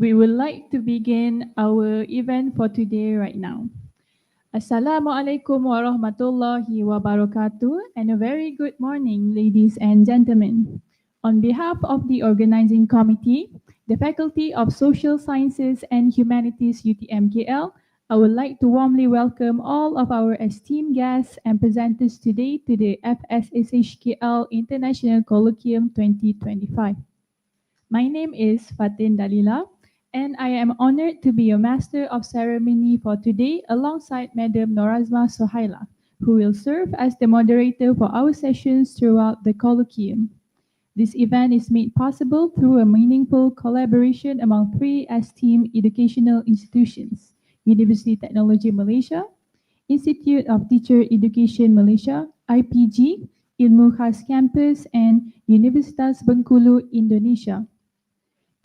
We would like to begin our event for today right now. Assalamualaikum warahmatullahi wabarakatuh and a very good morning, ladies and gentlemen. On behalf of the organizing committee, the Faculty of Social Sciences and Humanities UTM-KL, I would like to warmly welcome all of our esteemed guests and presenters today to the FSSHKL International Colloquium 2025. My name is Fatin Dalila, and I am honored to be your Master of Ceremony for today alongside Madam Norazma Sohaila, who will serve as the moderator for our sessions throughout the Colloquium. This event is made possible through a meaningful collaboration among three esteemed educational institutions: University Technology Malaysia, Institute of Teacher Education Malaysia, IPG, Ilmu Khas Campus, and Universitas Bengkulu, Indonesia.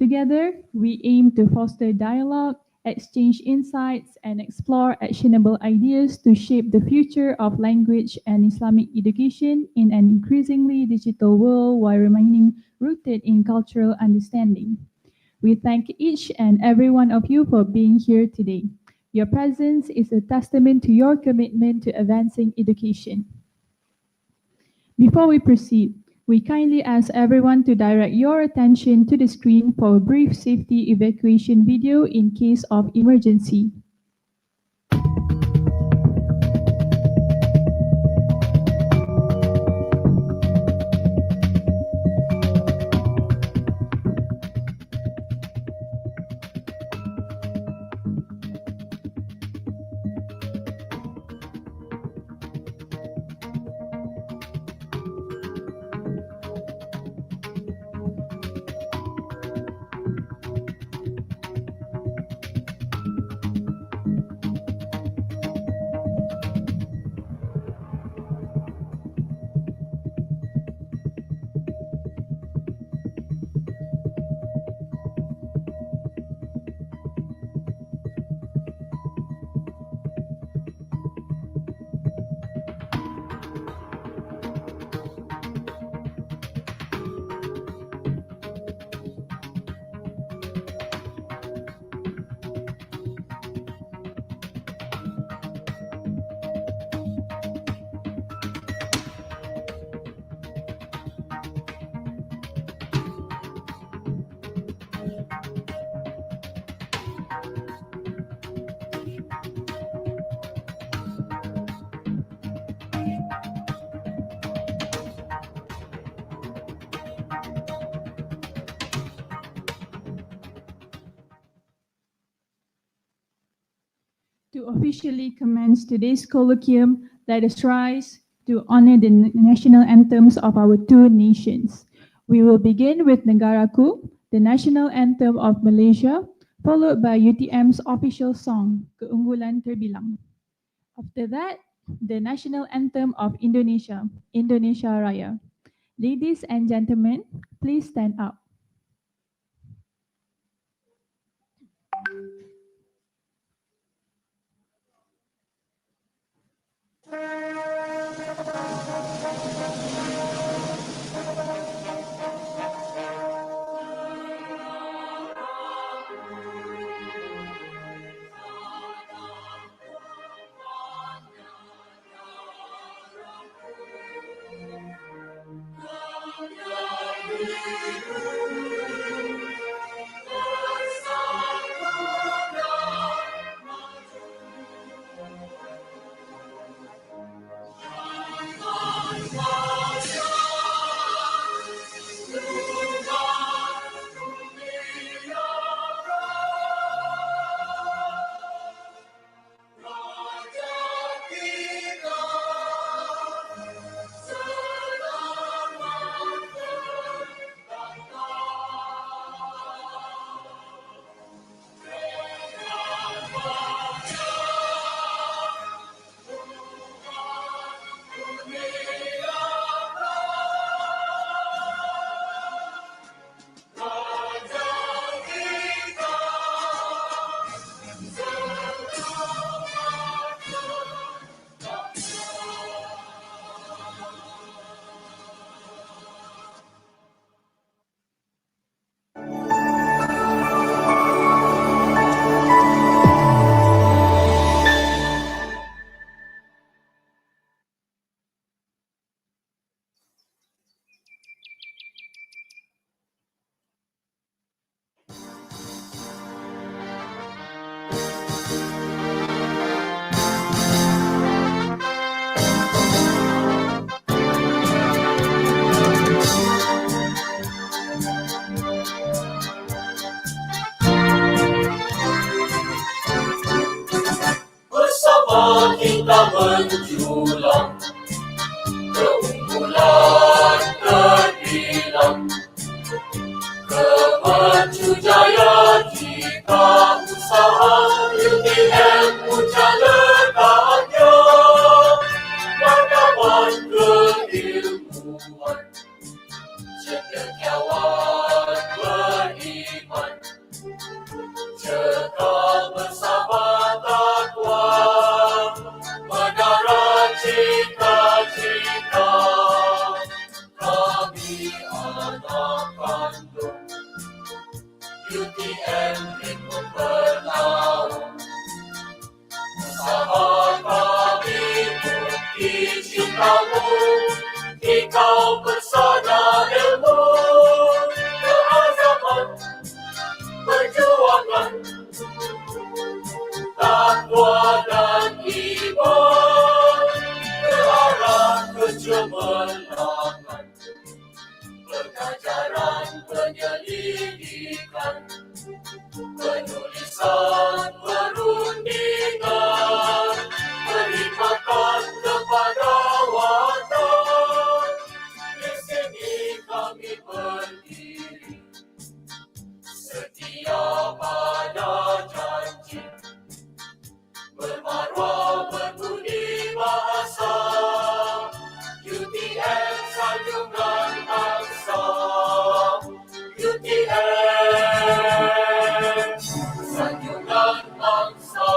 Together, we aim to foster dialogue, exchange insights, and explore actionable ideas to shape the future of language and Islamic education in an increasingly digital world while remaining rooted in cultural understanding. We thank each and every one of you for being here today. Your presence is a testament to your commitment to advancing education. Before we proceed, we kindly ask everyone to direct your attention to the screen for a brief safety evacuation video in case of emergency. To officially commence today's colloquium, let us rise to honor the national anthems of our two nations. We will begin with Negaraku, the national anthem of Malaysia, followed by UTM's official song, Keunggulan Terbilang. After that, the national anthem of Indonesia, Indonesia Raya. Ladies and gentlemen, please stand up. menjulang, keunggulan terbilang, kemaju jaya kita usaha UTM puja letaknya, martabat keilmuan, cendekiawan beriman, cekal bersabar takwa, menara cita-cita. Kami anak kandung UTM Limpur bernaung, usaha kami bukti cintamu, kikau persada ilmu, keazaman, perjuangan, takwa dan iman, ke arah kecemerlangan, pengajaran penyelidikan, penulisan perundingan, perkhidmatan kepada watan, di sini kami berdiri, setia pada janji, bermaruah berbudi bahasa, UTM sanjungan bangsa, UTM sanjungan bangsa.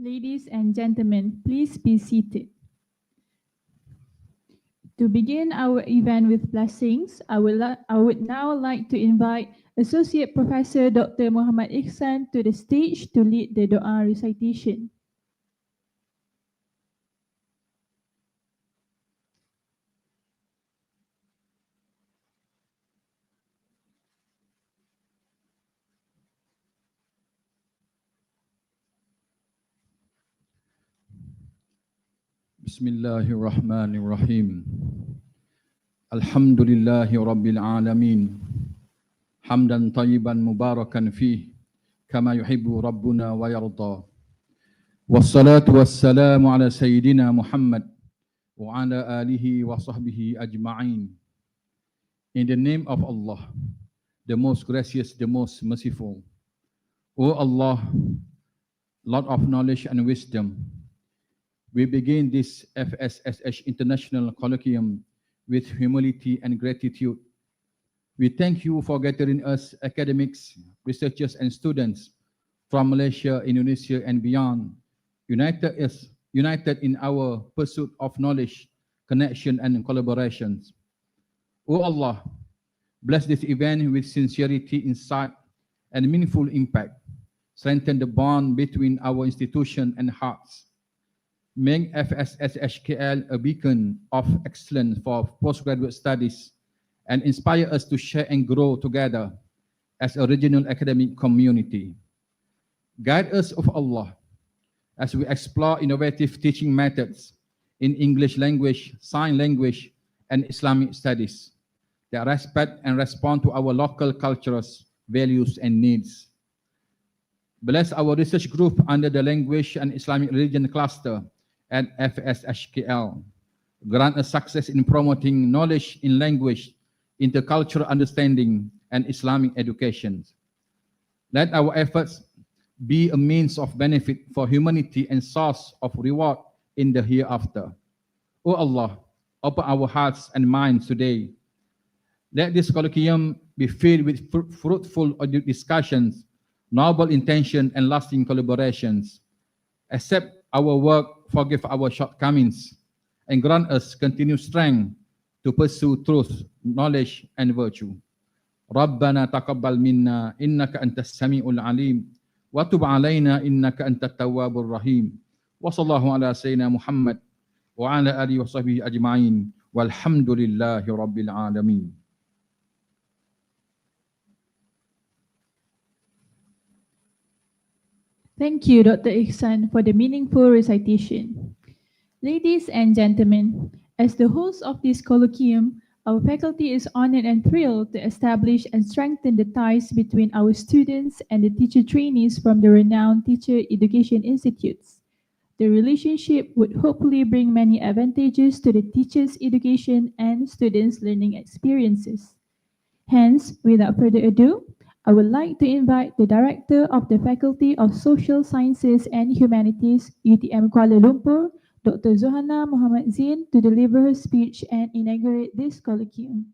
Ladies and gentlemen, please be seated. To begin our event with blessings, I would now like to invite Associate Professor Dr. Muhammad Ihsan to the stage to lead the Doa recitation. Bismillahirrahmanirrahim. Alhamdulillahi Rabbil Alamin. Hamdan tayyiban mubarakan fih, kama yuhibbu Rabbuna wa yarda. Wassalatu wassalamu ala Sayyidina Muhammad wa ala alihi wa sahbihi ajma'in. In the name of Allah, the most gracious, the most merciful. O Allah, Lord of knowledge and wisdom, we begin this FSSH International Colloquium with humility and gratitude. We thank you for gathering us academics, researchers and students from Malaysia, Indonesia and beyond, united in our pursuit of knowledge connection, and collaborations. O Allah, bless this event with sincerity, insight, and meaningful impact. Strengthen the bond between our institution and hearts. Make FSSHKL a beacon of excellence for postgraduate studies and inspire us to share and grow together as a regional academic community. Guide us, of Allah, as we explore innovative teaching methods in English language, sign language, and Islamic studies that respect and respond to our local cultures, values, and needs. Bless our research group under the Language and Islamic Religion cluster at FSSHKL. Grant us success in promoting knowledge in language, intercultural understanding, and Islamic education. Let our efforts be a means of benefit for humanity and source of reward in the hereafter. O Allah, open our hearts and minds today. Let this colloquium be filled with fruitful discussions, noble intention, and lasting collaborations. Accept our work, forgive our shortcomings, and grant us continued strength to pursue truth, knowledge, and virtue. ربنا تقبل منا إنك أنت السميع العليم وتب علينا إنك أنت التواب الرحيم وصلى الله على سيدنا محمد وعلى آله وصحبه أجمعين والحمد لله رب العالمين. Thank you, Dr. Ihsan, for the meaningful recitation. Ladies and gentlemen, as the host of this colloquium, our faculty is honored and thrilled to establish and strengthen the ties between our students and the teacher trainees from the renowned teacher education institutes. The relationship would hopefully bring many advantages to the teachers' education and students' learning experiences. Hence, without further ado, I would like to invite the Director of the Faculty of Social Sciences and Humanities, UTM Kuala Lumpur, Dr. Zohana Muhammad Zain, to deliver her speech and inaugurate this colloquium.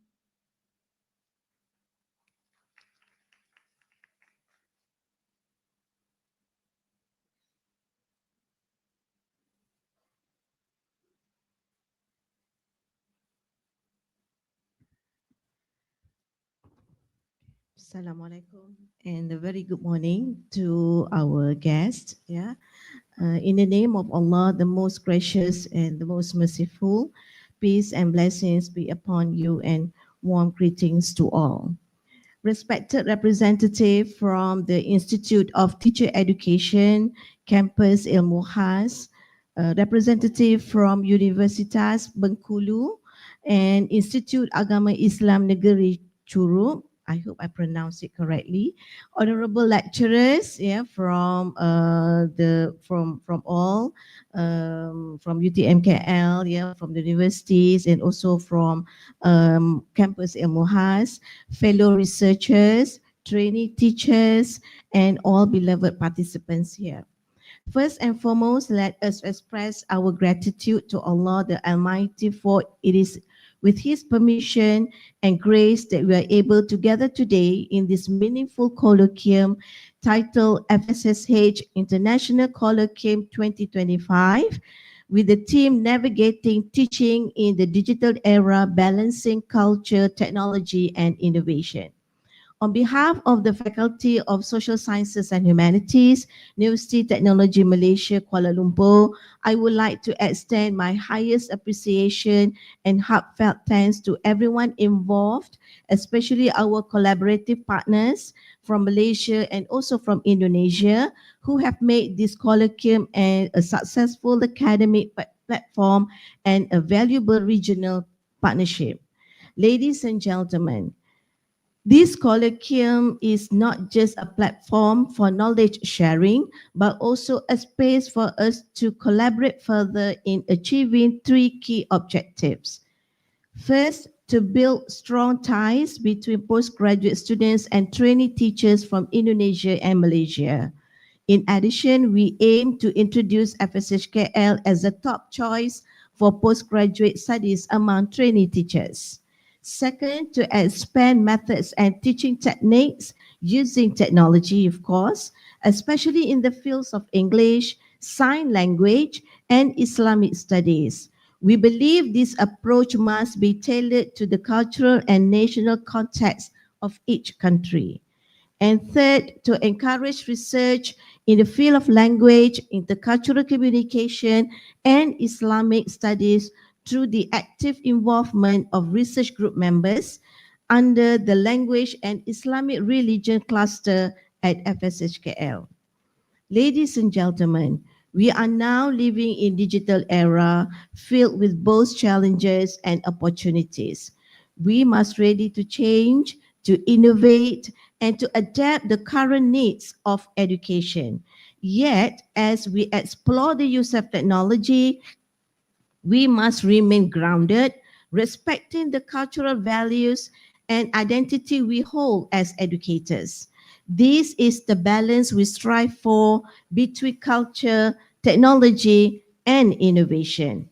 Assalamualaikum and a very good morning to our guests. In the name of Allah, the most gracious and the most merciful, peace and blessings be upon you and warm greetings to all. Respected representative from the Institute of Teacher Education, Campus Ilmu Khas, representative from Universitas Bengkulu and Institute Agama Islam Negeri Churu, I hope I pronounced it correctly. Honorable lecturers, from all, from UTMKL, from the universities, and also from Campus Ilmu Khas, fellow researchers, trainee teachers, and all beloved participants here. First and foremost, let us express our gratitude to Allah the Almighty, for it is with His permission and grace that we are able to gather today in this meaningful colloquium titled FSSH International Colloquium 2025, with the theme Navigating Teaching in the Digital Era, Balancing Culture, Technology, and Innovation. On behalf of the Faculty of Social Sciences and Humanities, University Technology Malaysia, Kuala Lumpur, I would like to extend my highest appreciation and heartfelt thanks to everyone involved, especially our collaborative partners from Malaysia and also from Indonesia, who have made this colloquium a successful academic platform and a valuable regional partnership. Ladies and gentlemen, this colloquium is not just a platform for knowledge sharing, but also a space for us to collaborate further in achieving three key objectives. First, to build strong ties between postgraduate students and trainee teachers from Indonesia and Malaysia. In addition, we aim to introduce FSSHKL as a top choice for postgraduate studies among trainee teachers. Second, to expand methods and teaching techniques using technology, of course, especially in the fields of English, sign language, and Islamic studies. We believe this approach must be tailored to the cultural and national context of each country. And third, to encourage research in the field of language, intercultural communication, and Islamic studies through the active involvement of research group members under the Language and Islamic Religion cluster at FSSHKL. Ladies and gentlemen, we are now living in digital era filled with both challenges and opportunities. We must ready to change, to innovate, and to adapt the current needs of education. Yet, as we explore the use of technology, we must remain grounded, respecting the cultural values and identity we hold as educators. This is the balance we strive for between culture, technology, and innovation.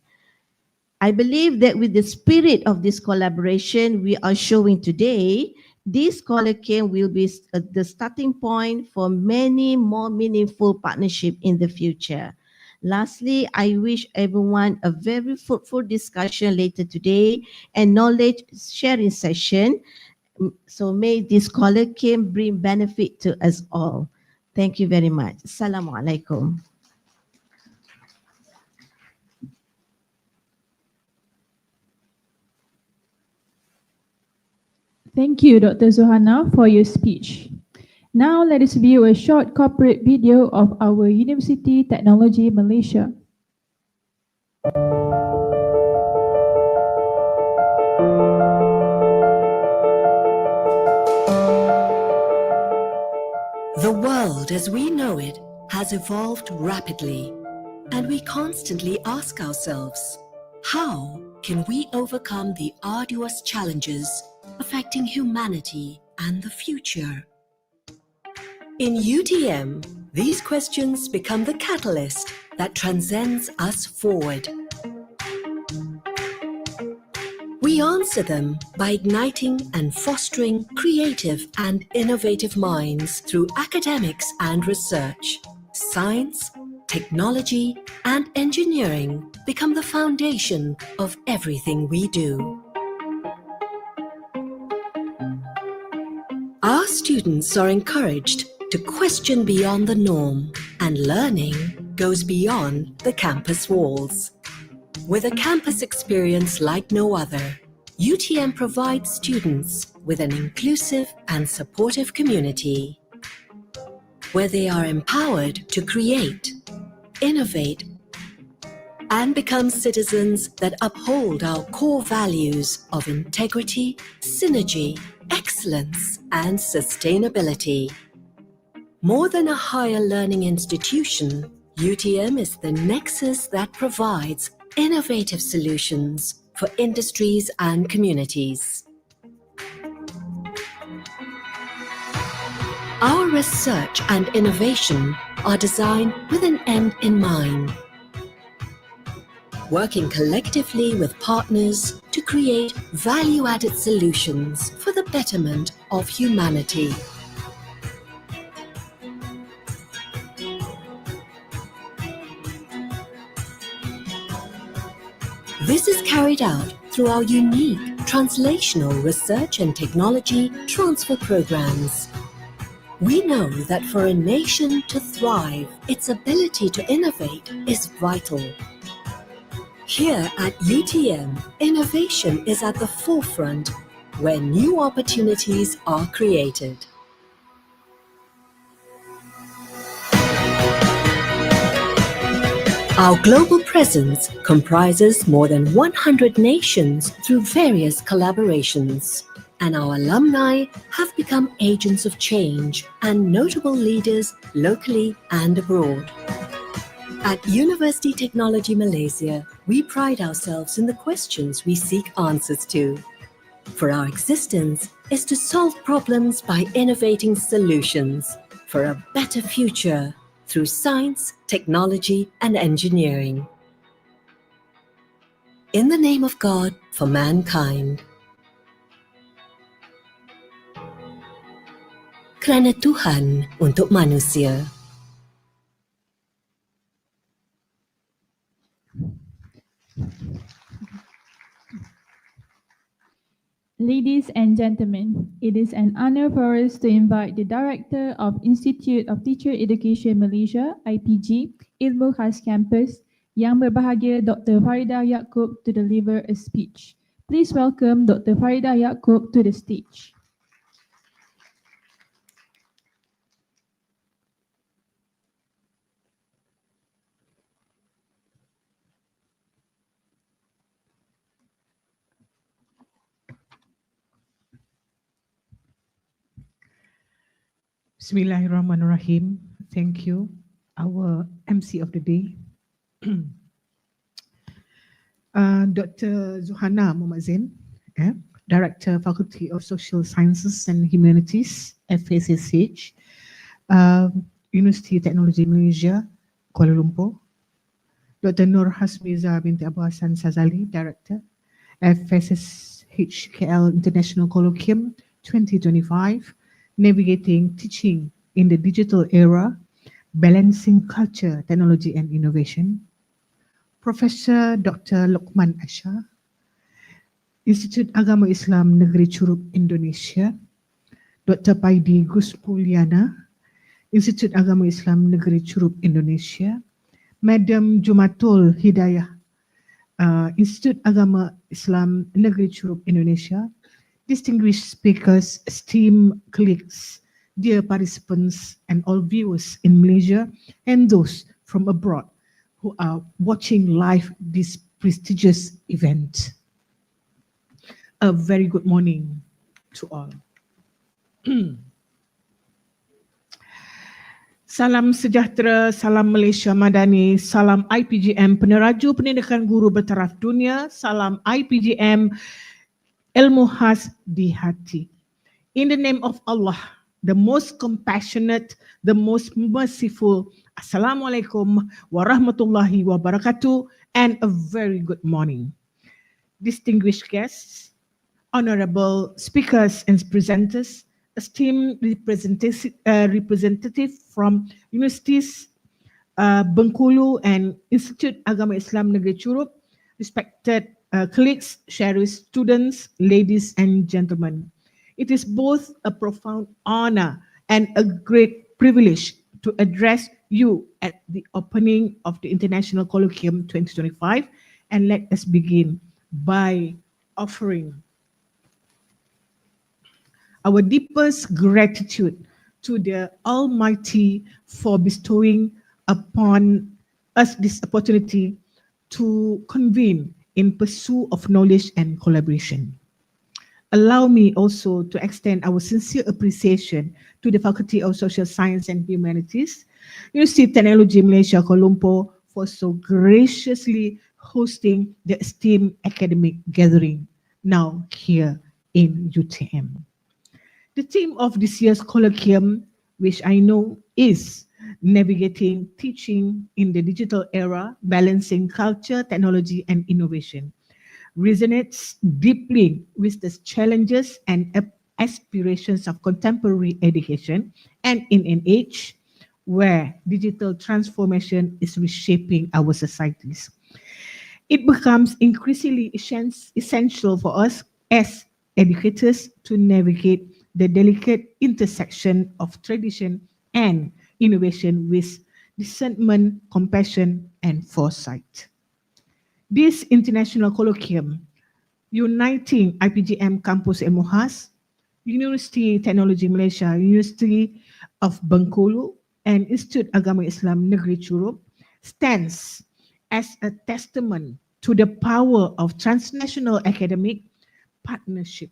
I believe that with the spirit of this collaboration we are showing today, this Colloquium will be the starting point for many more meaningful partnerships in the future. Lastly, I wish everyone a very fruitful discussion later today and knowledge sharing session. So may this Colloquium bring benefit to us all. Thank you very much. Assalamualaikum. Thank you, Dr. Zohana, for your speech. Now let us view a short corporate video of our University Technology Malaysia. The world as we know it has evolved rapidly, and we constantly ask ourselves, how can we overcome the arduous challenges affecting humanity and the future? In UTM, these questions become the catalyst that transcends us forward. We answer them by igniting and fostering creative and innovative minds through academics and research. Science, technology, and engineering become the foundation of everything we do. Our students are encouraged to question beyond the norm, and learning goes beyond the campus walls. With a campus experience like no other, UTM provides students with an inclusive and supportive community, where they are empowered to create, innovate, and become citizens that uphold our core values of integrity, synergy, excellence, and sustainability. More than a higher learning institution, UTM is the nexus that provides innovative solutions for industries and communities. Our research and innovation are designed with an end in mind, working collectively with partners to create value-added solutions for the betterment of humanity. This is carried out through our unique translational research and technology transfer programs. We know that for a nation to thrive, its ability to innovate is vital. Here at UTM, innovation is at the forefront, where new opportunities are created. Our global presence comprises more than 100 nations through various collaborations, and our alumni have become agents of change and notable leaders locally and abroad. At University Technology Malaysia, we pride ourselves in the questions we seek answers to. For our existence is to solve problems by innovating solutions for a better future through science, technology, and engineering. In the name of God for mankind. Kerana Tuhan untuk manusia. Ladies and gentlemen, it is an honor for us to invite the Director of Institute of Teacher Education Malaysia, IPG, Ilmu Khas Campus, Yang Berbahagia Dr. Farida Yaakob to deliver a speech. Please welcome Dr. Farida Yaakob to the stage. Bismillahirrahmanirrahim. Thank you, our MC of the day, Dr. Zuhana Muhammad, Director, Faculty of Social Sciences and Humanities, FSSH, University Technology Malaysia, Kuala Lumpur. Dr. Nur Hasmiza binti Abu Hassan Sazali, Director, FSSHKL International Colloquium 2025, Navigating Teaching in the Digital Era, Balancing Culture, Technology and Innovation. Professor Dr. Luqman Ashar, Institut Agama Islam Negeri Curup Indonesia. Dr. Paidi Guspuliana, Institut Agama Islam Negeri Curup Indonesia. Madam Jumatul Hidayah, Institut Agama Islam Negeri Curup Indonesia. Distinguished speakers, esteemed colleagues, dear participants and all viewers in Malaysia and those from abroad who are watching live this prestigious event. A very good morning to all. Salam sejahtera, salam Malaysia Madani, salam IPGM peneraju pendidikan guru bertaraf dunia, salam IPGM ilmu khas di hati. In the name of Allah, the most compassionate, the most merciful, Assalamualaikum warahmatullahi wabarakatuh, and a very good morning. Distinguished guests, honorable speakers and presenters, esteemed representative from universities Bengkulu and Institute Agama Islam Negeri Curup, respected colleagues, sharers, students, ladies and gentlemen. It is both a profound honor and a great privilege to address you at the opening of the International Colloquium 2025. And let us begin by offering our deepest gratitude to the Almighty for bestowing upon us this opportunity to convene in pursuit of knowledge and collaboration. Allow me also to extend our sincere appreciation to the Faculty of Social Science and Humanities, University Technology Malaysia, Kuala Lumpur, for so graciously hosting the esteemed academic gathering now here in UTM. The theme of this year's colloquium, which I know is Navigating Teaching in the Digital Era, Balancing Culture, Technology and Innovation, resonates deeply with the challenges and aspirations of contemporary education and in an age where digital transformation is reshaping our societies. It becomes increasingly essential for us as educators to navigate the delicate intersection of tradition and innovation with discernment, compassion, and foresight. This international colloquium, uniting IPGM Campus Ilmu Khas, University Technology Malaysia, University of Bengkulu, and Institute Agama Islam Negeri Curup, stands as a testament to the power of transnational academic partnership,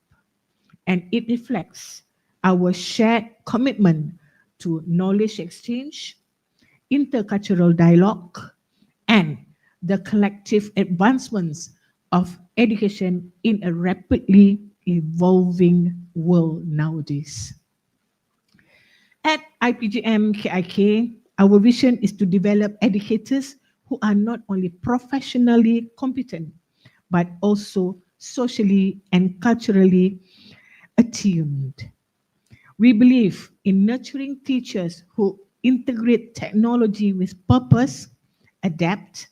and it reflects our shared commitment to knowledge exchange, intercultural dialogue, and the collective advancements of education in a rapidly evolving world nowadays. At IPGM KIK, our vision is to develop educators who are not only professionally competent, but also socially and culturally attuned. We believe in nurturing teachers who integrate technology with purpose, adapt,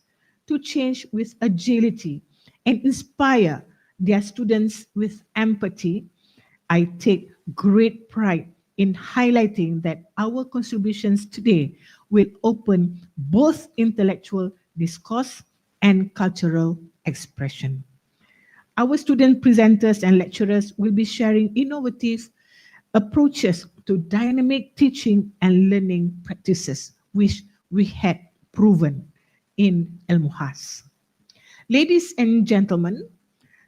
to change with agility and inspire their students with empathy, I take great pride in highlighting that our contributions today will open both intellectual discourse and cultural expression. Our student presenters and lecturers will be sharing innovative approaches to dynamic teaching and learning practices, which we had proven in El Muhas. Ladies and gentlemen,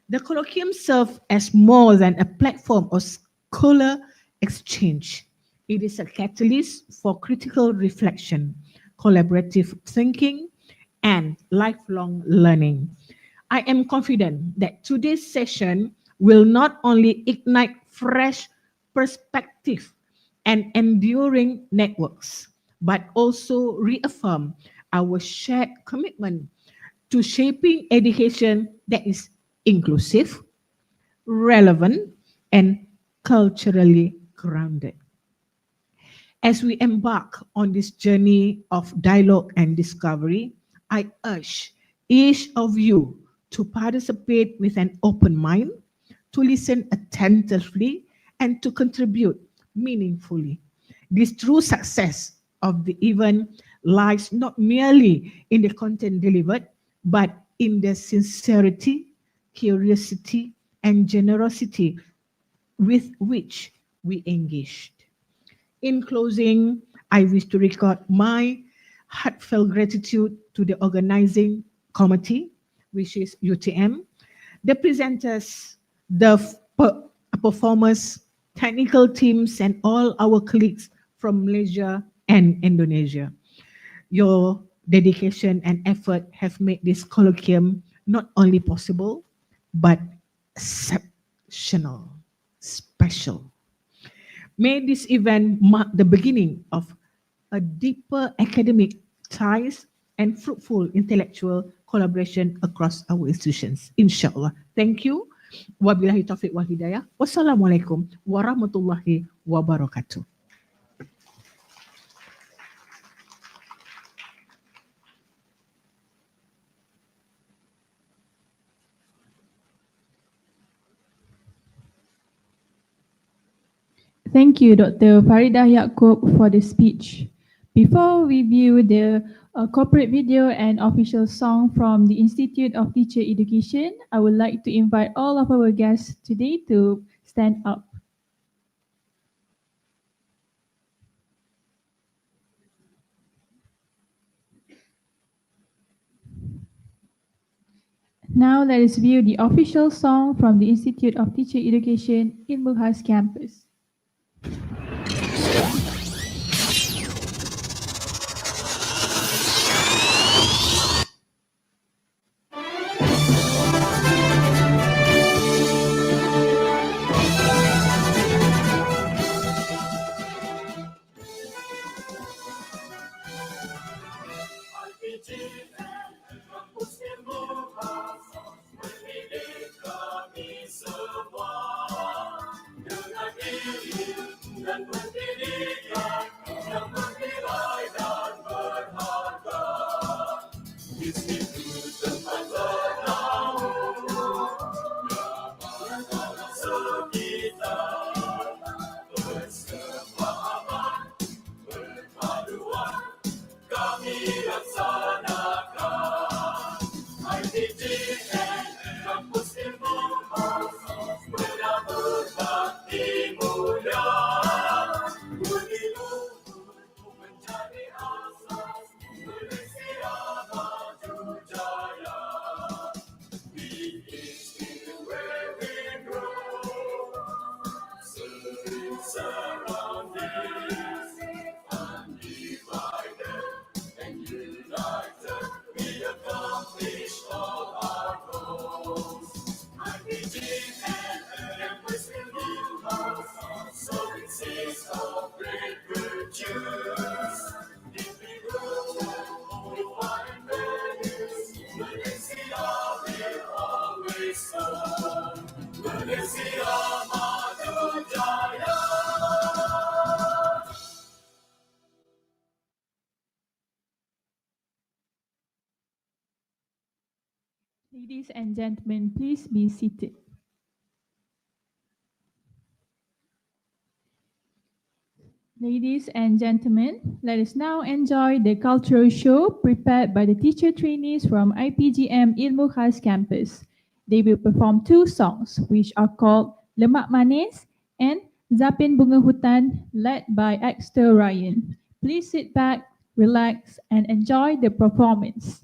the colloquium serves as more than a platform of scholar exchange. It is a catalyst for critical reflection, collaborative thinking, and lifelong learning. I am confident that today's session will not only ignite fresh perspective and enduring networks, but also reaffirm our shared commitment to shaping education that is inclusive, relevant, and culturally grounded. As we embark on this journey of dialogue and discovery, I urge each of you to participate with an open mind, to listen attentively, and to contribute meaningfully. This true success of the event lies not merely in the content delivered, but in the sincerity, curiosity, and generosity with which we engaged. In closing, I wish to record my heartfelt gratitude to the organizing committee, which is UTM, the presenters, the performers, technical teams, and all our colleagues from Malaysia and Indonesia. Your dedication and effort have made this colloquium not only possible, but exceptional, special. May this event mark the beginning of a deeper academic ties and fruitful intellectual collaboration across our institutions. Inshallah. Thank you. Wabillahi taufiq wal hidayah. Wassalamualaikum warahmatullahi wabarakatuh. Thank you, Dr. Faridah Yaakob, for the speech. Before we view the corporate video and official song from the Institute of Teacher Education, I would like to invite all of our guests today to stand up. Now let us view the official song from the Institute of Teacher Education in Muhas campus. Mendidik kami semua dengan ilmu dan pendidikan yang bernilai dan berharga. Di situ tempat bernaung anak-anak sekitar, bersepahaman, berpaduan kami laksanakan. ITGN Kampus Ilmu benar berbakti mulia, berdiluhur menjadi asas Malaysia maju jaya. We is where we grow, serving surroundings, undivided and united. Ladies and gentlemen, please be seated. Ladies and gentlemen, let us now enjoy the cultural show prepared by the teacher trainees from IPGM Ilmu Khas campus. They will perform two songs, which are called Lemak Manis and Zapin Bunga Hutan, led by Exter Ryan. Please sit back, relax, and enjoy the performance.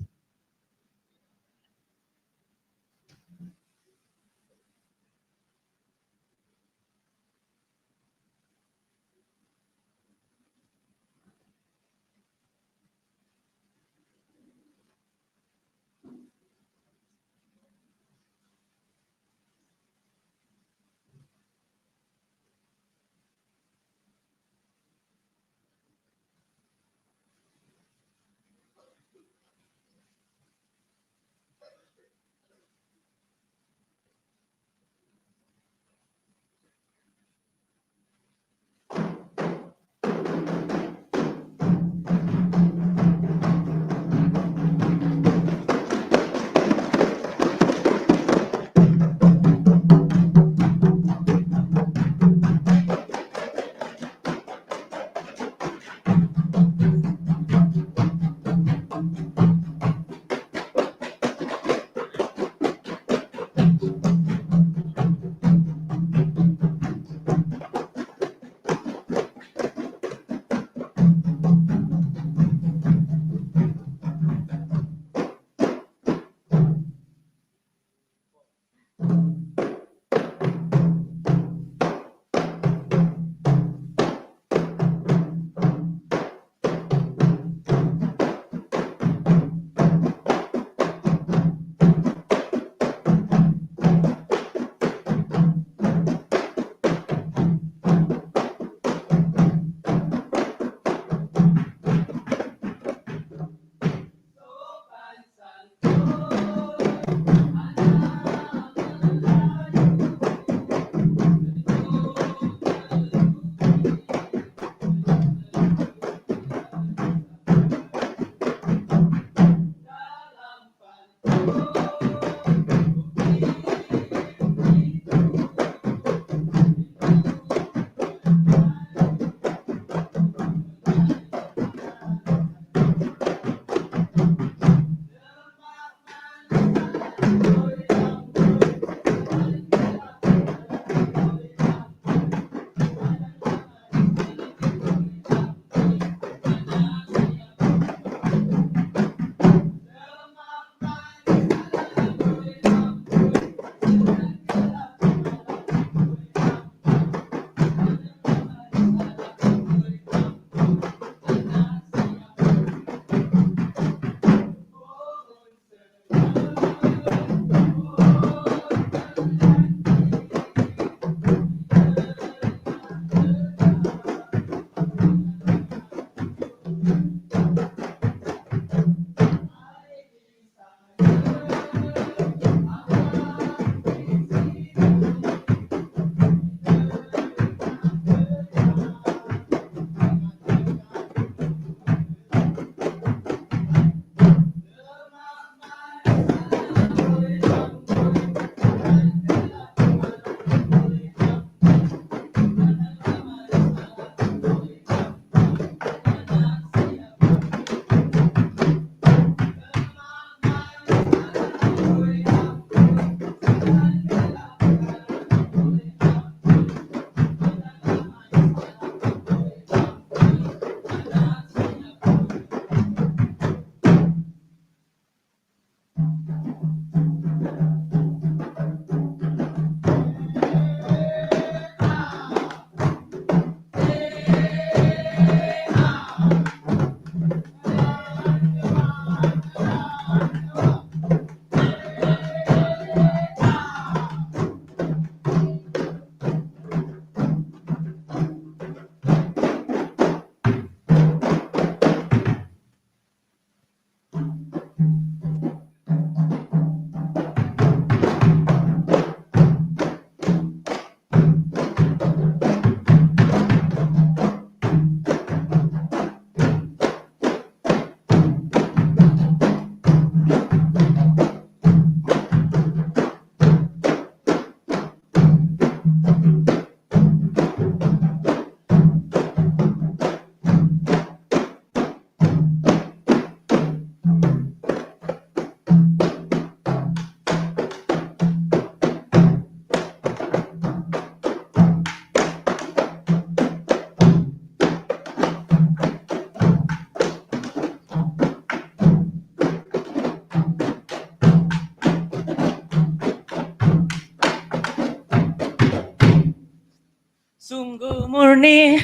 murni,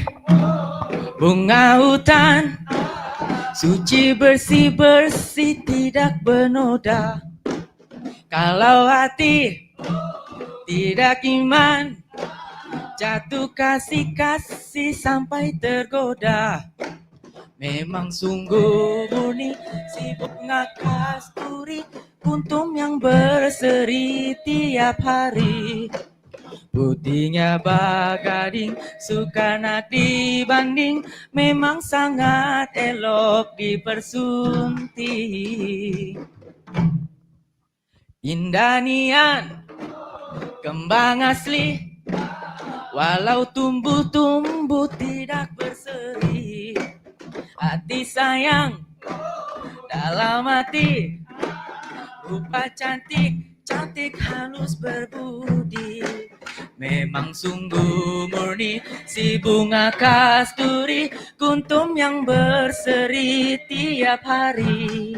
bunga hutan, suci bersih-bersih tidak bernoda. Kalau hati tidak iman, jatuh kasih-kasih sampai tergoda. Memang sungguh murni si bunga kasturi, kuntum yang berseri tiap hari. Putihnya bagading, suka nak dibanding, memang sangat elok dipersunting. Indah nian, kembang asli, walau tumbuh-tumbuh tidak berseri. Hati sayang dalam hati, rupa cantik, cantik halus berbudi. Memang sungguh murni si bunga kasturi, kuntum yang berseri tiap hari.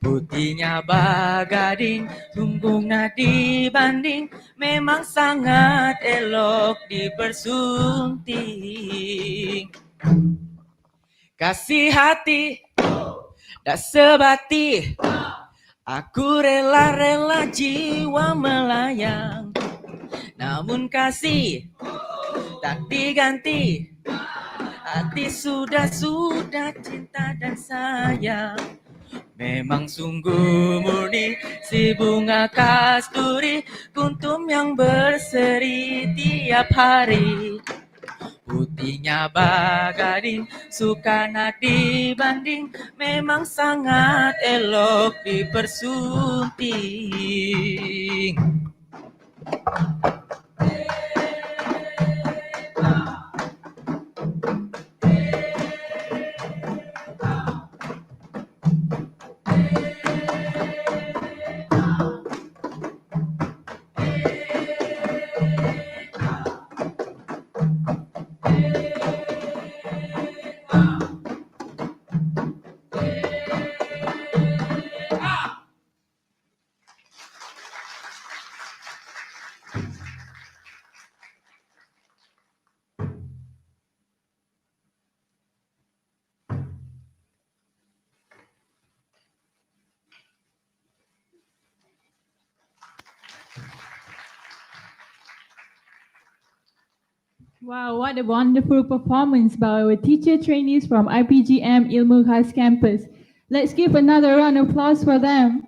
Putihnya bagading, bunga dibanding, memang sangat elok dipersunting. Kasih hati, dak sebati, aku rela-rela jiwa melayang. Namun kasih tak diganti, hati sudah cinta dan sayang. Memang sungguh murni si bunga kasturi, kuntum yang berseri tiap hari. Putihnya bagading, suka nak dibanding, memang sangat elok dipersunting. Wow, what a wonderful performance by our teacher trainees from IPGM Ilmu Khas campus. Let's give another round of applause for them.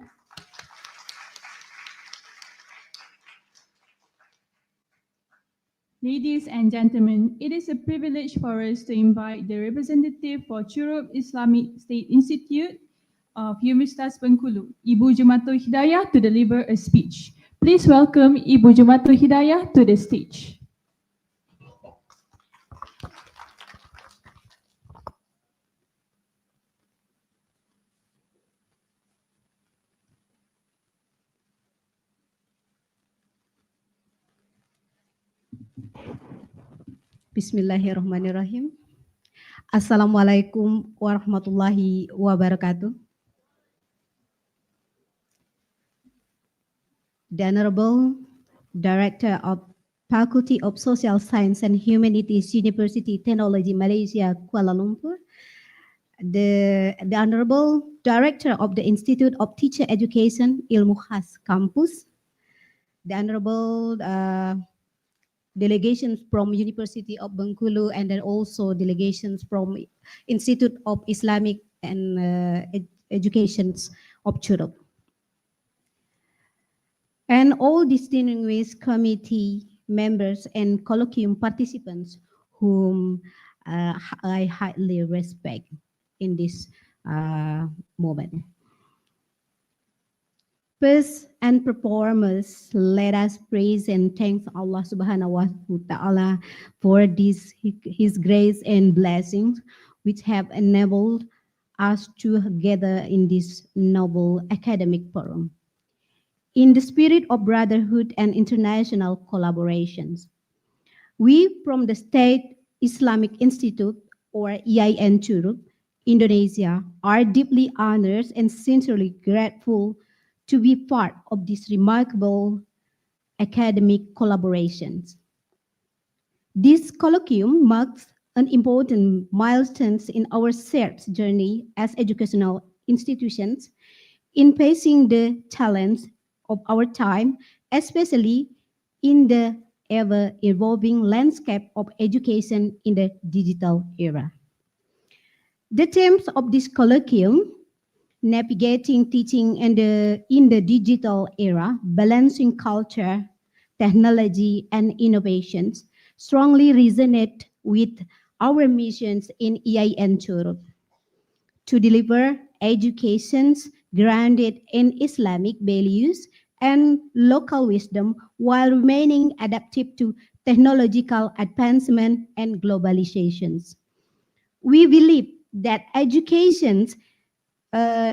Ladies and gentlemen, it is a privilege for us to invite the representative for Churup Islamic State Institute of Universitas Bengkulu, Ibu Jumatul Hidayah, to deliver a speech. Please welcome Ibu Jumatul Hidayah to the stage. Bismillahirrahmanirrahim. Assalamualaikum warahmatullahi wabarakatuh. The Honorable Director of Faculty of Social Science and Humanities, University Technology Malaysia, Kuala Lumpur. The Honorable Director of the Institute of Teacher Education, Ilmu Khas Campus. The Honorable delegations from University of Bengkulu, and then also delegations from Institute of Islamic and Educations of Churup. And all distinguished committee members and colloquium participants whom I highly respect in this moment. First and performers, let us praise and thank Allah Subhanahu wa Ta'ala for this, His grace and blessings which have enabled us to gather in this noble academic forum. In the spirit of brotherhood and international collaborations, we from the State Islamic Institute, or EIN Churup, Indonesia, are deeply honored and sincerely grateful to be part of these remarkable academic collaborations. This colloquium marks an important milestone in our shared journey as educational institutions in facing the challenge of our time, especially in the ever-evolving landscape of education in the digital era. The themes of this colloquium, navigating teaching in the digital era, balancing culture, technology, and innovations, strongly resonate with our missions in EIN Churut to deliver educations grounded in Islamic values and local wisdom while remaining adaptive to technological advancement and globalizations. We believe that education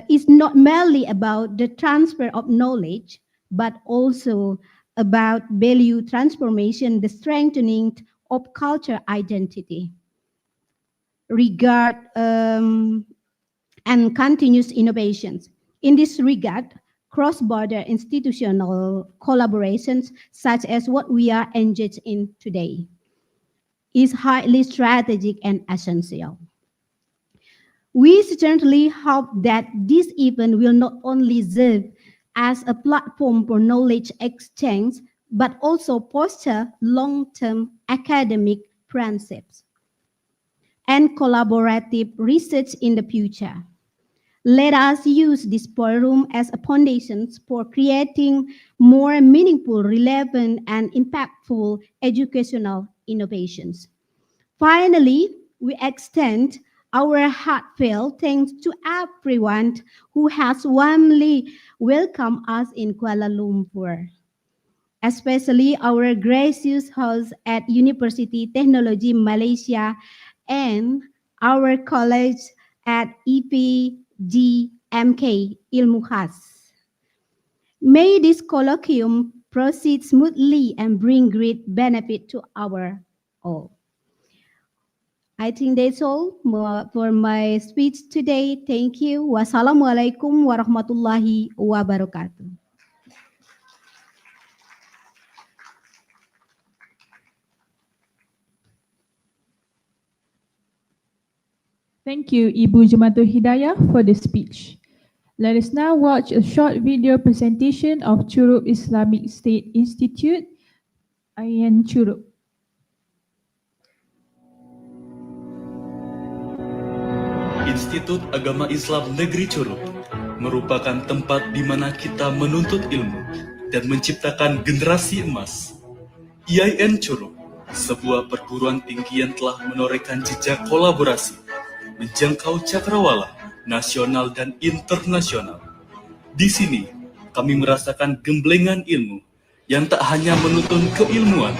is not merely about the transfer of knowledge, but also about value transformation, the strengthening of culture identity, regard and continuous innovations. In this regard, cross-border institutional collaborations, such as what we are engaged in today, is highly strategic and essential. We certainly hope that this event will not only serve as a platform for knowledge exchange, but also foster long-term academic friendships and collaborative research in the future. Let us use this forum as a foundation for creating more meaningful, relevant, and impactful educational innovations. Finally, we extend our heartfelt thanks to everyone who has warmly welcomed us in Kuala Lumpur, especially our gracious hosts at University Technology Malaysia and our college at EPGMK Ilmu Khas. May this colloquium proceed smoothly and bring great benefit to our all. I think that's all for my speech today. Thank you. Wassalamualaikum warahmatullahi wabarakatuh. Thank you, Ibu Jumatul Hidayah, for the speech. Let us now watch a short video presentation of Churut Islamic State Institute, IAIN Churut. Institut Agama Islam Negeri Churut merupakan tempat di mana kita menuntut ilmu dan menciptakan generasi emas. IAIN Churut, sebuah perguruan tinggi yang telah menorehkan jejak kolaborasi, menjangkau cakrawala, nasional dan internasional. Di sini, kami merasakan gemblengan ilmu yang tak hanya menuntun keilmuan,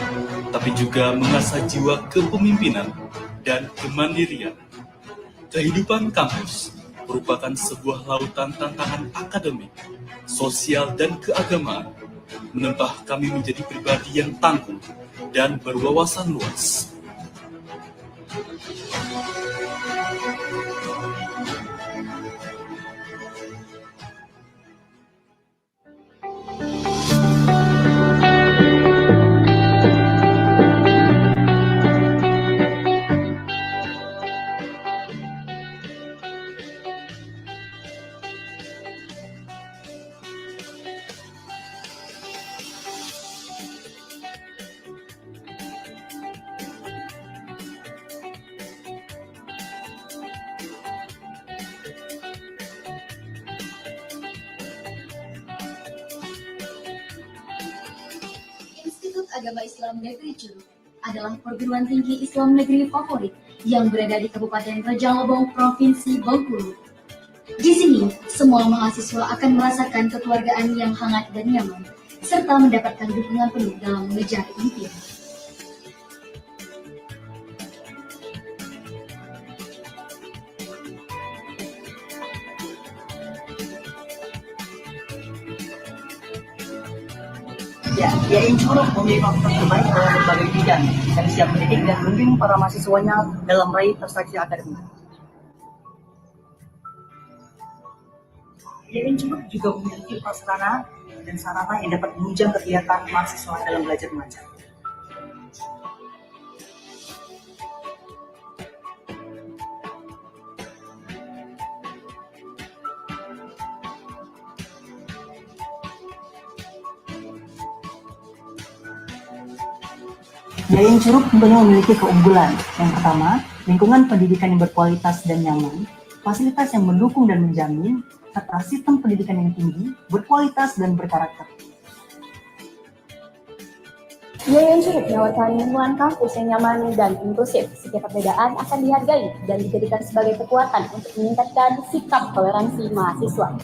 tapi juga mengasah jiwa kepemimpinan dan kemandirian. Kehidupan kampus merupakan sebuah lautan tantangan akademik, sosial, dan keagamaan, menempah kami menjadi pribadi yang tangguh dan berwawasan luas. Agama Islam Negeri Churut adalah perguruan tinggi Islam negeri favorit yang berada di Kabupaten Rejang Lebong, Provinsi Bengkulu. Di sini, semua mahasiswa akan merasakan kekeluargaan yang hangat dan nyaman, serta mendapatkan dukungan penuh dalam mengejar impian. Ya, IAIN Churut memiliki faktor terbaik dalam berbagai bidang dan siap mendidik dan membimbing para mahasiswanya dalam meraih prestasi akademik. IAIN Churut juga memiliki prasarana dan sarana yang dapat menunjang kegiatan mahasiswa dalam belajar mengajar. Yayan Curug tentunya memiliki keunggulan. Yang pertama, lingkungan pendidikan yang berkualitas dan nyaman, fasilitas yang mendukung dan menjamin, serta sistem pendidikan yang tinggi, berkualitas dan berkarakter. Yayan Curug menawarkan lingkungan kampus yang nyaman dan inklusif. Setiap perbedaan akan dihargai dan dijadikan sebagai kekuatan untuk meningkatkan sikap toleransi mahasiswa.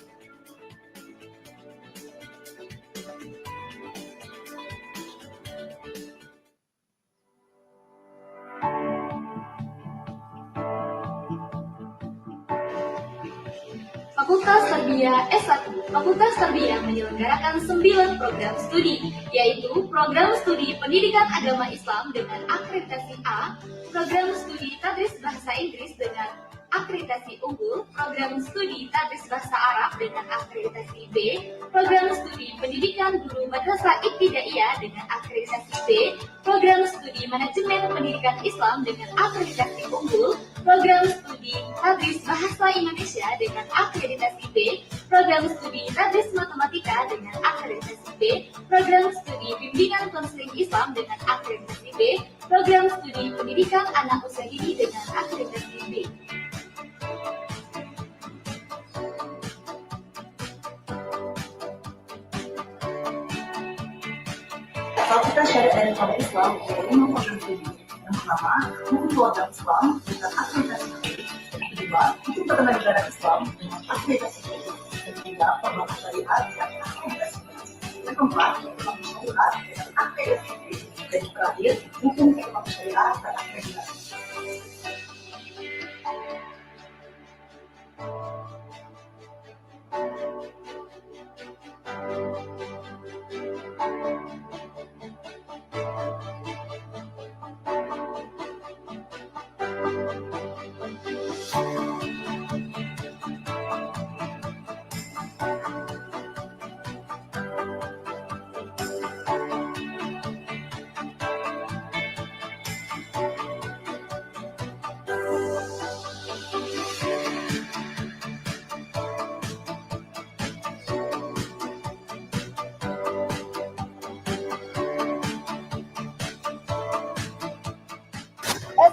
Fakultas Tarbiyah S1. Fakultas Tarbiyah menyelenggarakan 9 program studi, yaitu program studi Pendidikan Agama Islam dengan akreditasi A, program studi Tadris Bahasa Inggris dengan akreditasi unggul, program studi Tadris Bahasa Arab dengan akreditasi B, program studi Pendidikan Guru Madrasah Ibtidaiyah dengan akreditasi B, program studi Manajemen Pendidikan Islam dengan akreditasi unggul, program studi Tadris Bahasa Indonesia dengan akreditasi B, program studi Tadris Matematika dengan akreditasi B, program studi Bimbingan Konseling Islam dengan akreditasi B, program studi Pendidikan Anak Usia Dini dengan akreditasi B. Fakultas Syariah dan Ekonomi Islam memiliki 5 program studi. Yang pertama, Hukum Keluarga Islam dengan akreditasi B. Yang kedua, Hukum Tata Negara Islam dengan akreditasi B. Yang ketiga, Perbankan Syariah dengan akreditasi B. Yang keempat, Ekonomi Syariah dengan akreditasi B. Dan yang terakhir, Hukum Ekonomi Syariah dan akreditasi B.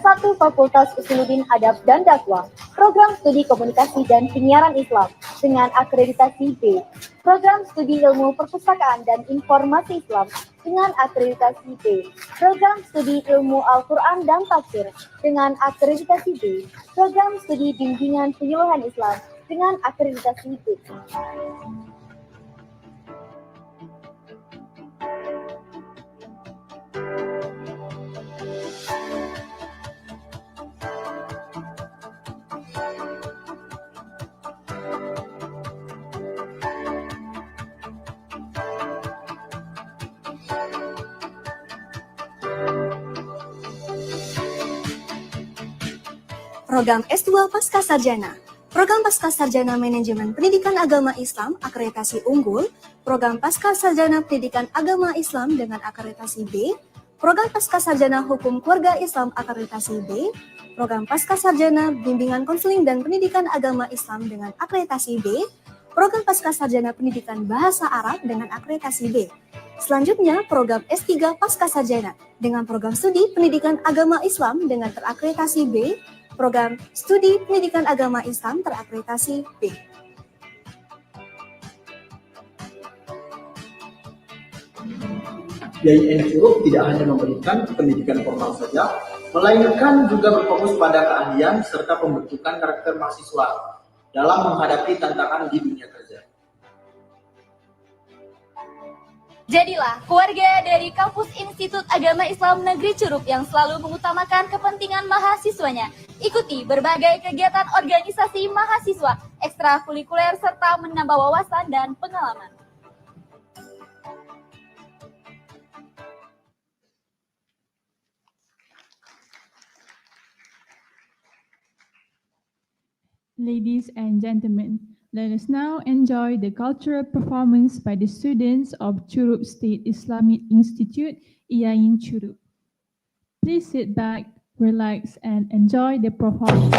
S1 Fakultas Usuluddin Adab dan Dakwah, program studi Komunikasi dan Penyiaran Islam dengan akreditasi B, program studi Ilmu Perpustakaan dan Informasi Islam dengan akreditasi B, program studi Ilmu Al-Quran dan Tafsir dengan akreditasi B, program studi Bimbingan Penyuluhan Islam dengan akreditasi B. Program S2 Pasca Sarjana, Program Pasca Sarjana Manajemen Pendidikan Agama Islam akreditasi unggul, Program Pasca Sarjana Pendidikan Agama Islam dengan akreditasi B, Program Pasca Sarjana Hukum Keluarga Islam akreditasi B, Program Pasca Sarjana Bimbingan Konseling dan Pendidikan Agama Islam dengan akreditasi B, Program Pasca Sarjana Pendidikan Bahasa Arab dengan akreditasi B. Selanjutnya, Program S3 Pasca Sarjana dengan Program Studi Pendidikan Agama Islam dengan terakreditasi B, Program Studi Pendidikan Agama Islam terakreditasi B. YIN Curug tidak hanya memberikan pendidikan formal saja, melainkan juga berfokus pada keahlian serta pembentukan karakter mahasiswa dalam menghadapi tantangan di dunia kerja. Jadilah keluarga dari Kampus Institut Agama Islam Negeri Curug yang selalu mengutamakan kepentingan mahasiswanya. Ikuti berbagai kegiatan organisasi mahasiswa, ekstrakurikuler, serta menambah wawasan dan pengalaman. Ladies and gentlemen, let us now enjoy the cultural performance by the students of Curug State Islamic Institute, Yayan Curug. Please sit back, relax, and enjoy the performance.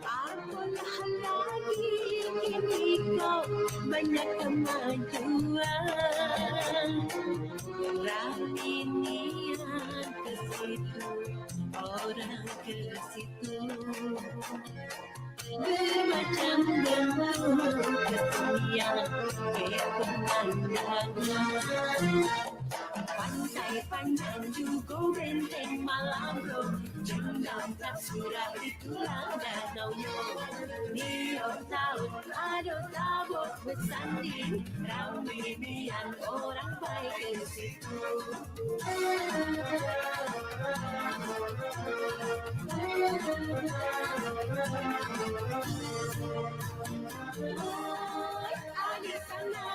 Apalah lagi kini kau banyak kemajuan. Berani niat ke situ, orang ke situ. Bermacam bentuk kesenian ke pemandangan. Pantai panjang juga benteng malam bro, jenam tak surat di tulang danau yo. Niok tahun ada tabok bersanding, ramai bian orang baik ke situ. Ada sana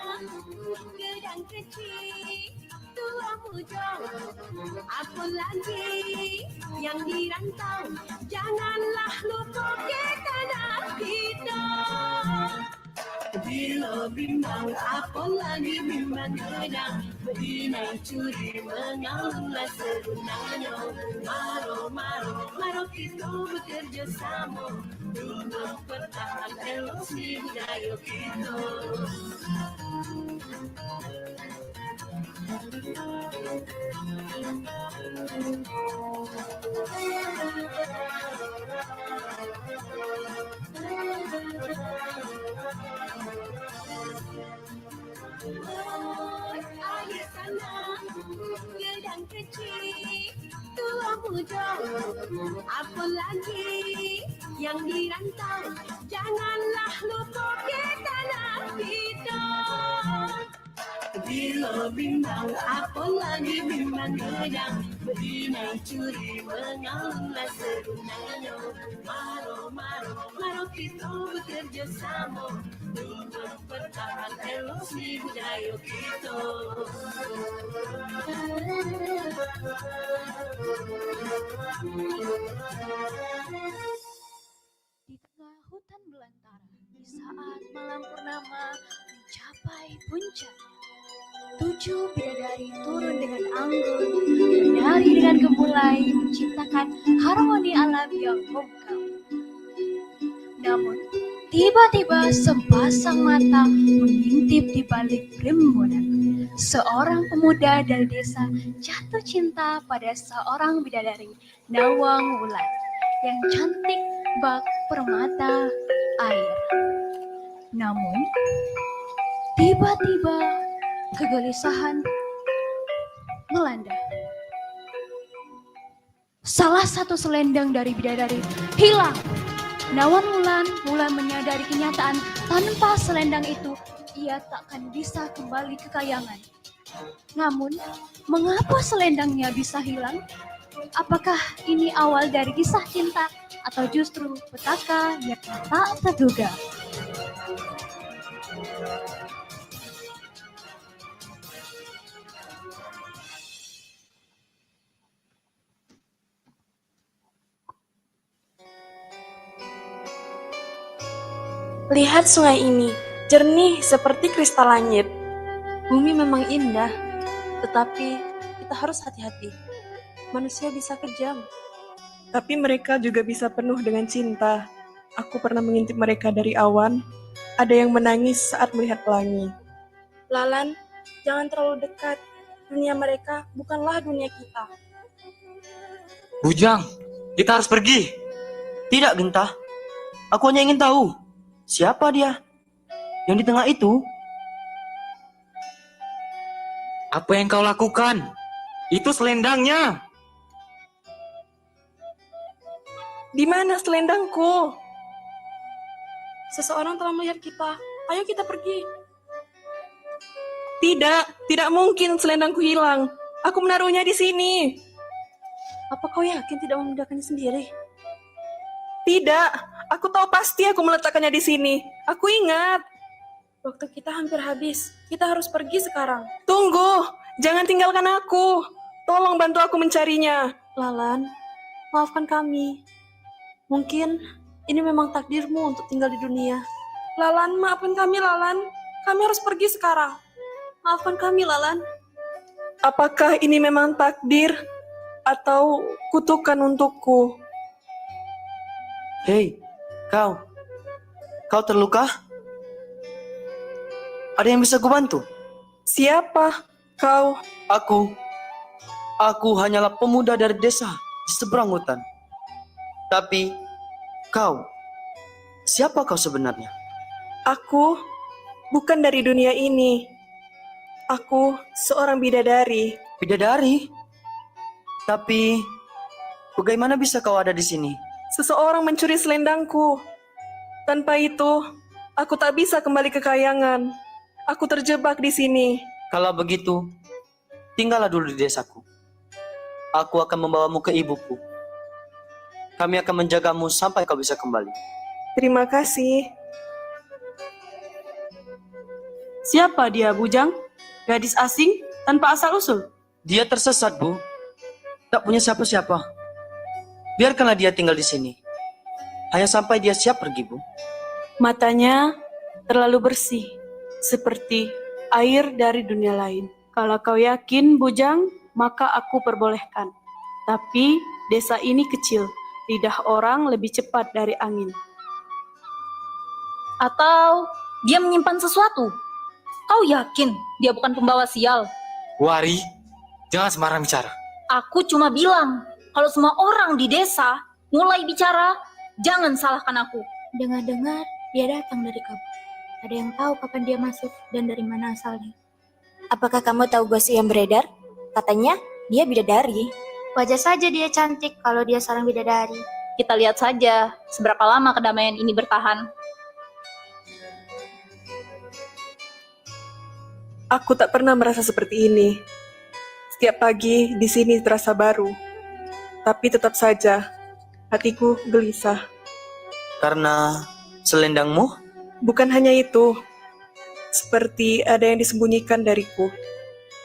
gedang kecil tua bujang, apa lagi yang dirantau, janganlah lupa ke tanah kita. Bila bimbang, apa lagi bimbang gedang, berinai curi mengalah sebenarnya. Maro kita bekerja sama untuk pertahankan elosi budaya kita. Ayah sana gedang kecil tua bujang, apa lagi yang dirantau, janganlah lupa ke tanah kita. Bila bimbang, apa lagi bimbang gedang, berinai curi mengalah sebenarnya. Maro kita bekerja sama untuk pertahankan elosi budaya kita. Di tengah hutan belantara, di saat malam purnama mencapai puncak, 7 bidadari turun dengan anggun, menari dengan gemulai, menciptakan harmoni alam yang memukau. Namun, tiba-tiba sepasang mata mengintip di balik rembulan. Seorang pemuda dari desa jatuh cinta pada seorang bidadari Nawang Wulan yang cantik bak permata air. Namun, tiba-tiba kegelisahan melanda. Salah satu selendang dari bidadari hilang. Nawang Wulan mulai menyadari kenyataan tanpa selendang itu ia takkan bisa kembali ke kayangan. Namun, mengapa selendangnya bisa hilang? Apakah ini awal dari kisah cinta atau justru petaka yang tak terduga? Lihat sungai ini, jernih seperti kristal langit. Bumi memang indah, tetapi kita harus hati-hati. Manusia bisa kejam. Tapi mereka juga bisa penuh dengan cinta. Aku pernah mengintip mereka dari awan. Ada yang menangis saat melihat pelangi. Lalan, jangan terlalu dekat. Dunia mereka bukanlah dunia kita. Bujang, kita harus pergi. Tidak, Gentah. Aku hanya ingin tahu, siapa dia? Yang di tengah itu? Apa yang kau lakukan? Itu selendangnya. Di mana selendangku? Seseorang telah melihat kita. Ayo kita pergi. Tidak mungkin selendangku hilang. Aku menaruhnya di sini. Apa kau yakin tidak memindahkannya sendiri? Tidak, aku tahu pasti aku meletakkannya di sini. Aku ingat. Waktu kita hampir habis. Kita harus pergi sekarang. Tunggu, jangan tinggalkan aku. Tolong bantu aku mencarinya. Lalan, maafkan kami. Mungkin ini memang takdirmu untuk tinggal di dunia. Lalan, maafkan kami, Lalan. Kami harus pergi sekarang. Maafkan kami, Lalan. Apakah ini memang takdir atau kutukan untukku? Hei, kau. Kau terluka? Ada yang bisa kubantu? Siapa kau? Aku hanyalah pemuda dari desa di seberang hutan. Tapi kau, siapa kau sebenarnya? Aku bukan dari dunia ini. Aku seorang bidadari. Bidadari? Tapi bagaimana bisa kau ada di sini? Seseorang mencuri selendangku. Tanpa itu, aku tak bisa kembali ke kayangan. Aku terjebak di sini. Kalau begitu, tinggallah dulu di desaku. Aku akan membawamu ke ibuku. Kami akan menjagamu sampai kau bisa kembali. Terima kasih. Siapa dia, Bujang? Gadis asing tanpa asal-usul? Dia tersesat, Bu. Tak punya siapa-siapa. Biarkanlah dia tinggal di sini. Hanya sampai dia siap pergi, Bu. Matanya terlalu bersih, seperti air dari dunia lain. Kalau kau yakin, Bujang, maka aku perbolehkan. Tapi desa ini kecil, lidah orang lebih cepat dari angin. Atau dia menyimpan sesuatu? Kau yakin dia bukan pembawa sial? Wari, jangan sembarang bicara. Aku cuma bilang, kalau semua orang di desa mulai bicara, jangan salahkan aku. Dengar-dengar dia datang dari kabut. Ada yang tahu kapan dia masuk dan dari mana asalnya. Apakah kamu tahu gosip yang beredar? Katanya dia bidadari. Wajar saja dia cantik kalau dia seorang bidadari. Kita lihat saja seberapa lama kedamaian ini bertahan. Aku tak pernah merasa seperti ini. Setiap pagi di sini terasa baru. Tapi tetap saja, hatiku gelisah. Karena selendangmu? Bukan hanya itu. Seperti ada yang disembunyikan dariku.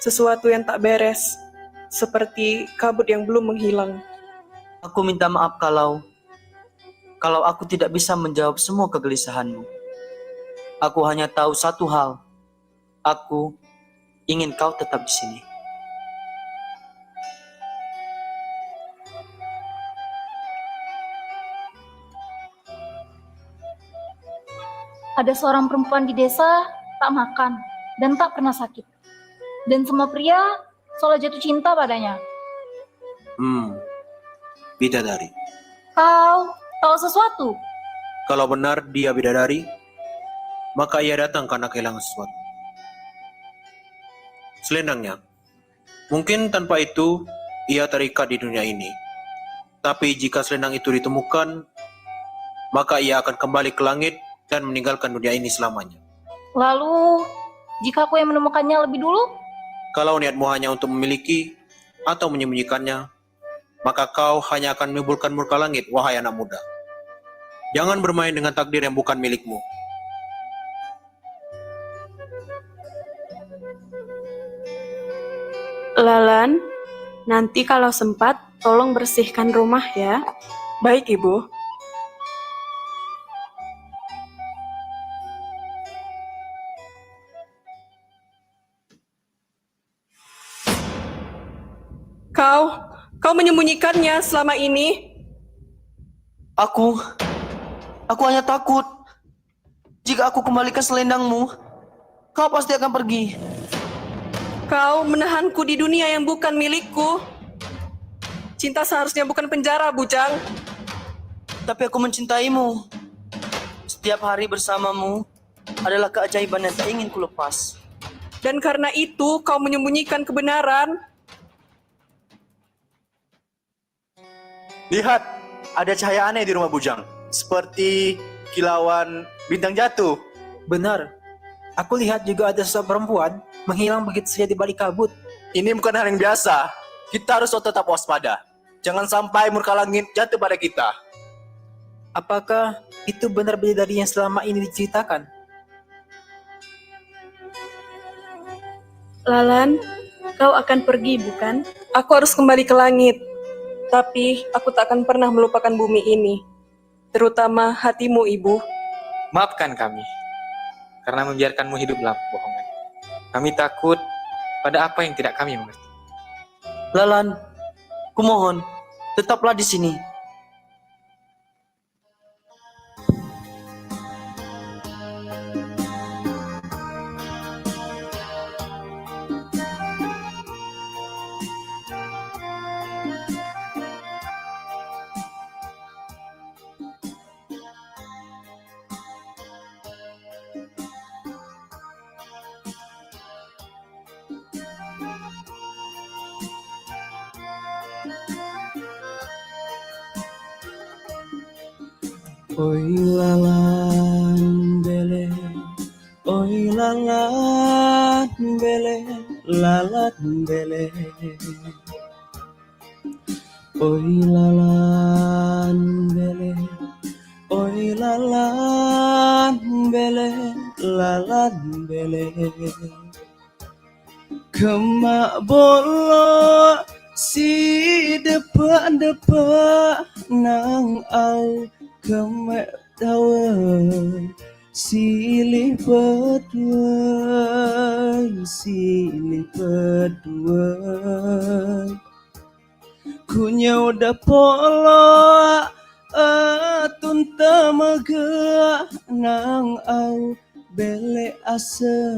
Sesuatu yang tak beres. Seperti kabut yang belum menghilang. Aku minta maaf kalau aku tidak bisa menjawab semua kegelisahanmu. Aku hanya tahu satu hal. Aku ingin kau tetap di sini. Ada seorang perempuan di desa tak makan dan tak pernah sakit. Dan semua pria seolah jatuh cinta padanya. Bidadari. Kau tahu sesuatu? Kalau benar dia bidadari, maka ia datang karena kehilangan sesuatu. Selendangnya. Mungkin tanpa itu, ia terikat di dunia ini. Tapi jika selendang itu ditemukan, maka ia akan kembali ke langit dan meninggalkan dunia ini selamanya. Lalu, jika aku yang menemukannya lebih dulu? Kalau niatmu hanya untuk memiliki atau menyembunyikannya, maka kau hanya akan menimbulkan murka langit, wahai anak muda. Jangan bermain dengan takdir yang bukan milikmu. Lalan, nanti kalau sempat, tolong bersihkan rumah ya. Baik, Ibu. Kau menyembunyikannya selama ini? Aku hanya takut. Jika aku kembalikan selendangmu, kau pasti akan pergi. Kau menahanku di dunia yang bukan milikku. Cinta seharusnya bukan penjara, Bujang. Tapi aku mencintaimu. Setiap hari bersamamu adalah keajaiban yang tak ingin kulepas. Dan karena itu kau menyembunyikan kebenaran. Lihat, ada cahaya aneh di rumah Bujang. Seperti kilauan bintang jatuh. Benar. Aku lihat juga ada sosok perempuan menghilang begitu saja di balik kabut. Ini bukan hal yang biasa. Kita harus tetap waspada. Jangan sampai murka langit jatuh pada kita. Apakah itu benar bidadari yang selama ini diceritakan? Lalan, kau akan pergi, bukan? Aku harus kembali ke langit. Tapi aku tak akan pernah melupakan bumi ini. Terutama hatimu, Ibu. Maafkan kami, karena membiarkanmu hidup dalam kebohongan. Kami takut pada apa yang tidak kami mengerti. Lalan, kumohon, tetaplah di sini. Oi lalan bele, oi lalan bele, lalat bele. Oi lalan bele, oi lalan bele, lalat bele. Kemak bolo si depan nang au kemek tawa silih berdua kunyau da polo atun tamaga nang au bele asa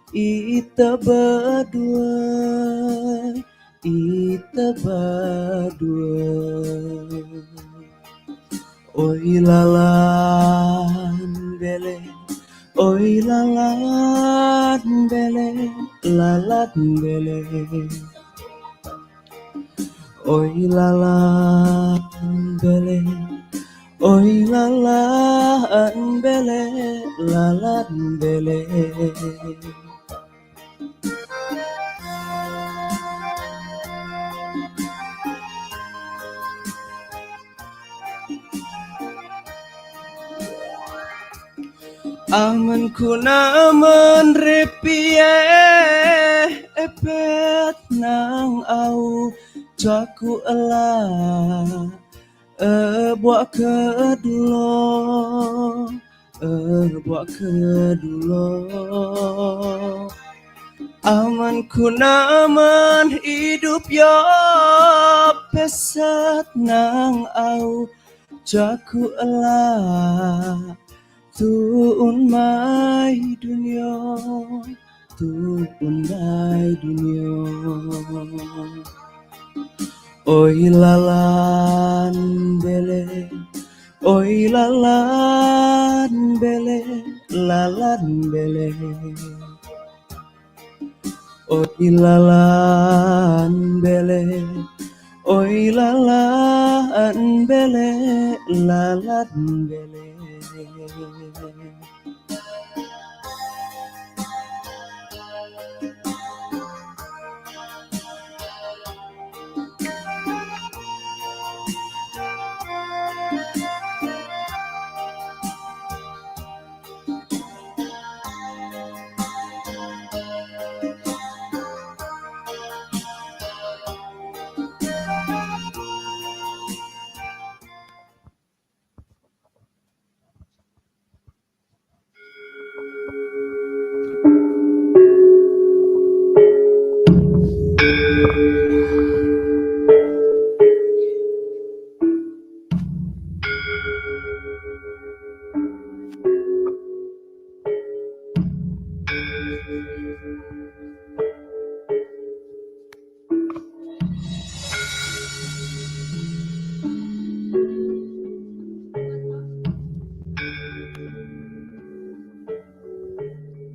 ita berdua oi lalan bele, oi lalan bele, lalat bele. Oi lalan bele, oi lalan bele, lalat bele. Aman kunaman repie epet nang au jaku ela buat kedulo aman kunaman hidup yo pesat nang au jaku ela tuun mai dunia oi lalan bele, oi lalan bele, lalan bele. Oi lalan bele, oi lalan bele, lalan bele.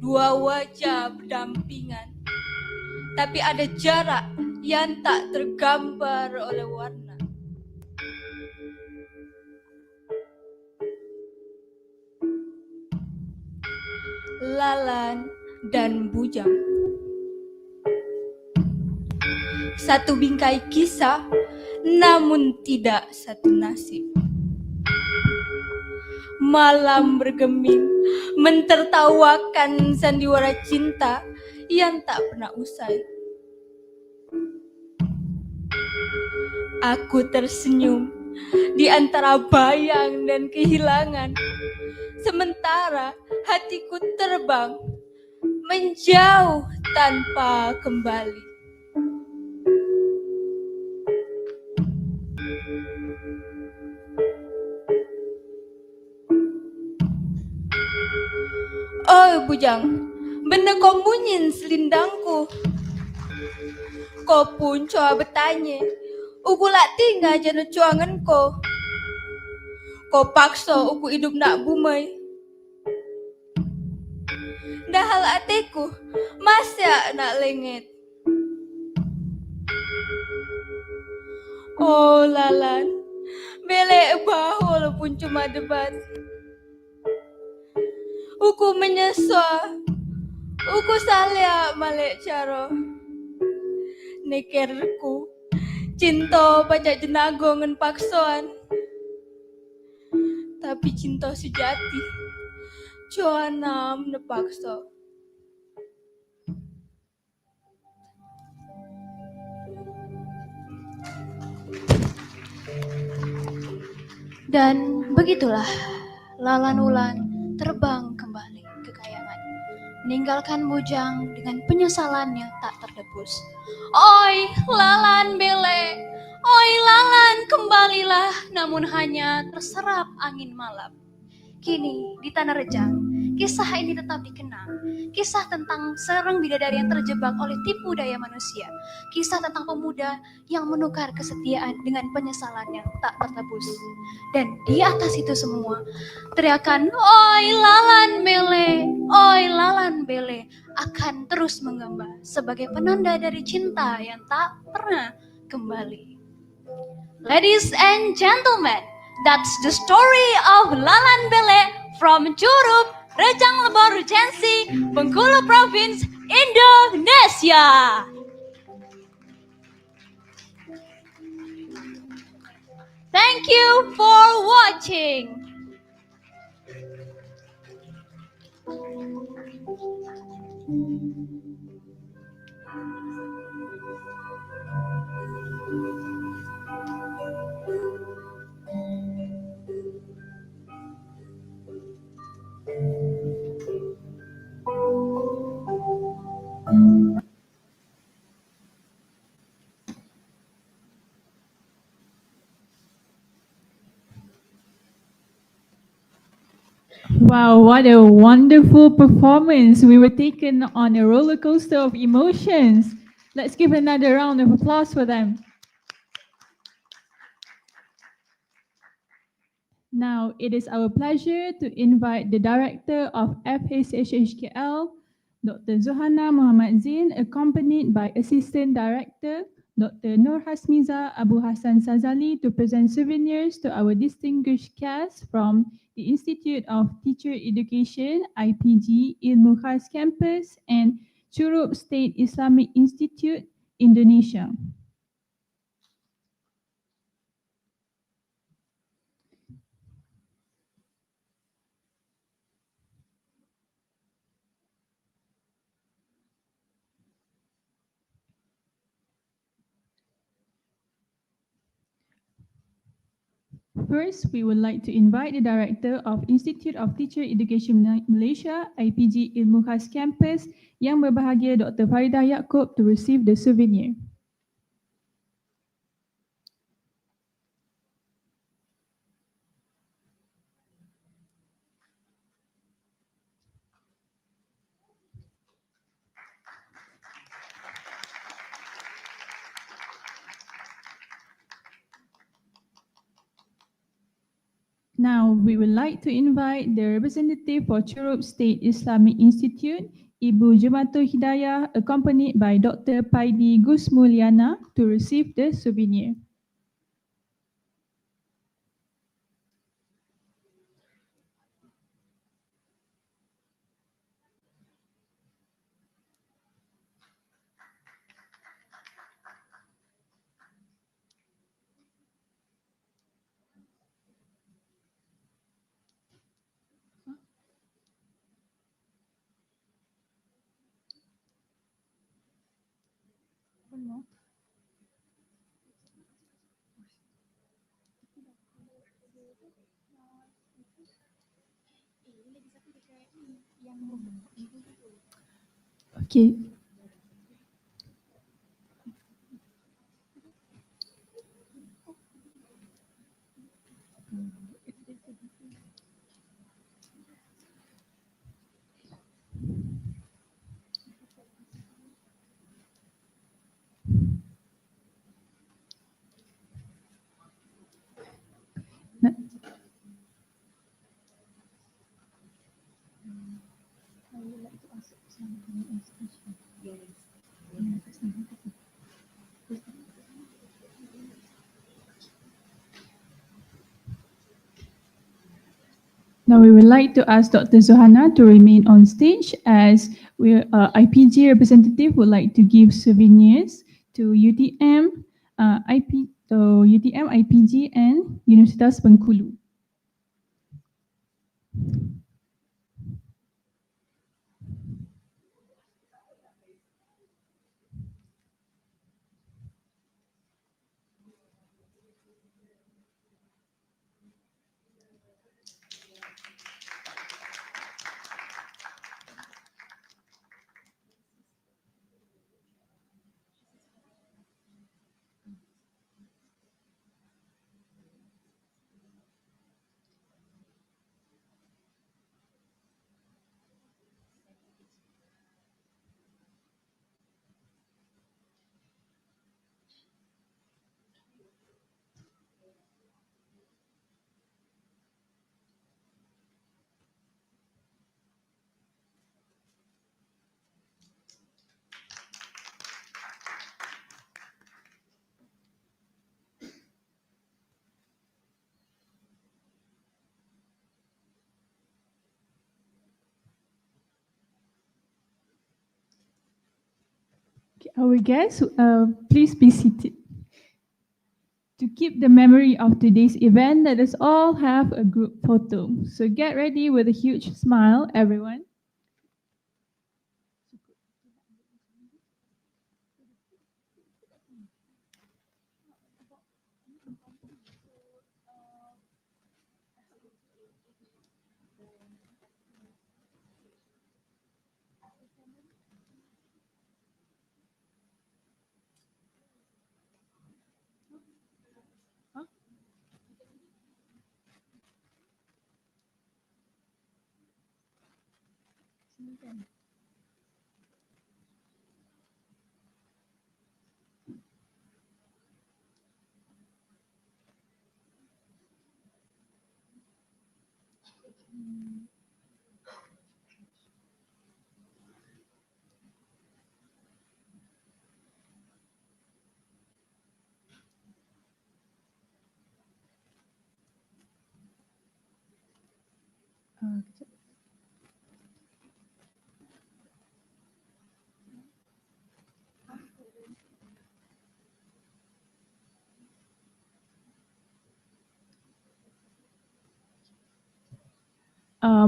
Dua wajah berdampingan, tapi ada jarak yang tak tergambar oleh warna. Lalan dan bujang. Satu bingkai kisah, namun tidak satu nasib. Malam bergeming, mentertawakan sandiwara cinta yang tak pernah usai. Aku tersenyum di antara bayang dan kehilangan, sementara hatiku terbang menjauh tanpa kembali. Oh bujang, benda kau munyin selindangku. Kau pun coba bertanya, uku lak tinggal jana cuangan kau. Kau paksa uku hidup nak bumai. Dah hal hatiku, masih nak lengit. Oh lalan, belek bah walaupun cuma debat. Uku menyesal, uku salia malek cara. Nekerku, cinta pacak jenago ngen paksoan. Tapi cinta sejati, cuanam nepaksa. Dan begitulah Lalan Ulan terbang kembali ke kayangan, meninggalkan Bujang dengan penyesalan yang tak terdebus. Oi Lalan bele, oi Lalan kembalilah, namun hanya terserap angin malam. Kini di Tanah Rejang, kisah ini tetap dikenang. Kisah tentang seorang bidadari yang terjebak oleh tipu daya manusia. Kisah tentang pemuda yang menukar kesetiaan dengan penyesalan yang tak tertebus. Dan di atas itu semua, teriakan oi Lalan bele, oi Lalan bele akan terus menggema sebagai penanda dari cinta yang tak pernah kembali. Ladies and gentlemen, that's the story of Lalan Bele from Curup, Rejang Lebor Regency, Bengkulu Province, Indonesia. Thank you for watching. Wow, what a wonderful performance. We were taken on a roller coaster of emotions. Let's give another round of applause for them. Now, it is our pleasure to invite the Director of FSSHKL, Dr. Zohana Muhammad Zain, accompanied by Assistant Director, Dr. Nur Hasmiza Abu Hassan Sazali, to present souvenirs to our distinguished guests from the Institute of Teacher Education, IPG, Ilmu Khas Campus, and Curup State Islamic Institute, Indonesia. First, we would like to invite the Director of Institute of Teacher Education Malaysia, IPG Ilmu Khas Campus, Yang Berbahagia Dr. Faridah Yaakob, to receive the souvenir. Now, we would like to invite the representative for Curup State Islamic Institute, Ibu Jumatul Hidayah, accompanied by Dr. Paidi Gusmulyana, to receive the souvenir. Okay. Now we would like to ask Dr. Zohana to remain on stage as IPG representative would like to give souvenirs to UTM, UTM, IPG, and Universitas Bengkulu. Our guests, please be seated. To keep the memory of today's event, let us all have a group photo. So get ready with a huge smile, everyone.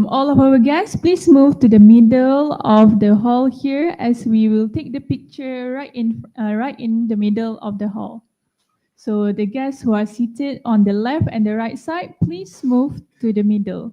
All of our guests, please move to the middle of the hall here as we will take the picture right in the middle of the hall. So the guests who are seated on the left and the right side, please move to the middle.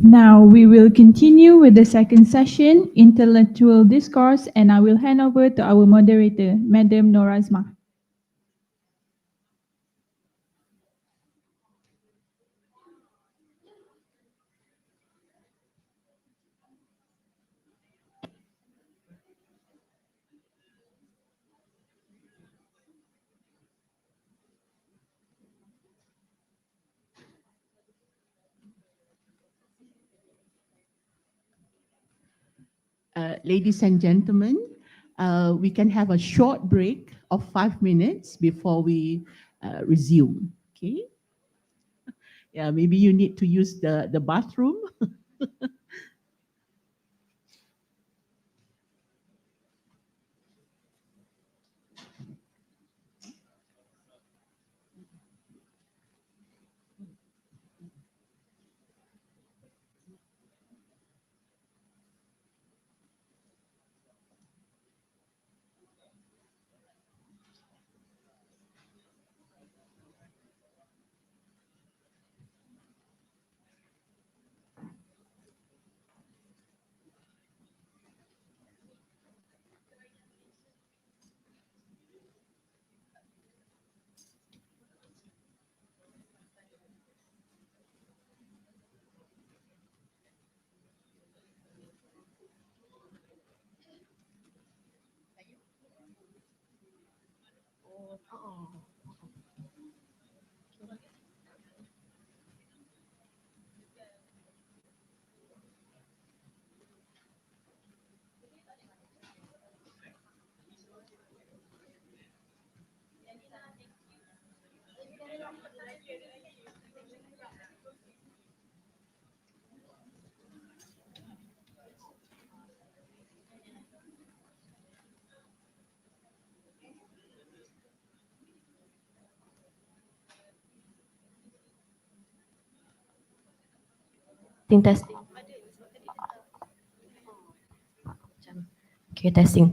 Now we will continue with the second session, intellectual discourse, and I will hand over to our moderator, Madam Norazma. Ladies and gentlemen, we can have a short break of 5 minutes before we resume. Okay? Yeah, maybe you need to use the bathroom. Testing. Okay, testing.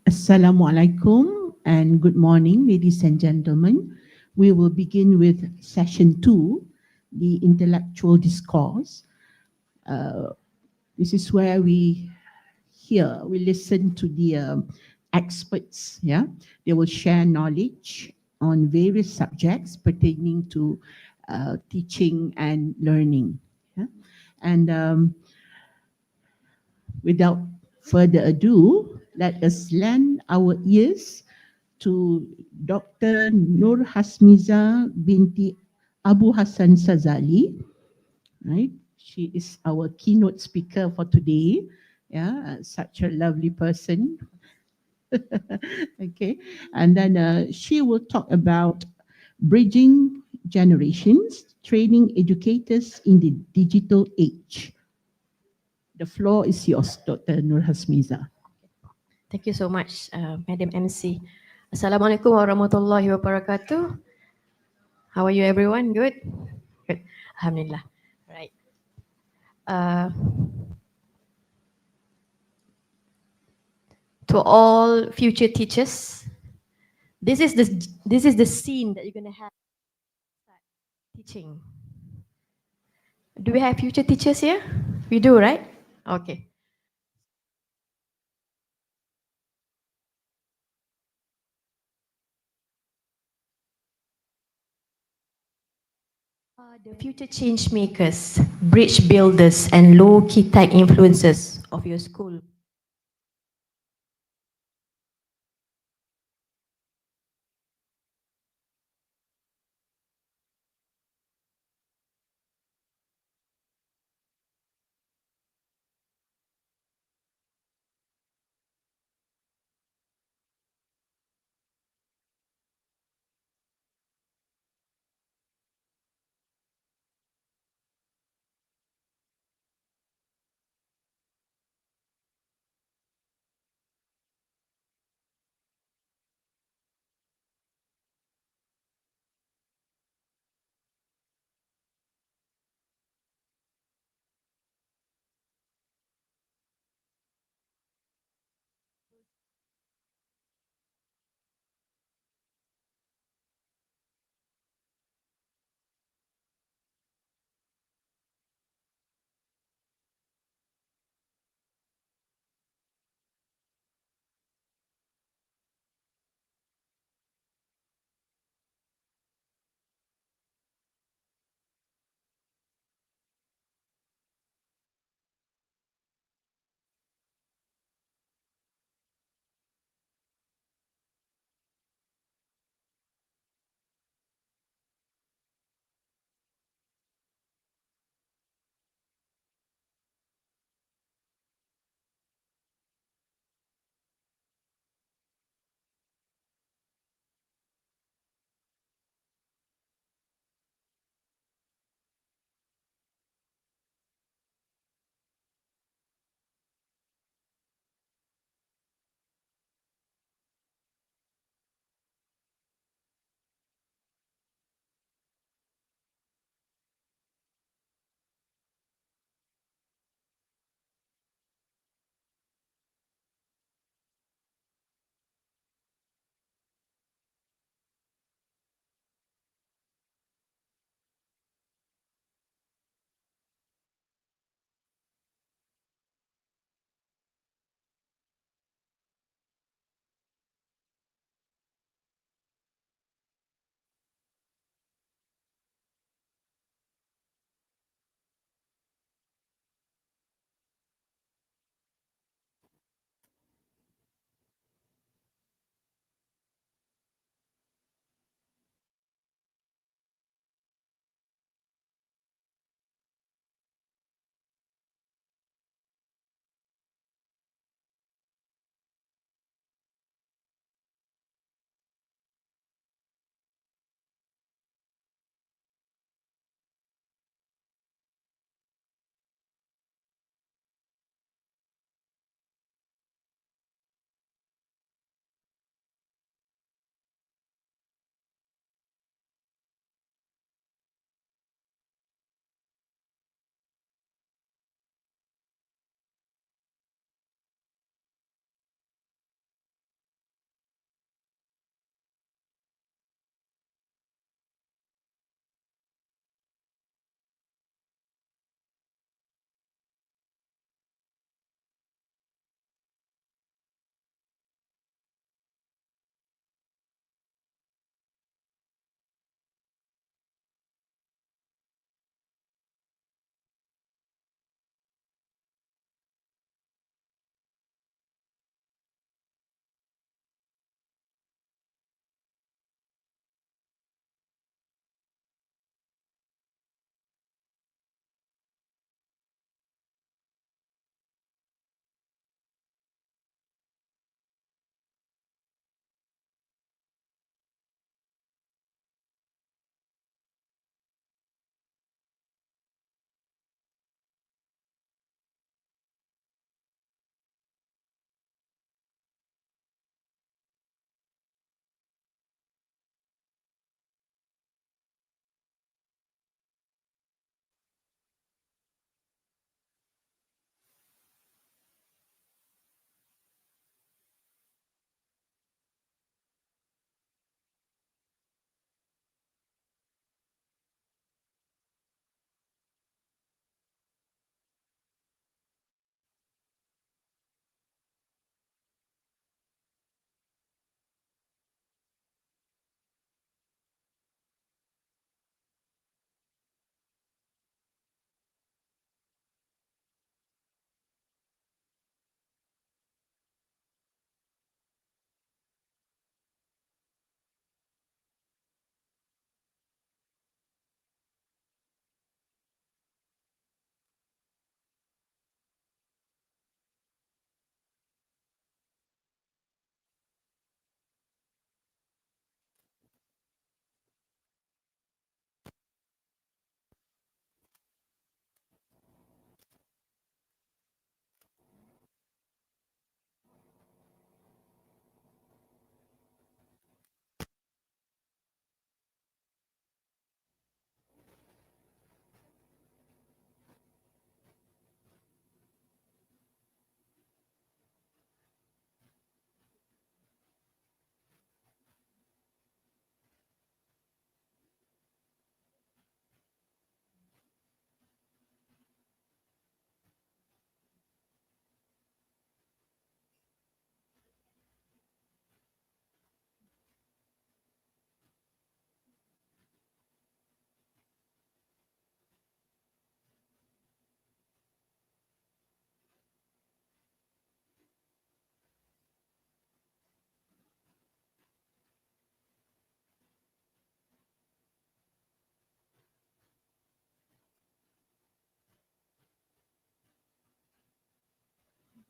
Assalamualaikum and good morning, ladies and gentlemen. We will begin with session 2, the intellectual discourse. This is where we listen to the experts. Yeah, they will share knowledge on various subjects pertaining to teaching and learning. Yeah? And without further ado, let us lend our ears to Dr. Nur Hasmiza binti Abu Hassan Sazali. Right? She is our keynote speaker for today. Yeah, such a lovely person. Okay, and then she will talk about bridging generations, training educators in the digital age. The floor is yours, Dr. Nur Hasmiza. Thank you so much, Madam MC. Assalamualaikum warahmatullahi wabarakatuh. How are you, everyone? Good? Good. Alhamdulillah. Right. To all future teachers, this is the scene that you're going to have teaching. Do we have future teachers here? We do, right? Okay. The future change makers, bridge builders, and low-key tech influencers of your school.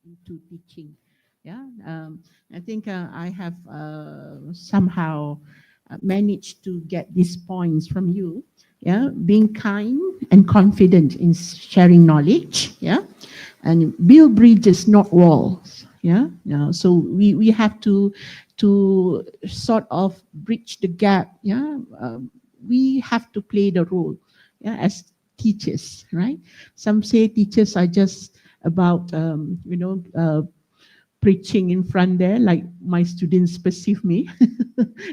into teaching. Yeah, I think I have somehow managed to get these points from you. Yeah, being kind and confident in sharing knowledge. Yeah, and build bridges, not walls. Yeah, so we have to sort of bridge the gap. Yeah, we have to play the role. Yeah, as teachers, right? Some say teachers are just about preaching in front there, like my students perceive me,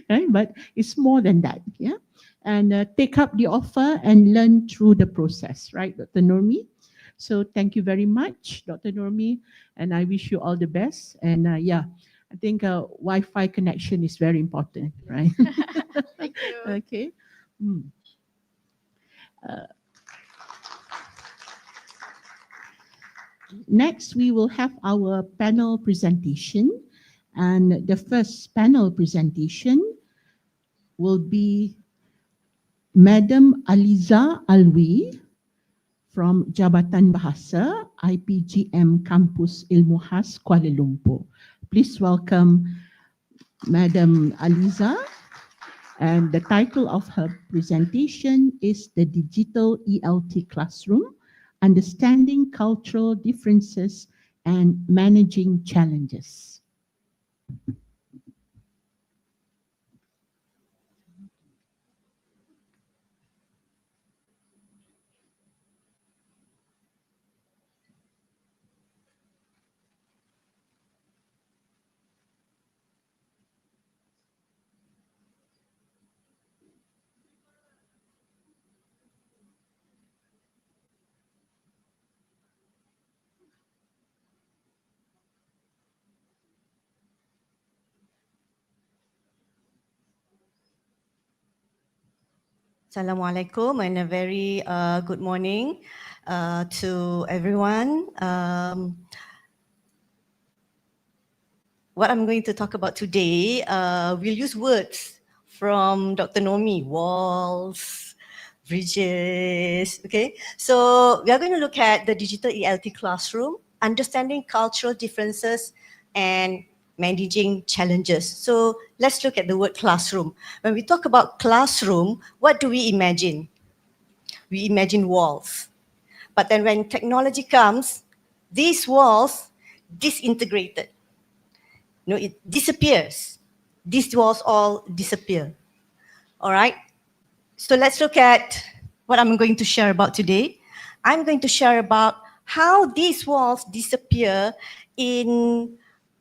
right? But it's more than that, yeah. And take up the offer and learn through the process, right, Dr. Normi? So thank you very much, Dr. Normi, and I wish you all the best. And yeah, I think Wi-Fi connection is very important, right? Thank you. Okay. Next, we will have our panel presentation. And the first panel presentation will be Madam Aliza Alwi from Jabatan Bahasa, IPGM Kampus Ilmu Khas Kuala Lumpur. Please welcome Madam Aliza. And the title of her presentation is The Digital ELT Classroom, Understanding Cultural Differences and Managing Challenges. Assalamualaikum and a very good morning to everyone. What I'm going to talk about today, we'll use words from Dr. Nomi, walls, bridges, okay? So we are going to look at the digital ELT classroom, understanding cultural differences and managing challenges. So let's look at the word classroom. When we talk about classroom, what do we imagine? We imagine walls. But then when technology comes, these walls disintegrated. No, it disappears. These walls all disappear. All right. So let's look at what I'm going to share about today. I'm going to share about how these walls disappear in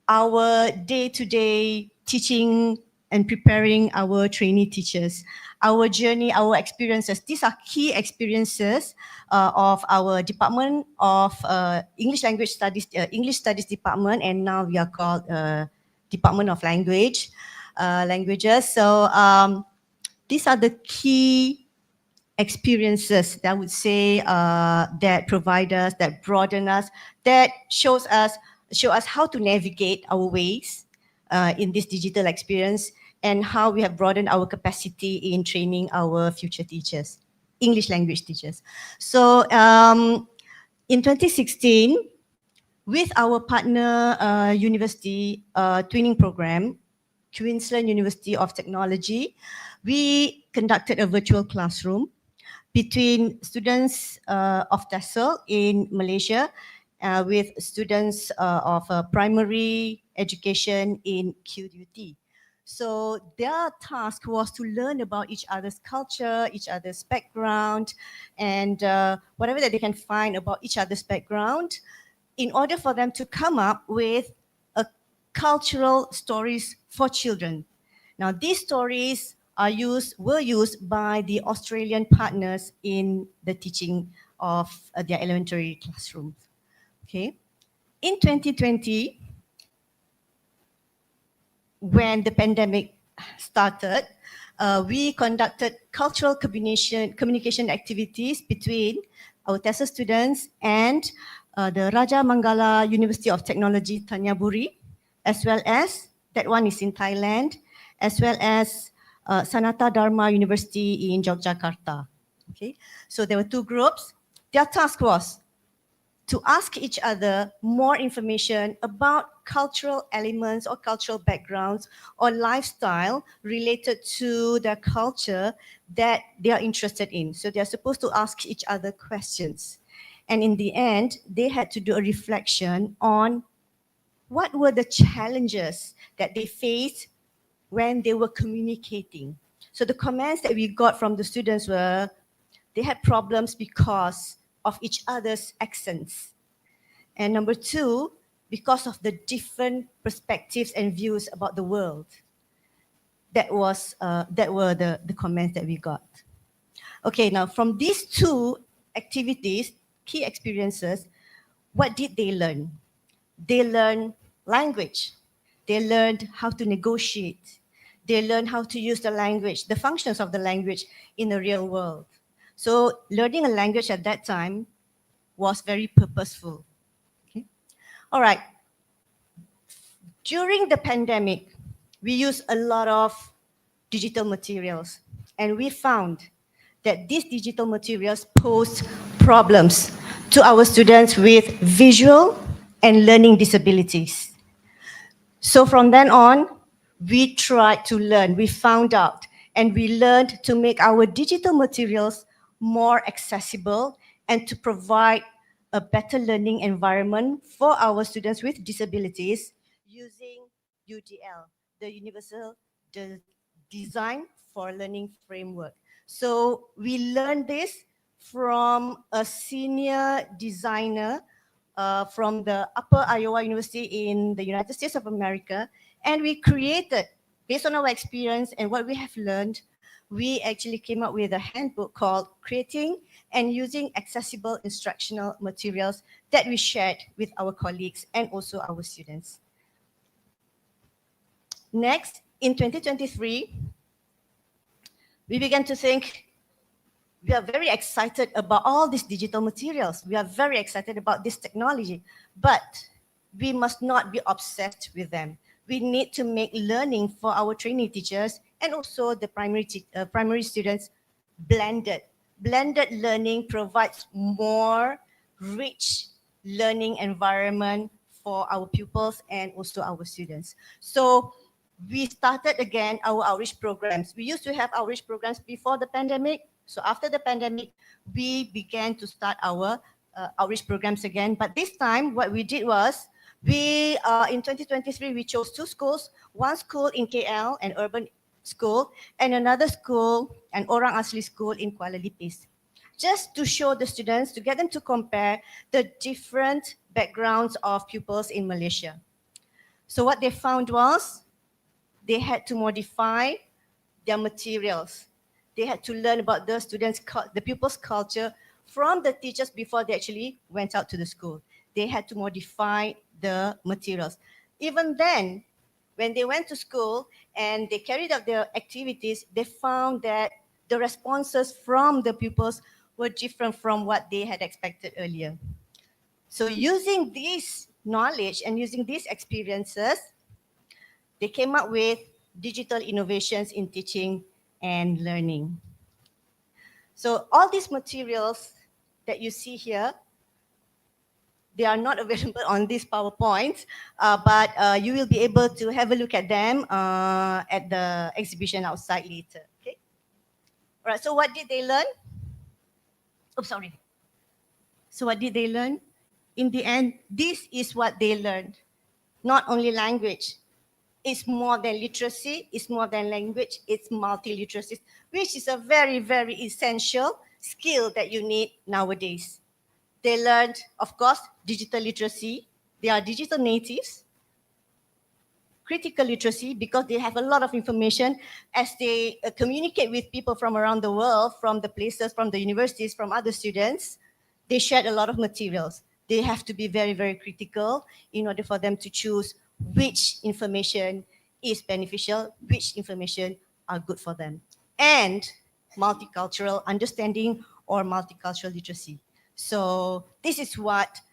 our day-to-day teaching and preparing our trainee teachers. Our journey, our experiences, these are key experiences of our Department of English Language Studies, English Studies Department, and now we are called Department of Languages. So these are the key experiences that I would say that provide us, that broaden us, that show us how to navigate our ways in this digital experience and how we have broadened our capacity in training our future teachers, English language teachers. So in 2016, with our partner university twinning program, Queensland University of Technology, we conducted a virtual classroom between students of TESOL in Malaysia with students of primary education in QUT. So their task was to learn about each other's culture, each other's background, and whatever that they can find about each other's background in order for them to come up with cultural stories for children. Now, these stories were used by the Australian partners in the teaching of their elementary classrooms. Okay. In 2020, when the pandemic started, we conducted cultural communication activities between our TESOL students and the Raja Mangala University of Technology, Tanyaburi, as well as, that one is in Thailand, as well as Sanata Dharma University in Yogyakarta. Okay, so there were two groups. Their task was to ask each other more information about cultural elements or cultural backgrounds or lifestyle related to their culture that they are interested in. So they're supposed to ask each other questions. And in the end, they had to do a reflection on what were the challenges that they faced when they were communicating. So the comments that we got from the students were, they had problems because of each other's accents. And number two, because of the different perspectives and views about the world. That were the comments that we got. Okay, now from these two activities, key experiences, what did they learn? They learned language. They learned how to negotiate. They learned how to use the language, the functions of the language in the real world. So learning a language at that time was very purposeful. Okay? All right. During the pandemic, we used a lot of digital materials, and we found that these digital materials posed problems to our students with visual and learning disabilities. So from then on, we tried to learn, we found out, and we learned to make our digital materials more accessible and to provide a better learning environment for our students with disabilities using UDL, the Universal Design for Learning Framework. So we learned this from a senior designer from the Upper Iowa University in the United States of America. And we created, based on our experience and what we have learned, we actually came up with a handbook called Creating and Using Accessible Instructional Materials that we shared with our colleagues and also our students. Next, in 2023, we began to think, we are very excited about all these digital materials. We are very excited about this technology, but we must not be obsessed with them. We need to make learning for our training teachers and also the primary students blended. Blended learning provides more rich learning environment for our pupils and also our students. So we started again our outreach programs. We used to have outreach programs before the pandemic. So after the pandemic, we began to start our outreach programs again. But this time, what we did was, we in 2023, we chose two schools, one school in KL, an urban school, and another school, an Orang Asli school in Kuala Lumpur. Just to show the students, to get them to compare the different backgrounds of pupils in Malaysia. So what they found was, they had to modify their materials. They had to learn about the pupils' culture from the teachers before they actually went out to the school. They had to modify the materials. Even then, when they went to school and they carried out their activities, they found that the responses from the pupils were different from what they had expected earlier. So using this knowledge and using these experiences, they came up with digital innovations in teaching and learning. So all these materials that you see here, they are not available on this PowerPoint, but you will be able to have a look at them at the exhibition outside later. Okay. All right. So what did they learn? Oh, sorry. So what did they learn? In the end, this is what they learned. Not only language. It's more than literacy, it's more than language, it's multiliteracy, which is a very, very essential skill that you need nowadays. They learned, of course, digital literacy. They are digital natives. Critical literacy, because they have a lot of information as they communicate with people from around the world, from the places, from the universities, from other students. They shared a lot of materials. They have to be very, very critical in order for them to choose which information is beneficial, which information are good for them. And multicultural understanding or multicultural literacy. So this is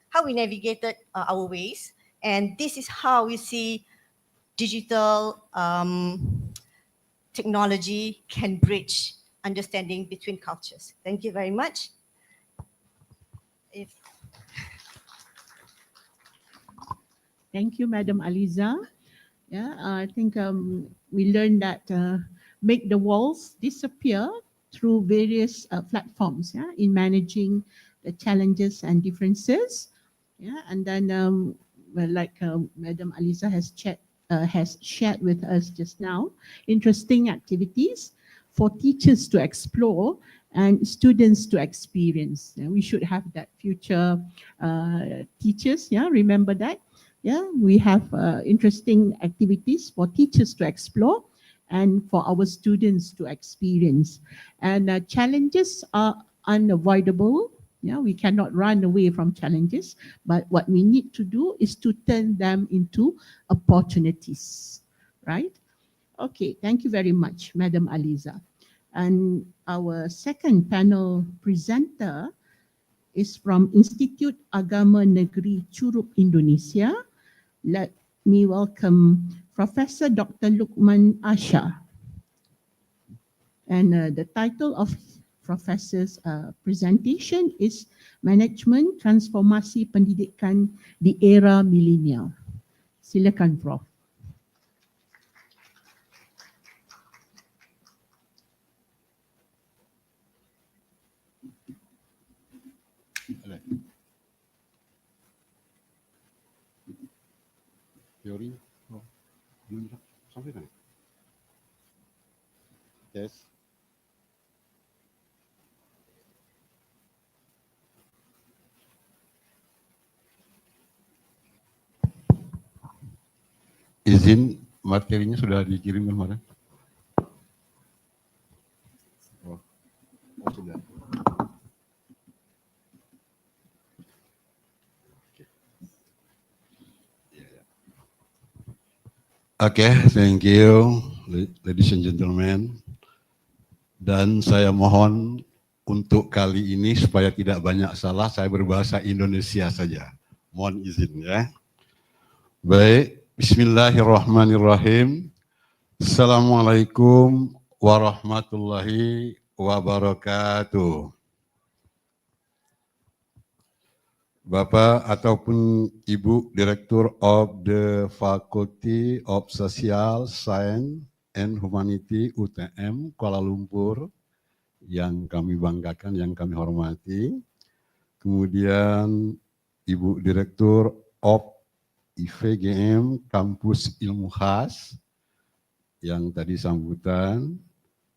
how we navigated our ways, and this is how we see digital technology can bridge understanding between cultures. Thank you very much. Thank you, Madam Aliza. Yeah, I think we learned that make the walls disappear through various platforms, yeah, in managing the challenges and differences. Yeah, and then well, like Madam Aliza has shared with us just now, interesting activities for teachers to explore and students to experience. And we should have that future teachers. Yeah, remember that. Yeah, we have interesting activities for teachers to explore and for our students to experience. And challenges are unavoidable. Yeah, we cannot run away from challenges, but what we need to do is to turn them into opportunities, right? Okay, thank you very much, Madam Aliza. And our second panel presenter is from Institut Agama Negeri Curup Indonesia. Let me welcome Professor Dr. Luqman Asha. And the title of Professor's presentation is Management Transformasi Pendidikan di Era Milenial. Silakan, Prof. Teori, belum sampai kan? Yes. Izin materinya sudah dikirim kemarin? Oh sudah. Okay, thank you, ladies and gentlemen. Dan saya mohon untuk kali ini supaya tidak banyak salah, saya berbahasa Indonesia saja. Mohon izin ya. Baik, bismillahirrahmanirrahim. Assalamualaikum warahmatullahi wabarakatuh. Bapak ataupun Ibu Direktur of the Faculty of Social Science and Humanity UTM Kuala Lumpur yang kami banggakan, yang kami hormati. Kemudian Ibu Direktur of IVGM Kampus Ilmu Khas yang tadi sambutan,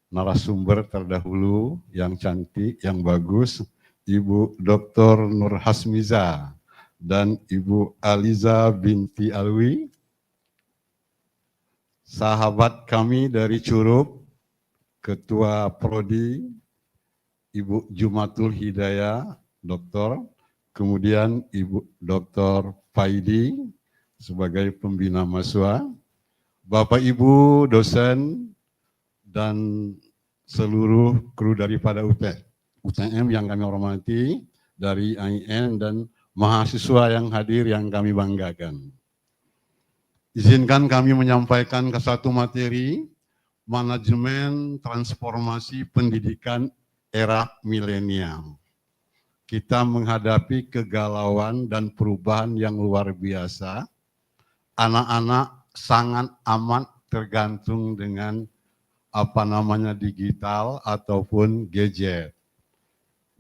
narasumber terdahulu yang cantik, yang bagus, Ibu Dr. Nur Hasmiza dan Ibu Aliza binti Alwi, sahabat kami dari Curup, Ketua Prodi, Ibu Jumatul Hidayah, Doktor, kemudian Ibu Dr. Faidi sebagai pembina mahasiswa, Bapak Ibu dosen, dan seluruh kru daripada UTM yang kami hormati, dari AIN dan mahasiswa yang hadir yang kami banggakan. Izinkan kami menyampaikan ke satu materi, manajemen transformasi pendidikan era milenial. Kita menghadapi kegalauan dan perubahan yang luar biasa. Anak-anak sangat amat tergantung dengan digital ataupun gadget.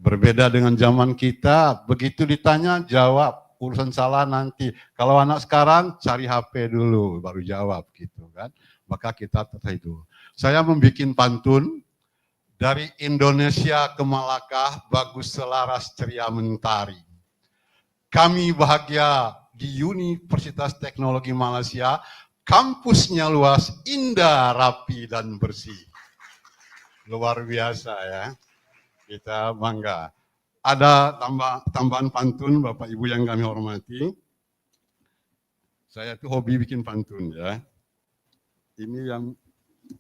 Berbeda dengan zaman kita, begitu ditanya jawab, urusan salah nanti. Kalau anak sekarang cari HP dulu baru jawab gitu kan. Maka kita itu. Saya membuat pantun dari Indonesia ke Malaka, bagus selaras ceria mentari. Kami bahagia di Universitas Teknologi Malaysia, kampusnya luas, indah, rapi dan bersih. Luar biasa ya. Kita bangga. Ada tambahan pantun Bapak Ibu yang kami hormati. Saya tuh hobi bikin pantun ya. Ini yang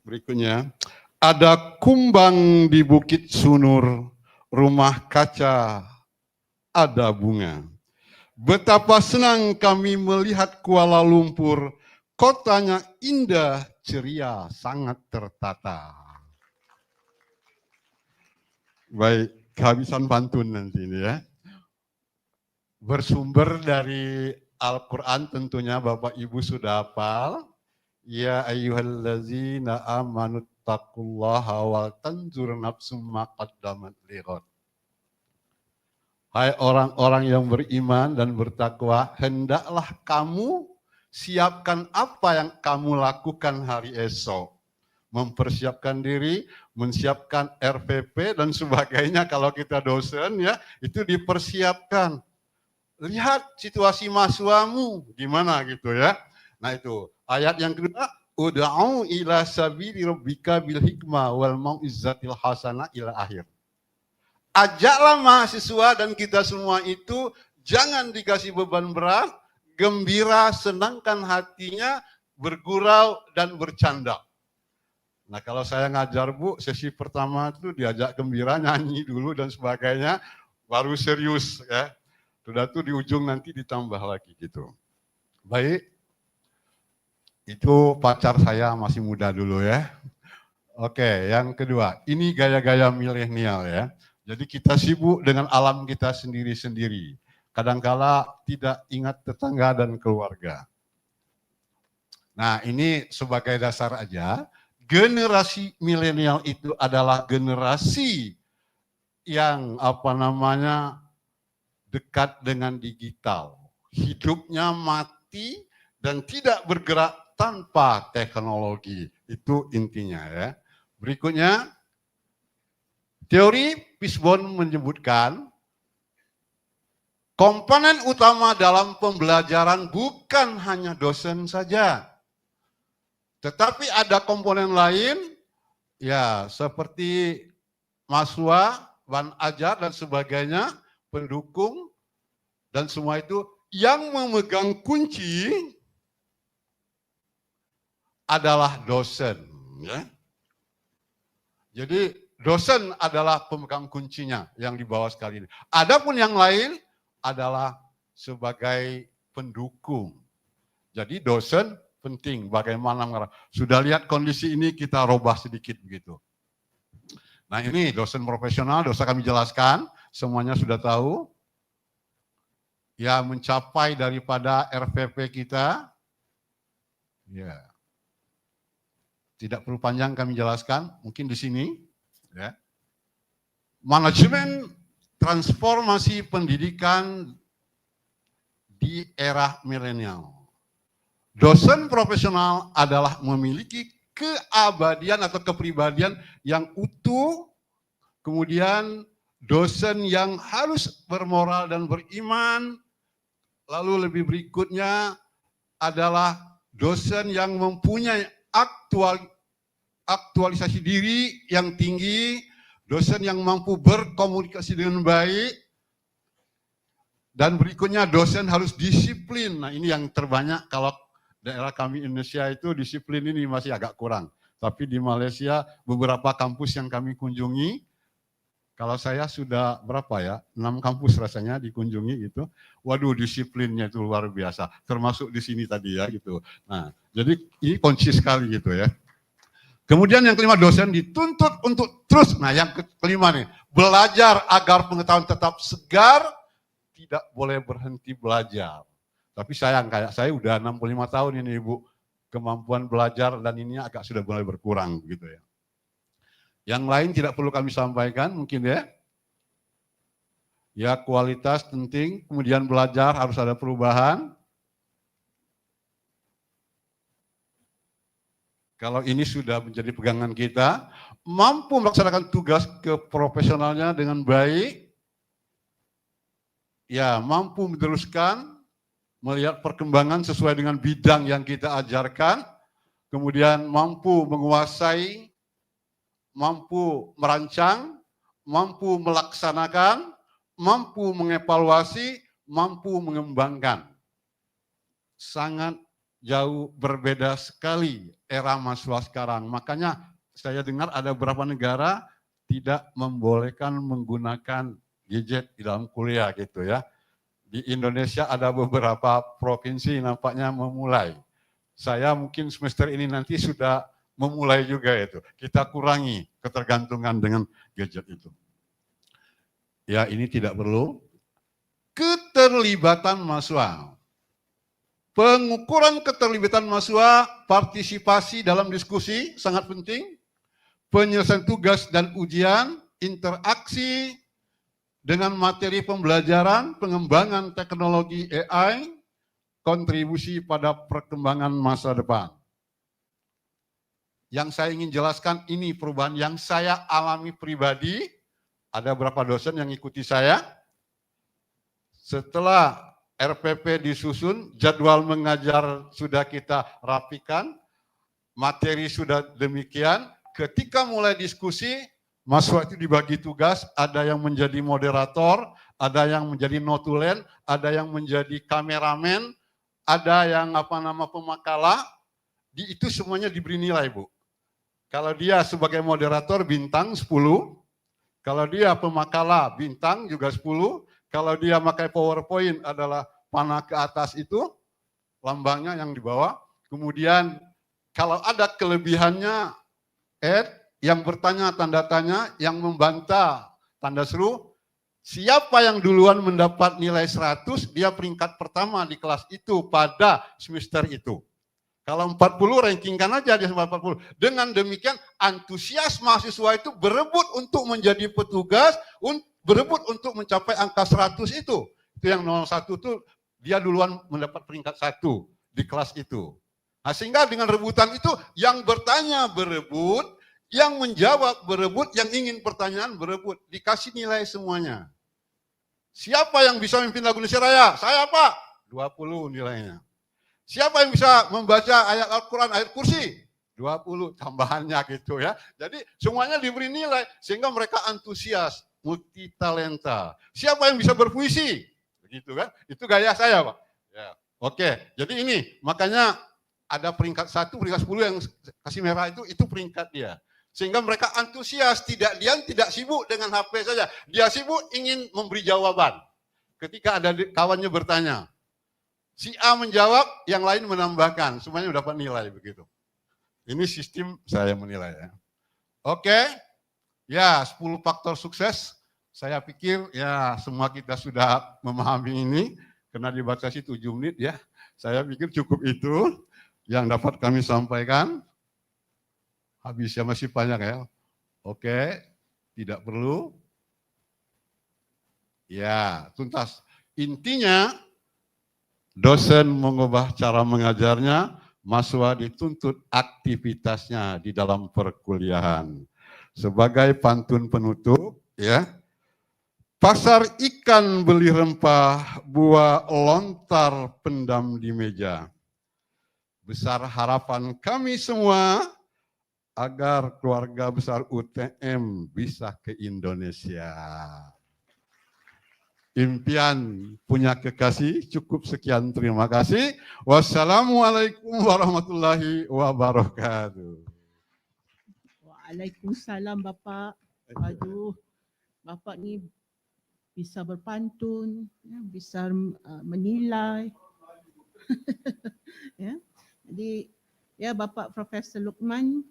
berikutnya. Ada kumbang di Bukit Sunur, rumah kaca, ada bunga. Betapa senang kami melihat Kuala Lumpur, kotanya indah, ceria, sangat tertata. Baik, kehabisan pantun nanti ini ya. Bersumber dari Al-Quran tentunya Bapak Ibu sudah hafal. Ya ayyuhallazina amanu taqullaha wal tanzur nafsum ma qaddamat lighad. Hai orang-orang yang beriman dan bertakwa, hendaklah kamu siapkan apa yang kamu lakukan hari esok. Mempersiapkan diri, menyiapkan RPP dan sebagainya. Kalau kita dosen ya, itu dipersiapkan. Lihat situasi mahasiswamu gimana gitu ya. Nah itu ayat yang kedua, ud'u ila sabili rabbika bil hikmah wal mau'izatil hasanah ila akhir. Ajaklah mahasiswa dan kita semua itu jangan dikasih beban berat, gembira, senangkan hatinya, bergurau dan bercanda. Nah kalau saya ngajar Bu, sesi pertama itu diajak gembira, nyanyi dulu dan sebagainya, baru serius ya. Sudah tuh di ujung nanti ditambah lagi gitu. Baik, itu pacar saya masih muda dulu ya. Oke, yang kedua, ini gaya-gaya milenial ya. Jadi kita sibuk dengan alam kita sendiri-sendiri. Kadangkala tidak ingat tetangga dan keluarga. Nah ini sebagai dasar aja, generasi milenial itu adalah generasi yang dekat dengan digital. Hidupnya mati dan tidak bergerak tanpa teknologi. Itu intinya ya. Berikutnya, teori Fishbone menyebutkan komponen utama dalam pembelajaran bukan hanya dosen saja. Tetapi ada komponen lain, ya seperti mahasiswa, bahan ajar dan sebagainya, pendukung, dan semua itu yang memegang kunci adalah dosen. Ya. Jadi dosen adalah pemegang kuncinya yang di bawah sekali ini. Adapun yang lain adalah sebagai pendukung. Jadi dosen penting bagaimana mengarah. Sudah lihat kondisi ini kita robah sedikit begitu. Nah ini dosen profesional, dosen kami jelaskan, semuanya sudah tahu. Ya mencapai daripada RPP kita, ya tidak perlu panjang kami jelaskan, mungkin di sini. Ya. Manajemen transformasi pendidikan di era milenial. Dosen profesional adalah memiliki keabadian atau kepribadian yang utuh, kemudian dosen yang harus bermoral dan beriman, lalu lebih berikutnya adalah dosen yang mempunyai aktualisasi diri yang tinggi, dosen yang mampu berkomunikasi dengan baik, dan berikutnya dosen harus disiplin. Nah ini yang terbanyak kalau daerah kami Indonesia itu disiplin ini masih agak kurang. Tapi di Malaysia beberapa kampus yang kami kunjungi, kalau saya sudah berapa ya, 6 kampus rasanya dikunjungi gitu. Waduh disiplinnya itu luar biasa, termasuk di sini tadi ya gitu. Nah jadi ini kunci sekali gitu ya. Kemudian yang kelima, dosen dituntut untuk terus, nah yang kelima nih, belajar agar pengetahuan tetap segar, tidak boleh berhenti belajar. Tapi sayang, kayak saya udah 65 tahun ini Ibu, kemampuan belajar dan ini agak sudah mulai berkurang gitu ya. Yang lain tidak perlu kami sampaikan mungkin ya. Ya kualitas penting, kemudian belajar harus ada perubahan. Kalau ini sudah menjadi pegangan kita, mampu melaksanakan tugas keprofesionalnya dengan baik, ya mampu meneruskan, melihat perkembangan sesuai dengan bidang yang kita ajarkan, kemudian mampu menguasai, mampu merancang, mampu melaksanakan, mampu mengevaluasi, mampu mengembangkan. Sangat jauh berbeda sekali era mahasiswa sekarang. Makanya saya dengar ada beberapa negara tidak membolehkan menggunakan gadget di dalam kuliah gitu ya. Di Indonesia ada beberapa provinsi nampaknya memulai. Saya mungkin semester ini nanti sudah memulai juga itu. Kita kurangi ketergantungan dengan gadget itu. Ya ini tidak perlu. Keterlibatan mahasiswa. Pengukuran keterlibatan mahasiswa, partisipasi dalam diskusi sangat penting, penyelesaian tugas dan ujian, interaksi dengan materi pembelajaran, pengembangan teknologi AI, kontribusi pada perkembangan masa depan. Yang saya ingin jelaskan ini perubahan yang saya alami pribadi, ada beberapa dosen yang ikuti saya. Setelah RPP disusun, jadwal mengajar sudah kita rapikan, materi sudah demikian, ketika mulai diskusi, mahasiswa itu dibagi tugas, ada yang menjadi moderator, ada yang menjadi notulen, ada yang menjadi kameramen, ada yang pemakalah, itu semuanya diberi nilai, Bu. Kalau dia sebagai moderator bintang 10, kalau dia pemakalah bintang juga 10, kalau dia pakai PowerPoint adalah panah ke atas itu, lambangnya yang di bawah. Kemudian kalau ada kelebihannya, yang bertanya tanda tanya, yang membantah tanda seru. Siapa yang duluan mendapat nilai 100, dia peringkat pertama di kelas itu pada semester itu. Kalau 40 rankingkan aja dia 40. Dengan demikian antusias mahasiswa itu berebut untuk menjadi petugas, berebut untuk mencapai angka 100 itu. Itu yang 01 itu dia duluan mendapat peringkat 1 di kelas itu. Nah, sehingga dengan rebutan itu yang bertanya berebut, yang menjawab berebut, yang ingin pertanyaan berebut, dikasih nilai semuanya. Siapa yang bisa memimpin lagu Indonesia Raya? Saya, Pak. 20 nilainya. Siapa yang bisa membaca ayat Al-Quran, ayat kursi? 20 tambahannya gitu ya. Jadi semuanya diberi nilai sehingga mereka antusias, multitalenta. Siapa yang bisa berpuisi? Begitu kan? Itu gaya saya, Pak. Ya. Oke, jadi ini makanya ada peringkat 1, peringkat 10 yang kasih merah itu peringkat dia. Sehingga mereka antusias, dia tidak sibuk dengan HP saja. Dia sibuk ingin memberi jawaban. Ketika ada kawannya bertanya, si A menjawab, yang lain menambahkan, semuanya dapat nilai begitu. Ini sistem saya menilai ya. Oke, ya 10 faktor sukses. Saya pikir ya semua kita sudah memahami ini, karena dibatasi 7 menit ya. Saya pikir cukup itu yang dapat kami sampaikan. Habisnya masih banyak ya. Oke, tidak perlu. Ya, tuntas. Intinya, dosen mengubah cara mengajarnya, mahasiswa dituntut aktivitasnya di dalam perkuliahan. Sebagai pantun penutup, ya, pasar ikan beli rempah, buah lontar pendam di meja. Besar harapan kami semua agar keluarga besar UTM bisa ke Indonesia. Impian punya kekasih, cukup sekian, terima kasih. Wassalamualaikum warahmatullahi wabarakatuh. Waalaikumsalam Bapak. Aduh, Bapak ni bisa berpantun, ya, bisa menilai. Ya. Jadi ya Bapak Profesor Luqman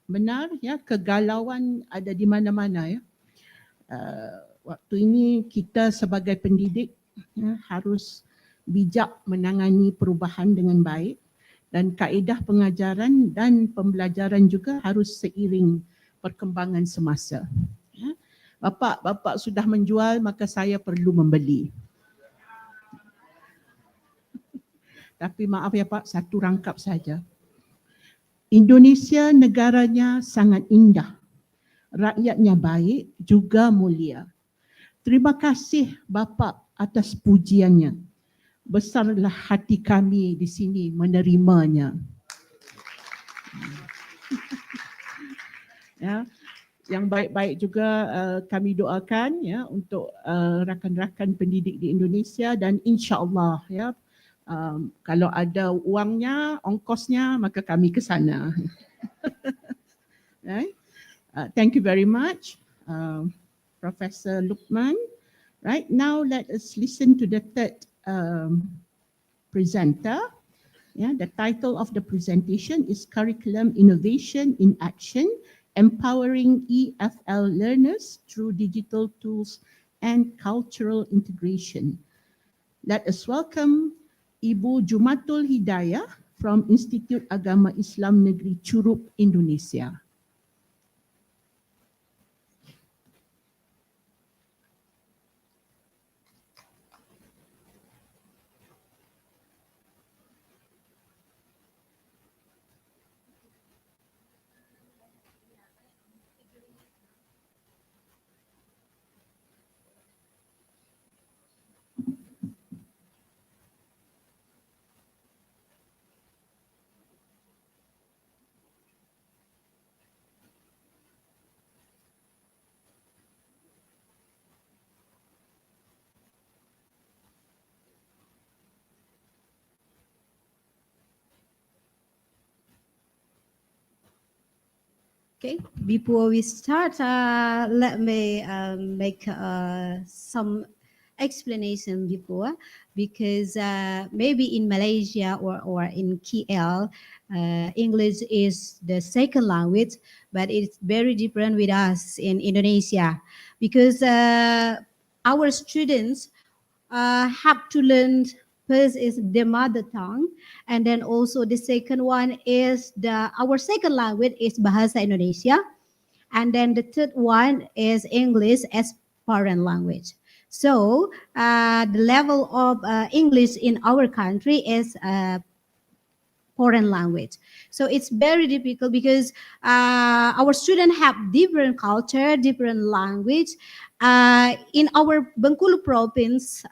benar ya, kegalauan ada di mana-mana ya. Waktu ini kita sebagai pendidik ya, harus bijak menangani perubahan dengan baik, dan kaedah pengajaran dan pembelajaran juga harus seiring perkembangan semasa. Ya. Bapak sudah menjual, maka saya perlu membeli. Tapi maaf ya Pak, satu rangkap saja. Indonesia negaranya sangat indah, rakyatnya baik juga mulia. Terima kasih Bapak atas pujiannya. Besarlah hati kami di sini menerimanya. Ya, yang baik-baik juga kami doakan ya untuk rakan-rakan pendidik di Indonesia, dan insya-Allah ya kalau ada uangnya, ongkosnya, maka kami ke sana. Right? Thank you very much, Professor Luqman. Right now, let us listen to the third presenter. Yeah, the title of the presentation is Curriculum Innovation in Action, Empowering EFL Learners Through Digital Tools and Cultural Integration. Let us welcome Ibu Jumatul Hidayah from Institut Agama Islam Negeri Curup, Indonesia. Okay, before we start, let me make some explanation before, because maybe in Malaysia or in KL, English is the second language, but it's very different with us in Indonesia, because our students have to learn. First is their mother tongue, and then also the second one is our second language is Bahasa Indonesia, and then the third one is English as foreign language. So the level of English in our country is foreign language. So it's very difficult because our students have different culture, different language. In our Bengkulu province,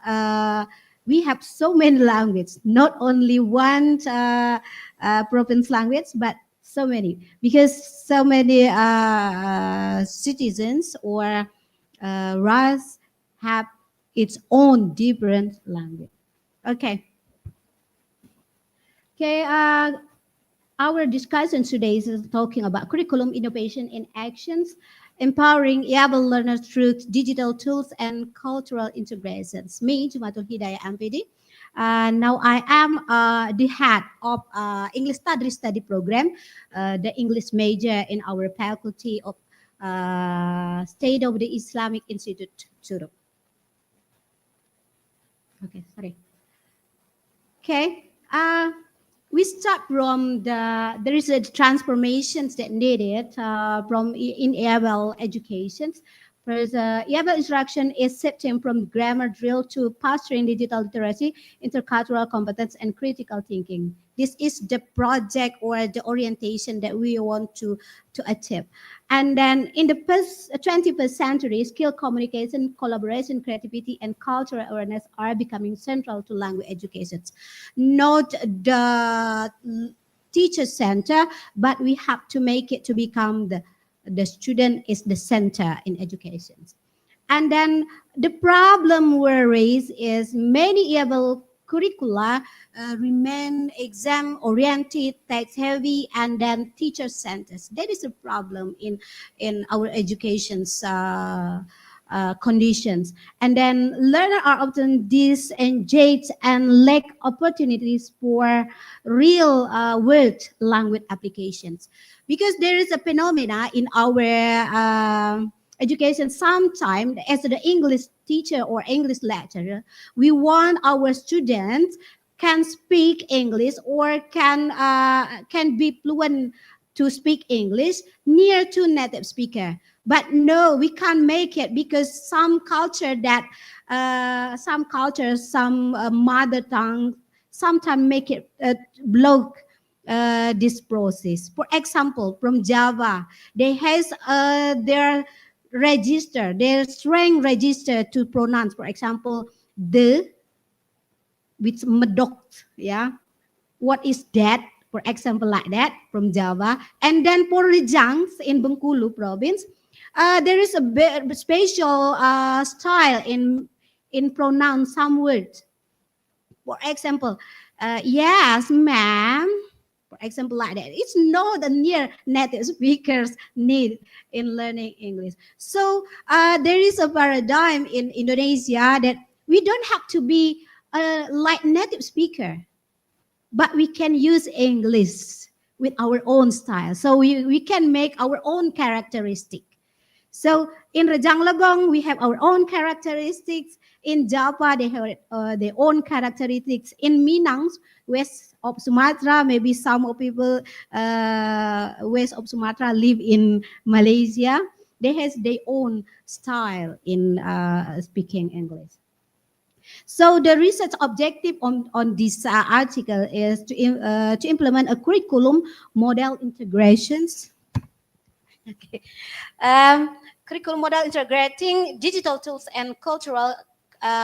we have so many languages, not only one province language, but so many, because so many citizens or race have its own different language. Okay. Okay, our discussion today is talking about curriculum innovation in actions, empowering able learners through digital tools and cultural integrations. Me, Jumatul Hidayah MPD. Now I am the head of English Study Program, the English major in our faculty of State of the Islamic Institute, Curup. Okay, sorry. Okay. We start from there is a transformations that needed from in EABL education. First, EABL instruction is shifting from grammar drill to fostering digital literacy, intercultural competence, and critical thinking. This is the project or the orientation that we want to achieve. And then in the 21st century, skill communication, collaboration, creativity, and cultural awareness are becoming central to language education. Not the teacher center, but we have to make it to become the student is the center in education. And then the problem we raise is many EABL curricula remain exam-oriented, text-heavy, and then teacher-centered. That is a problem in our education's conditions. And then learners are often disengaged and lack opportunities for real world language applications. Because there is a phenomena in our education, sometimes as the English teacher or English lecturer, we want our students can speak English or can be fluent to speak English near to native speaker. But no, we can't make it because some culture some mother tongue sometimes make it block this process. For example, from Java, they has their register, their strength register to pronounce. For example, the with medok, yeah. What is that? For example, like that from Java. And then for Rejangs in Bengkulu province, there is a special style in pronounce some words. For example, yes, ma'am. For example, like that. It's not the near native speakers need in learning English. So there is a paradigm in Indonesia that we don't have to be like native speaker, but we can use English with our own style. So we can make our own characteristic. So in Rejang Lebong, we have our own characteristics. In Java, they have their own characteristics. In Minang, west of Sumatra, maybe some of people west of Sumatra live in Malaysia. They have their own style in speaking English. So the research objective on this article is to implement a curriculum model integrations. Okay. Curriculum model integrating digital tools and cultural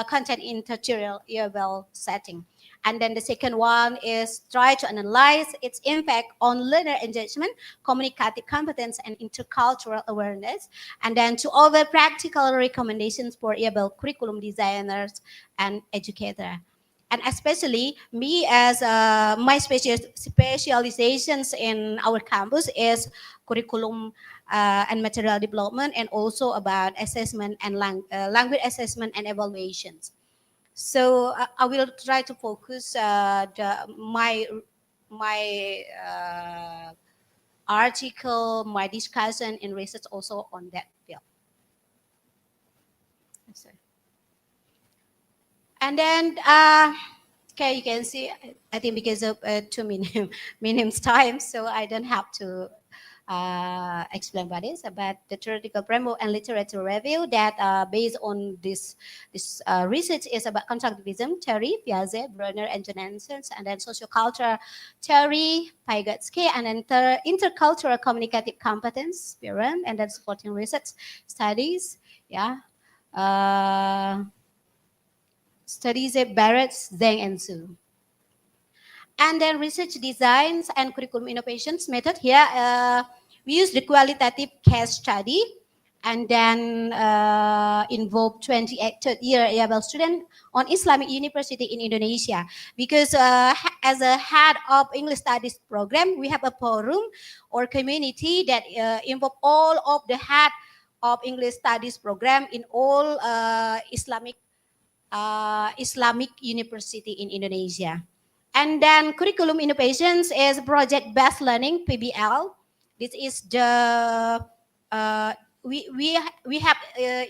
content in tutorial level setting. And then the second one is try to analyze its impact on learner engagement, communicative competence, and intercultural awareness. And then to offer practical recommendations for able curriculum designers and educators. And especially me as my specializations in our campus is curriculum and material development, and also about assessment and language assessment and evaluations. So I will try to focus my article, my discussion and research also on that field. And then, okay, you can see, I think because of 2 minutes time, so I don't have to explain what is about the theoretical framework and literature review that based on this research is about constructivism theory, Piaget, Brunner, and Johansen, and then sociocultural theory, Vygotsky, and then intercultural communicative competence, Piran, and then supporting research studies, yeah. Studies at Barrett, Zhang, and Zhu. And then research designs and curriculum innovations method. Here we use the qualitative case study and then involve 28 third-year ABL student on Islamic University in Indonesia. Because as a head of English Studies program, we have a forum or community that involve all of the head of English Studies program in all Islamic University in Indonesia. And then curriculum innovations is project-based learning, PBL. This is the, we have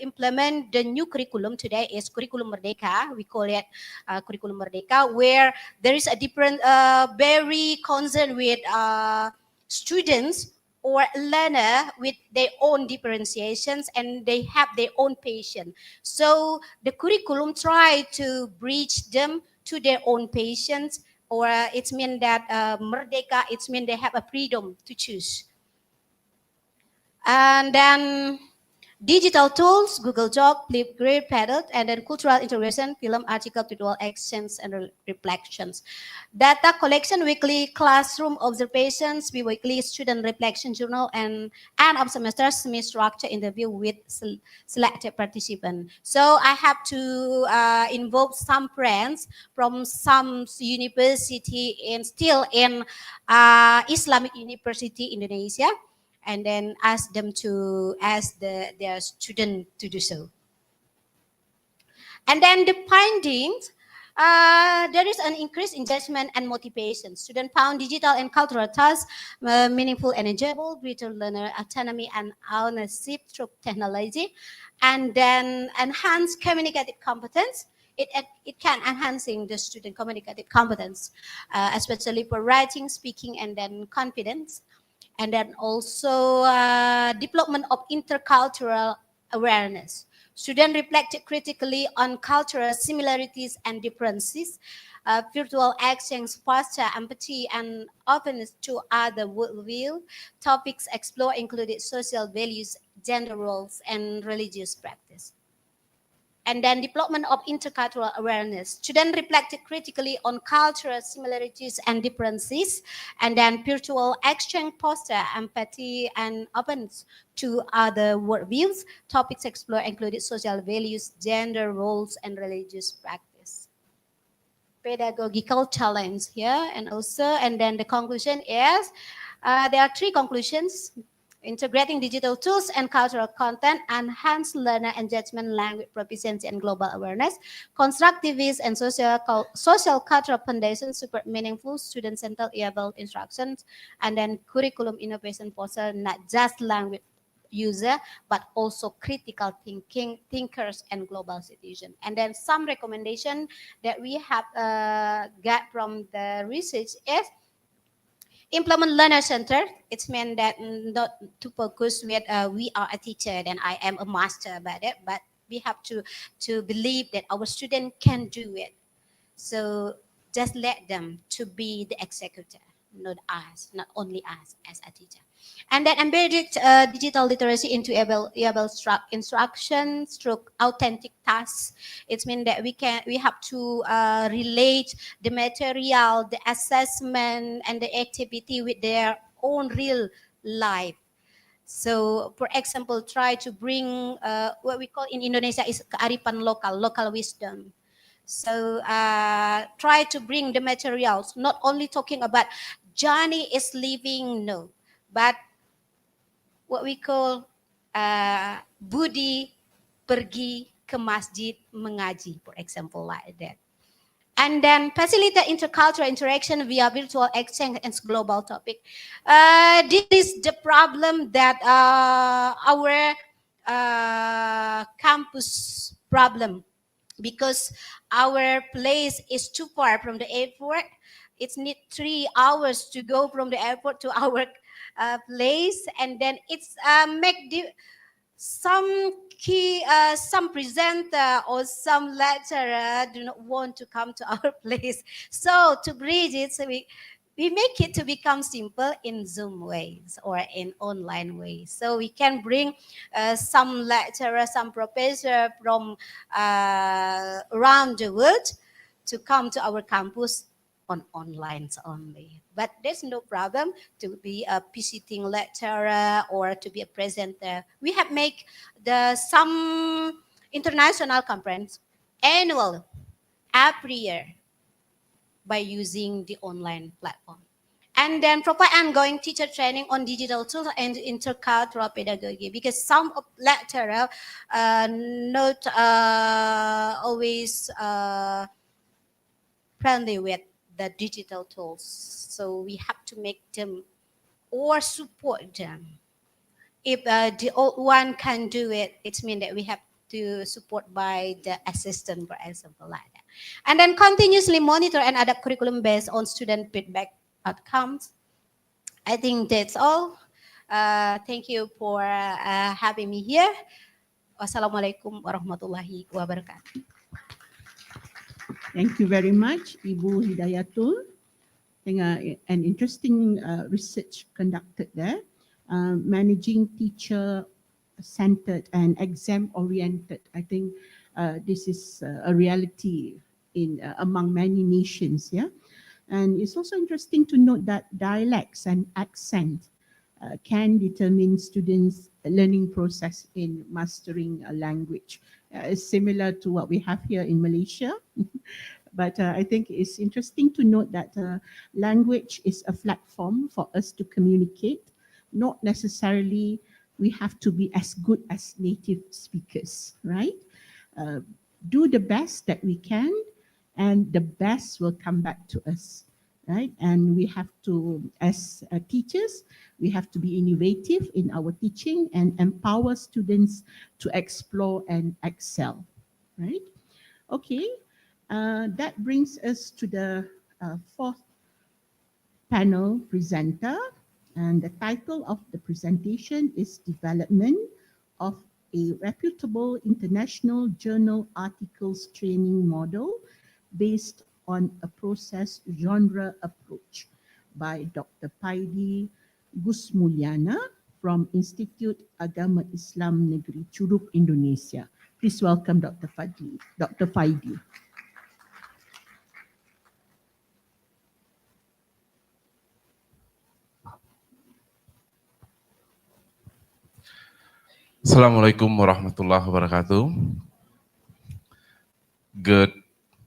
implement the new curriculum today is Curriculum Merdeka. We call it Curriculum Merdeka, where there is a different, very concern with students or learner with their own differentiations and they have their own passion. So the curriculum try to bridge them to their own passions, or it means that Merdeka, it means they have a freedom to choose. And then digital tools, Google Doc, Flipgrid, Paddle, and then cultural integration, film, article, visual exchange, and reflections. Data collection, weekly classroom observations, weekly student reflection journal, and end of semester semi-structure interview with selected participants. So I have to involve some friends from some university and still in Islamic University Indonesia, and then ask them to ask their student to do so. And then the findings, there is an increase in engagement and motivation. Students found digital and cultural tasks meaningful and enjoyable, greater learner autonomy and ownership through technology, and then enhance communicative competence. It can enhancing the student communicative competence, especially for writing, speaking, and then confidence. And then also development of intercultural awareness. Students reflected critically on cultural similarities and differences. Virtual exchange foster empathy and openness to other worldview. Topics explored included social values, gender roles, and religious practice. And then development of intercultural awareness. Students reflected critically on cultural similarities and differences, and then virtual exchange foster empathy and openness to other worldviews. Topics explored included social values, gender roles, and religious practice. Pedagogical challenge here, and also, and then the conclusion is, there are 3 conclusions. Integrating digital tools and cultural content, enhance learner engagement, language proficiency, and global awareness. Constructivist and social cultural foundations support meaningful student-centered able instructions, and then curriculum innovation foster not just language user, but also critical thinkers and global citizens. And then some recommendation that we have got from the research is implement learner center. It's meant that not to focus with we are a teacher and I am a master about it, but we have to believe that our student can do it. So just let them to be the executor, not us, not only us as a teacher. And then embedded digital literacy into able instruction through authentic tasks. It means that we have to relate the material, the assessment, and the activity with their own real life. So, for example, try to bring what we call in Indonesia is kearifan lokal, local wisdom. So try to bring the materials, not only talking about Johnny is living, no, but what we call Budi pergi ke masjid mengaji, for example, like that. And then facilitate intercultural interaction via virtual exchange and global topic. This is the problem that our campus problem, because our place is too far from the airport. It's need 3 hours to go from the airport to our place, and then it's some presenter or some lecturer do not want to come to our place. So to bridge it, so we make it to become simple in Zoom ways or in online ways. So we can bring some lecturer, some professor from around the world to come to our campus on online only. But there's no problem to be a visiting lecturer or to be a presenter. We have made some international conference annual every year by using the online platform. And then provide ongoing teacher training on digital tools and intercultural pedagogy, because some of lecturers not always friendly with the digital tools. So we have to make them or support them. If the old one can do it, it means that we have to support by the assistant, for example, like that. And then continuously monitor and adapt curriculum based on student feedback outcomes. I think that's all. Thank you for having me here. Wassalamualaikum warahmatullahi wabarakatuh. Thank you very much, Ibu Hidayatul. I think an interesting research conducted there, managing teacher-centered and exam-oriented. I think this is a reality in among many nations, yeah. And it's also interesting to note that dialects and accent can determine students' learning process in mastering a language. It's similar to what we have here in Malaysia. But I think it's interesting to note that language is a platform for us to communicate. Not necessarily we have to be as good as native speakers, right? Do the best that we can, and the best will come back to us, right? And we have to, as teachers, we have to be innovative in our teaching and empower students to explore and excel, right? Okay. That brings us to the fourth panel presenter, and the title of the presentation is Development of a Reputable International Journal Articles Training Model based on a Process Genre Approach by Dr. Paidi Gusmulyana from Institute Agama Islam Negeri Curug, Indonesia. Please welcome Dr. Paidi. Dr. Paidi. Assalamualaikum warahmatullahi wabarakatuh. Good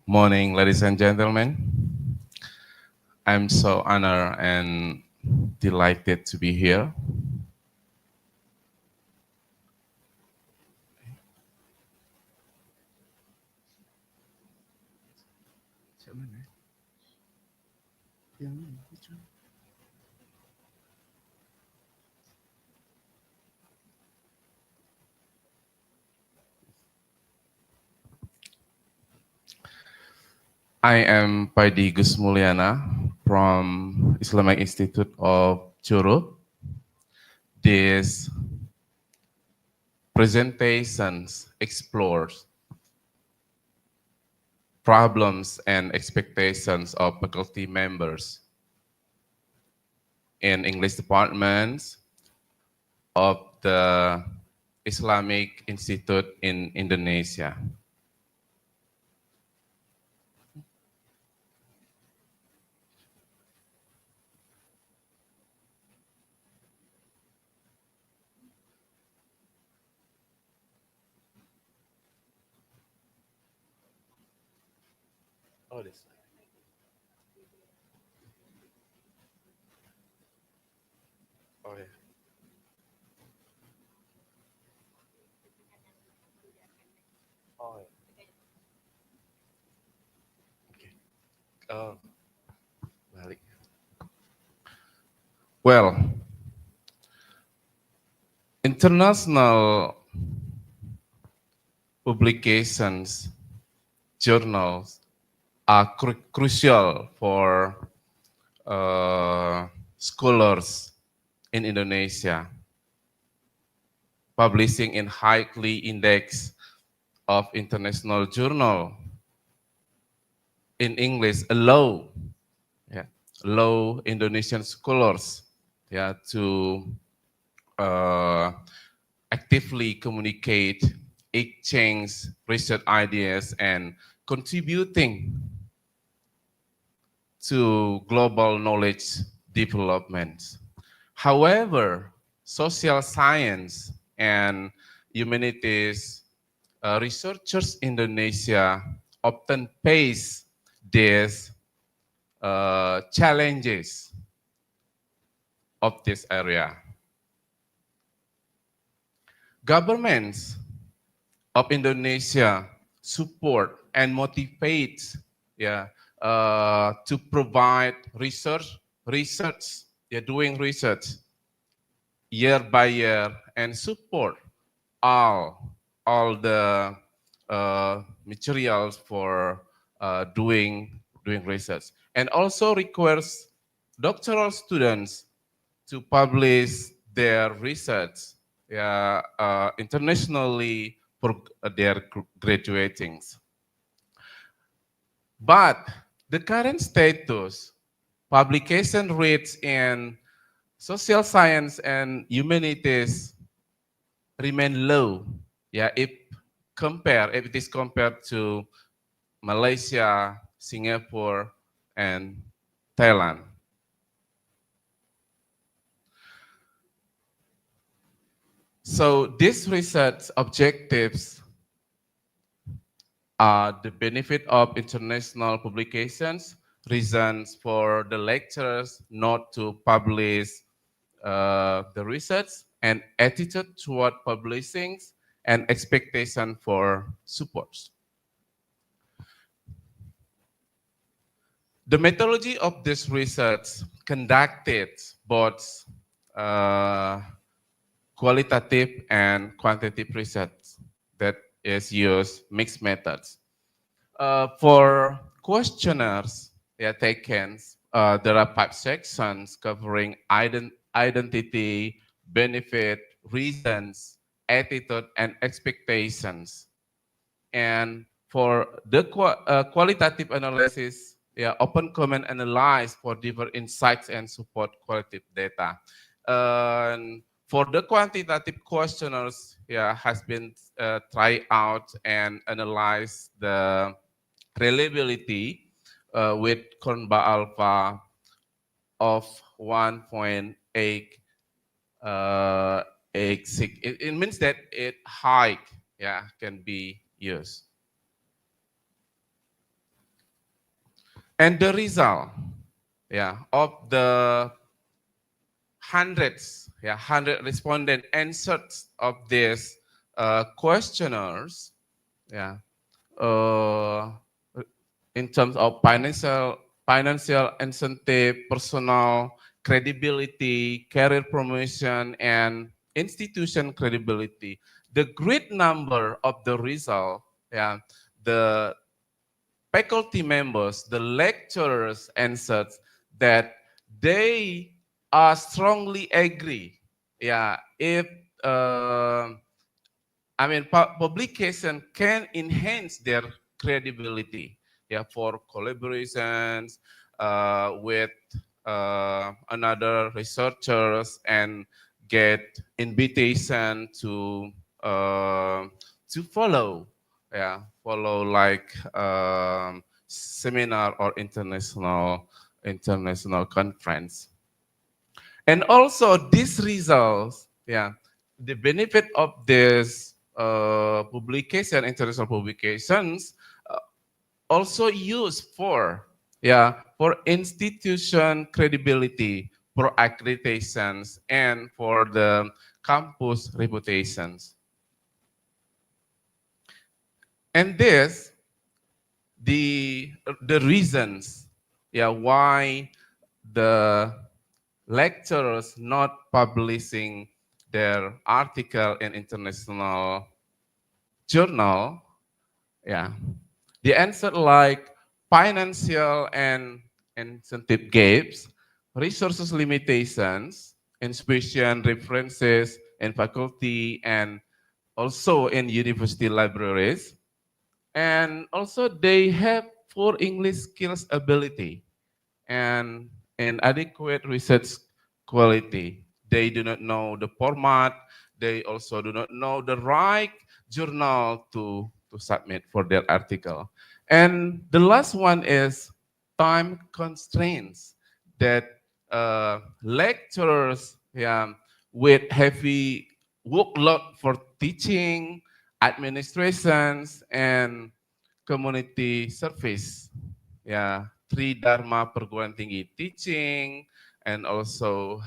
morning, ladies and gentlemen. I'm so honored and delighted to be here. I am Paidi Gus Mulyana from Islamic Institute of Churu. This presentations explores problems and expectations of faculty members in English departments of the Islamic Institute in Indonesia. Oh, this. Oh, yeah. Oh, yeah. Okay. Oh, balik. Well, international publications, journals are crucial for scholars in Indonesia, publishing in highly indexed of international journal in English allow Indonesian scholars to actively communicate, exchange research ideas, and contributing to global knowledge development. However, social science and humanities researchers in Indonesia often face these challenges of this area. Governments of Indonesia support and motivate to provide research, doing research year by year and support all the materials for doing research, and also requires doctoral students to publish their research internationally for their graduatings. But the current status, publication rates in social science and humanities remain low. If it is compared to Malaysia, Singapore, and Thailand. So these research objectives are the benefit of international publications, reasons for the lecturers not to publish the research, and attitude toward publishing, and expectation for supports. The methodology of this research conducted both qualitative and quantitative research that is used mixed methods. For questionnaires taken, there are 5 sections covering identity, benefit, reasons, attitude, and expectations. And for the qualitative analysis, open comment analyze for different insights and support qualitative data. For the quantitative questionnaires, has been tried out and analyzed the reliability with Kornba alpha of 1.86. It means that it high can be used. And the result of the hundreds, 100 respondent answers of these questionnaires, in terms of financial incentive, personal credibility, career promotion, and institution credibility. The great number of the result, the faculty members, the lecturers answered that they are strongly agree. Yeah, if publication can enhance their credibility. Yeah, for collaborations with another researchers and get invitation to follow. Yeah, follow like seminar or international conference. And also these results, yeah, the benefit of this publication, international publications, also used for institution credibility, for accreditations, and for the campus reputations. And this, the reasons, why the lecturers not publishing their article in international journal, the answer like financial and incentive gaps, resources limitations, insufficient references in faculty and also in university libraries, and also they have poor English skills ability and inadequate research quality. They do not know the format. They also do not know the right journal to submit for their article. And the last one is time constraints that lecturers with heavy workload for teaching, administrations, and community service. Three Dharma perguruan tinggi teaching, and also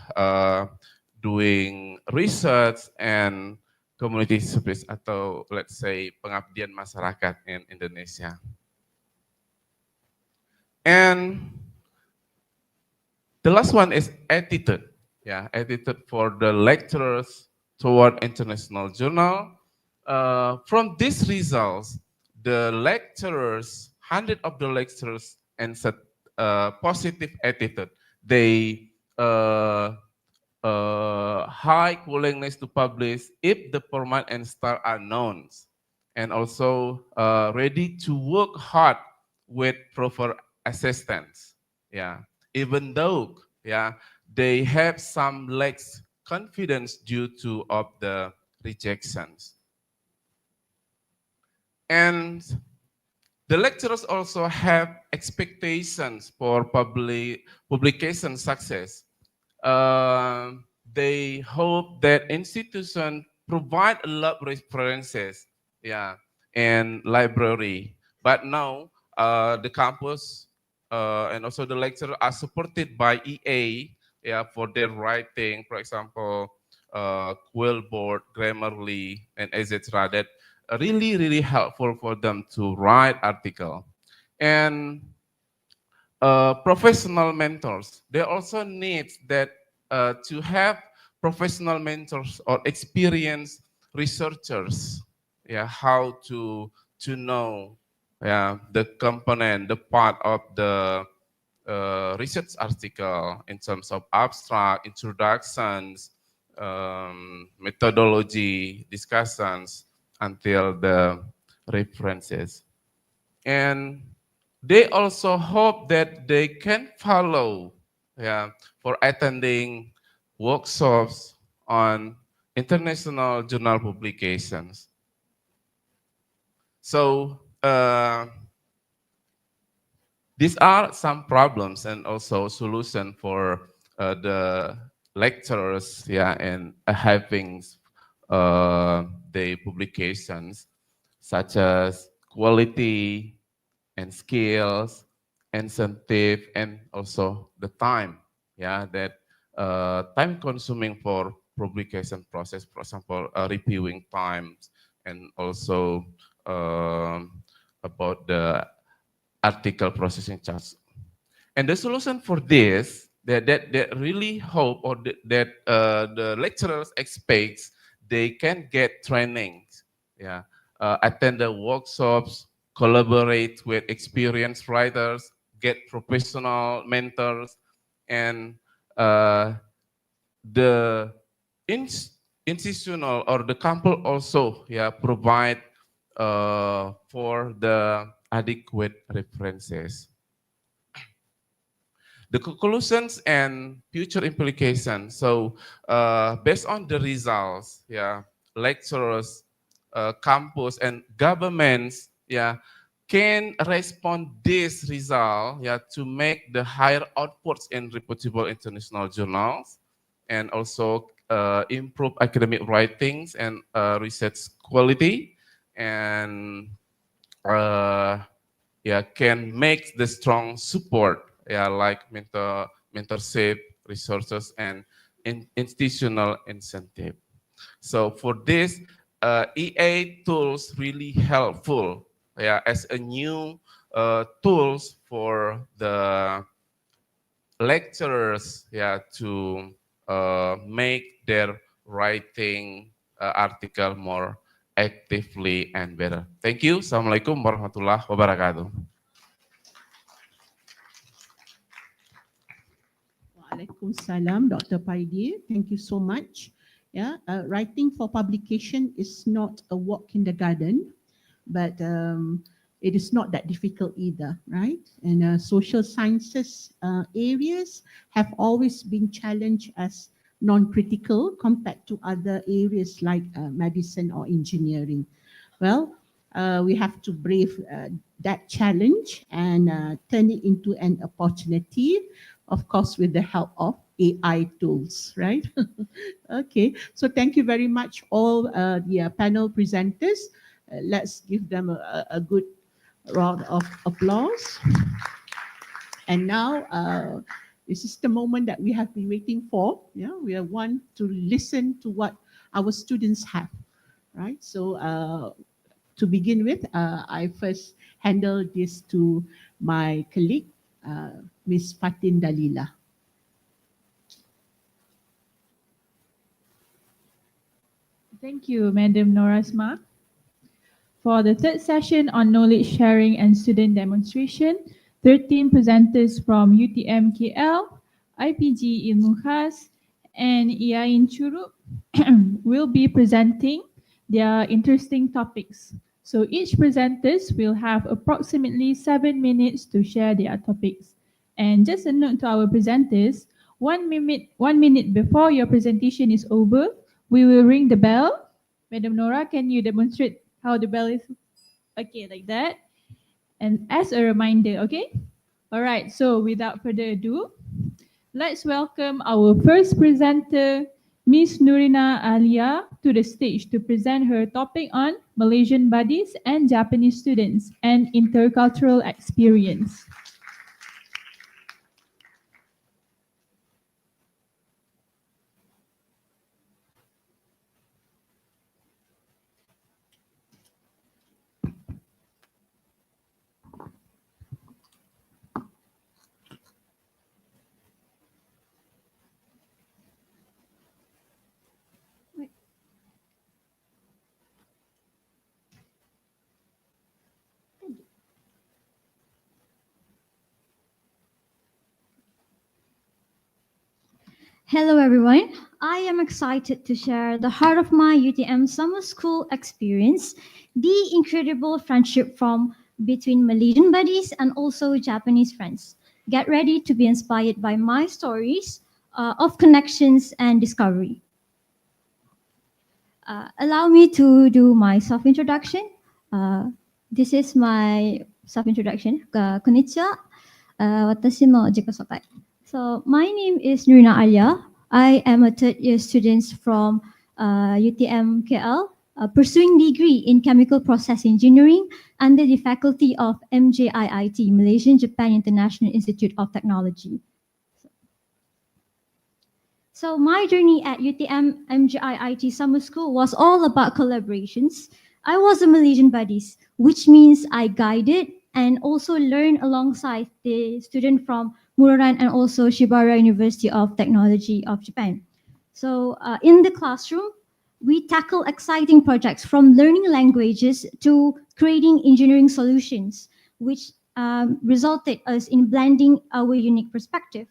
doing research and community service atau let's say pengabdian masyarakat in Indonesia. And the last one is attitude. Attitude for the lecturers toward international journal. From these results, the lecturers, 100 of the lecturers answered positive attitude. They high willingness to publish if the format and style are known, and also ready to work hard with proper assistance. Even though they have some lacks confidence due to of the rejections. And the lecturers also have expectations for publication success. They hope that institutions provide a lot of references, and library. But now the campus and also the lecturer are supported by EA, for their writing. For example, Quill Board, Grammarly, and etc. That really helpful for them to write article. And professional mentors, they also need that to have professional mentors or experienced researchers, how to know the component, the part of the research article in terms of abstract, introductions, methodology, discussions, until the references. And they also hope that they can follow for attending workshops on international journal publications. So these are some problems and also solution for the lecturers, and having the publications, such as quality and skills, incentive, and also the time, that time consuming for publication process, for example, reviewing times, and also about the article processing charge. And the solution for this, that really hope, or that the lecturers expect they can get trainings, attend the workshops collaborate with experienced writers, get professional mentors, and the institutional or the council also provide for the adequate references. The conclusions and future implications. So based on the results, lecturers, campus, and governments, can respond this result, to make the higher outputs in reputable international journals, and also improve academic writings and research quality, and can make the strong support, like mentorship, resources, and institutional incentive. So for this, EA tools really helpful, as a new tools for the lecturers, to make their writing article more actively and better. Thank you. Assalamualaikum warahmatullahi wabarakatuh. Waalaikumsalam, Dr. Paidi. Thank you so much. Writing for publication is not a walk in the garden, but it is not that difficult either, right? And social sciences areas have always been challenged as non-critical compared to other areas like medicine or engineering. Well, we have to brave that challenge and turn it into an opportunity, of course, with the help of AI tools, right? Okay, so thank you very much, all the panel presenters. Let's give them a good round of applause. And now, this is the moment that we have been waiting for. We want to listen to what our students have, right? So to begin with, I first handle this to my colleague, Ms. Fatin Dalila. Thank you, Madam Norasma. For the third session on knowledge sharing and student demonstration, 13 presenters from UTM KL, IPG Ilmu Khas, and IAIN Churuk will be presenting their interesting topics. So each presenters will have approximately 7 minutes to share their topics. And just a note to our presenters, 1 minute before your presentation is over, we will ring the bell. Madam Nora, can you demonstrate how the bell is? Okay, like that. And as a reminder, okay? All right, so without further ado, let's welcome our first presenter, Ms. Nurina Alia, to the stage to present her topic on Malaysian buddies and Japanese students and intercultural experience. Hello everyone, I am excited to share the heart of my UTM summer school experience, the incredible friendship from between Malaysian buddies and also Japanese friends. Get ready to be inspired by my stories of connections and discovery. Allow me to do my self-introduction. This is my self-introduction. Konnichiwa, watashi no jikasokai. So my name is Nurina Alia. I am a third year student from UTM KL, pursuing degree in chemical process engineering under the faculty of MJIIT, Malaysian Japan International Institute of Technology. So my journey at UTM MJIIT Summer School was all about collaborations. I was a Malaysian buddies, which means I guided and also learned alongside the student from Muraran and also Shibara University of Technology of Japan. So in the classroom, We tackle exciting projects from learning languages to creating engineering solutions, which resulted us in blending our unique perspective.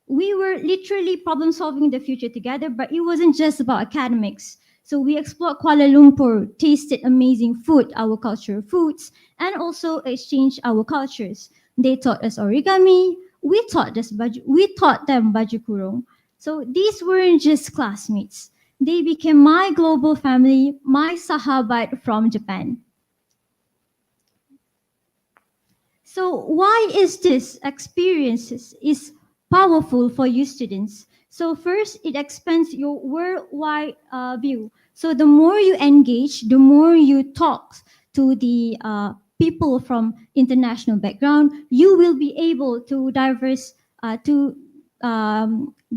We were literally problem solving the future together, but it wasn't just about academics. So we explored Kuala Lumpur, tasted amazing food, our cultural foods, and also exchanged our cultures. They taught us origami, we taught them baju kurung. So these weren't just classmates. They became my global family, my sahabat from Japan. So why is this experiences is powerful for you students? So first, it expands your worldwide view. So the more you engage, the more you talk to the people from international background, you will be able to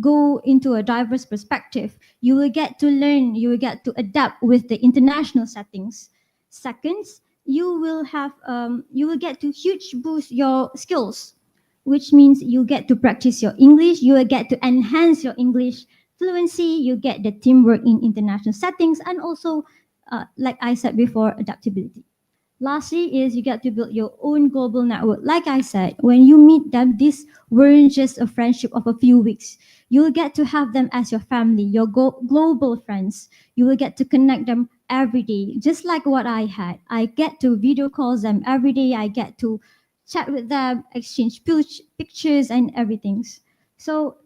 go into a diverse perspective. You will get to learn, you will get to adapt with the international settings. Second, you will get to huge boost your skills, which means you get to practice your English, you will get to enhance your English fluency, you get the teamwork in international settings, and also, like I said before, adaptability. Lastly is you get to build your own global network. Like I said, when you meet them, this weren't just a friendship of a few weeks. You'll get to have them as your family, your global friends. You will get to connect them every day, just like what I had. I get to video calls them every day. I get to chat with them, exchange pictures and everything. So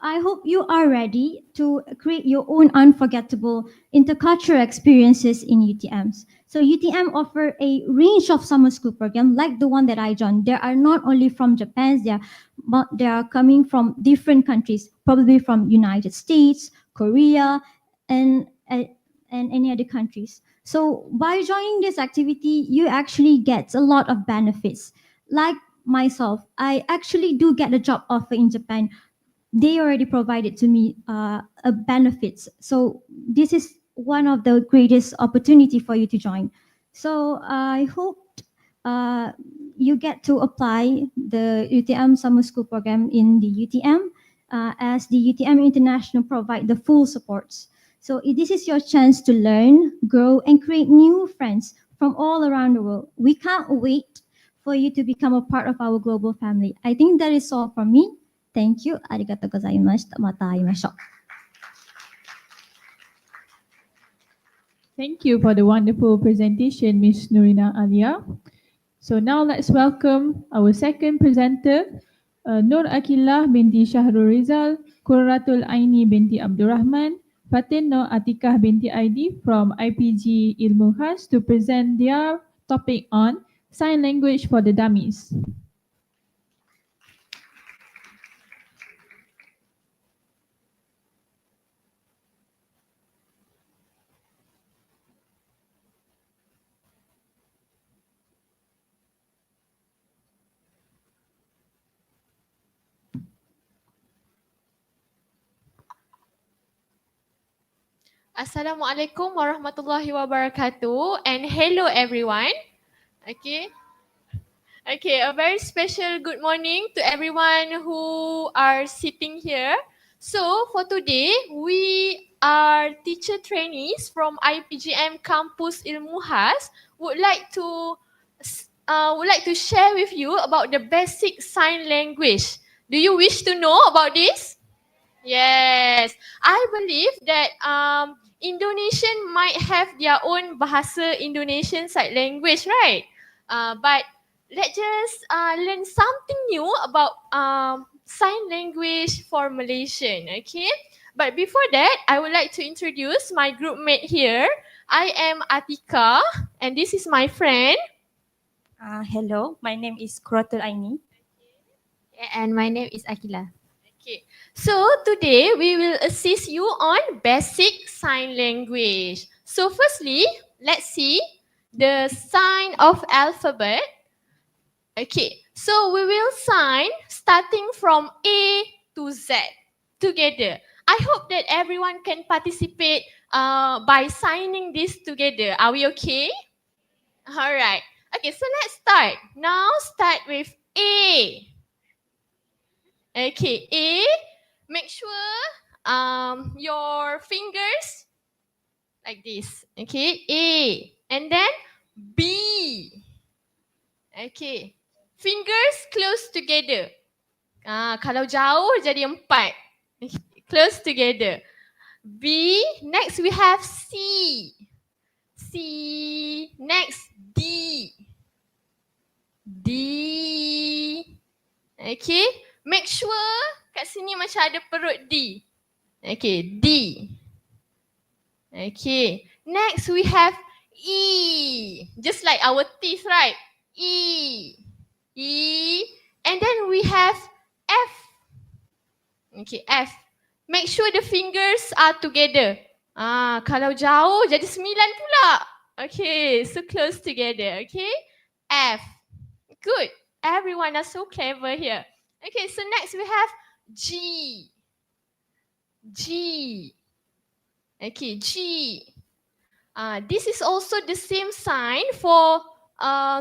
I hope you are ready to create your own unforgettable intercultural experiences in UTMs. So UTM offer a range of summer school programs like the one that I joined. They are not only from Japan, but they are coming from different countries, probably from United States, Korea, and any other countries. So by joining this activity, you actually get a lot of benefits. Like myself, I actually do get a job offer in Japan. They already provided to me benefits. So this is one of the greatest opportunity for you to join. So I hope you get to apply the UTM summer school program in the UTM as the UTM International provide the full supports. So this is your chance to learn, grow, and create new friends from all around the world. We can't wait for you to become a part of our global family. I think that is all from me. Thank you. Arigatou gozaimashita. Mata aimashou. Thank you for the wonderful presentation, Ms. Nurina Alia. So now let's welcome our second presenter, Nur Akillah binti Syahrul Rizal, Qurratul Aini binti Abdul Rahman, Fatin Nur Atikah binti Aidi from IPG Ilmu Khas to present their topic on sign language for the dummies. Assalamualaikum warahmatullahi wabarakatuh and hello everyone. Okay, a very special good morning to everyone who are sitting here. So for today, we are teacher trainees from IPGM Campus Ilmu Khas would like to share with you about the basic sign language. Do you wish to know about this? Yes, I believe that Indonesian might have their own bahasa Indonesian sign language, right? But let's just learn something new about sign language for Malaysian, okay? But before that, I would like to introduce my group mate here. I am Atika, and this is my friend. Hello, my name is Qurratul Aini. And my name is Akila. Okay, so today we will assist you on basic sign language. So firstly, let's see the sign of alphabet. Okay, so we will sign starting from A to Z together. I hope that everyone can participate by signing this together. Are we okay? All right. Okay, so let's start. Now start with A. Okay, A. Make sure your fingers like this. Okay, A. And then B. Okay. Fingers close together. Kalau jauh jadi 4. Close together. B. Next we have C. C. Next D. D. Okay. Make sure kat sini macam ada perut D. Okay. D. Okay. Next we have E. Just like our teeth, right? E. E. And then we have F. Okay, F. Make sure the fingers are together. Kalau jauh jadi 9 pula. Okay, so close together. Okay, F. Good. Everyone are so clever here. Okay, so next we have G. G. Okay, G. This is also the same sign for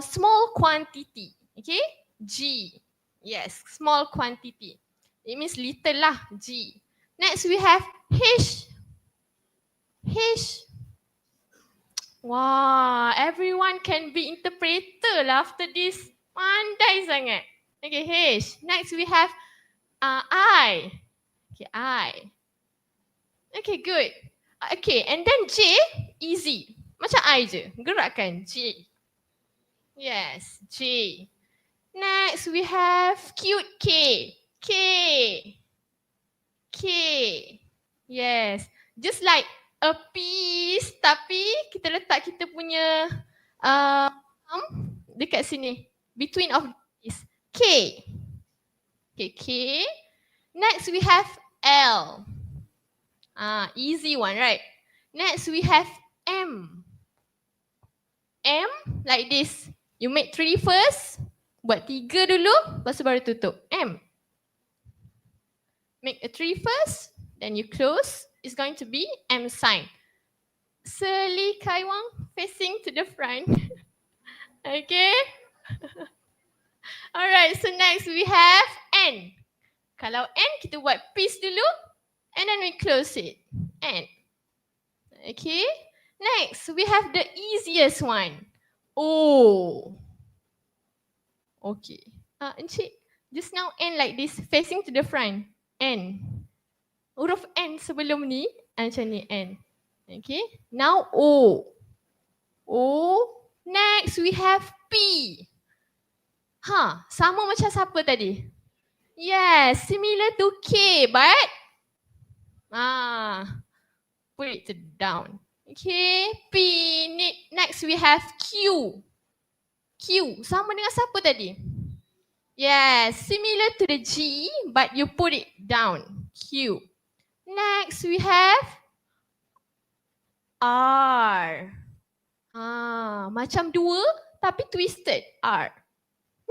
small quantity. Okay, G. Yes, small quantity. It means little lah, G. Next we have H. H. Wow, everyone can be interpreter lah after this. Pandai sangat. Okay, H. Next we have I. Okay, I. Okay, good. Okay, and then J, easy. Macam I je, gerakkan J. Yes, J. Next we have cute K. K. K. Yes, just like a piece tapi kita letak kita punya dekat sini. Between of these. K. Okay, K. Next we have L. Easy one, right? Next we have M. M like this. You make 3 first. Buat 3 dulu, lepas tu baru tutup. M. Make a 3 first, then you close. It's going to be M sign. Seli Kaiwang facing to the front. Okay. Alright, so next we have N. Kalau N, kita buat piece dulu, and then we close it. N. Okay. Next, we have the easiest one. O. Okay. Encik, just now N like this, facing to the front. N. Huruf N sebelum ni, macam ni N. Okay. Now O. O. Next, we have P. Sama macam siapa tadi? Yes, similar to K, but put it down. Okay, P. Next we have Q. Q, sama dengan siapa tadi? Yes, similar to the G, but you put it down. Q. Next we have R. Macam dua, tapi twisted. R.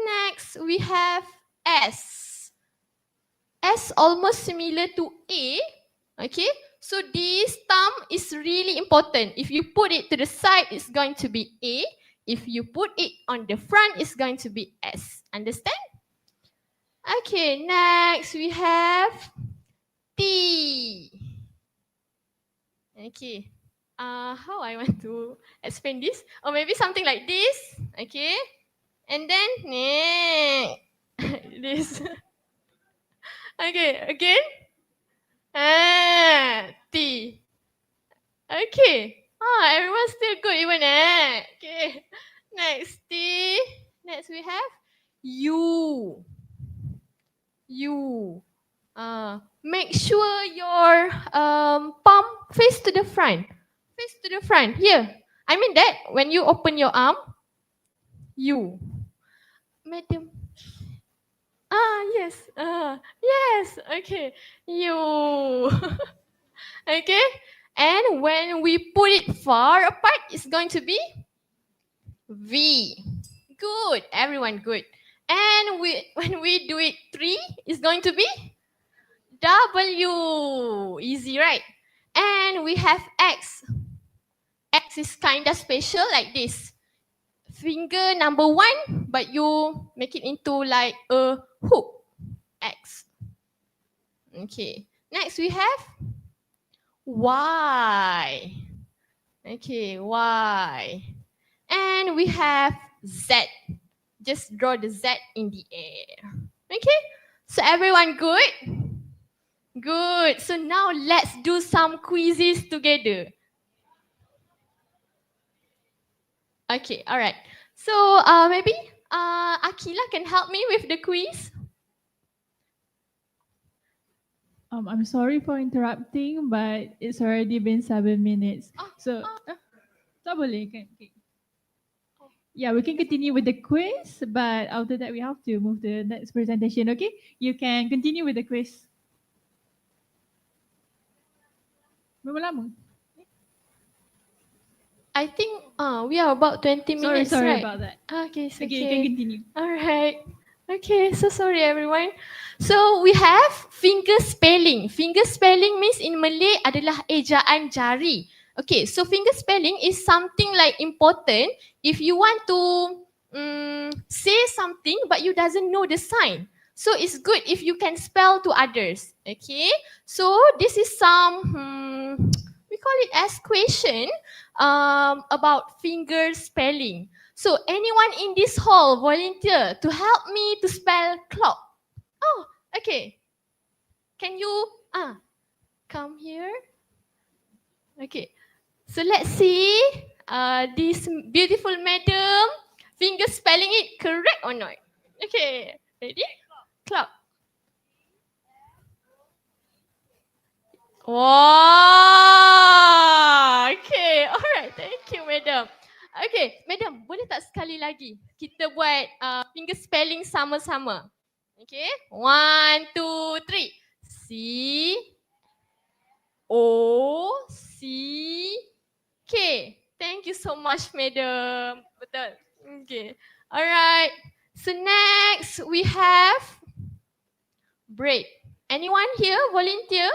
Next we have S. S almost similar to A. Okay, so this term is really important. If you put it to the side, it's going to be A. If you put it on the front, it's going to be S. Understand? Okay, next we have T. Okay, how I want to explain this? Or maybe something like this. Okay, and then this. Okay, again. T. Okay. Everyone's still good even Okay. Next T. Next we have U. U. Make sure your palm face to the front. Face to the front. Here. I mean that when you open your arm. U. Madam. Yes. Yes. Okay. U. Okay. And when we put it far apart, it's going to be V. Good. Everyone good. And when we do it 3, it's going to be W. Easy, right? And we have X. X is kind of special like this. Finger number 1, but you make it into like a hook. X. Okay. Next we have Y. Okay, Y. And we have Z. Just draw the Z in the air. Okay, so everyone good? Good. So now let's do some quizzes together. Okay, all right. So maybe Akila can help me with the quiz. I'm sorry for interrupting, but it's already been 7 minutes. So, tak boleh kan? Okay. Yeah, we can continue with the quiz, but after that we have to move to the next presentation, okay? You can continue with the quiz. Berapa lama? I think we are about 20 minutes, Sorry right? about that. Okay, it's Okay, okay. you can continue. All right. Okay, so sorry everyone. So we have finger spelling. Finger spelling means in Malay adalah ejaan jari. Okay, so finger spelling is something like important if you want to say something but you doesn't know the sign. So it's good if you can spell to others. Okay, so this is some we call it as question about finger spelling. So anyone in this hall volunteer to help me to spell clock? Oh, okay. Can you come here? Okay. So let's see this beautiful madam finger spelling it correct or not? Okay. Ready? Clock. Wow. Okay. Alright. Thank you, madam. Okay, madam, boleh tak sekali lagi kita buat finger spelling sama-sama? Okay, 1, 2, 3. C O C K. Thank you so much, madam. Betul. Okay. Alright. So next we have break. Anyone here volunteer?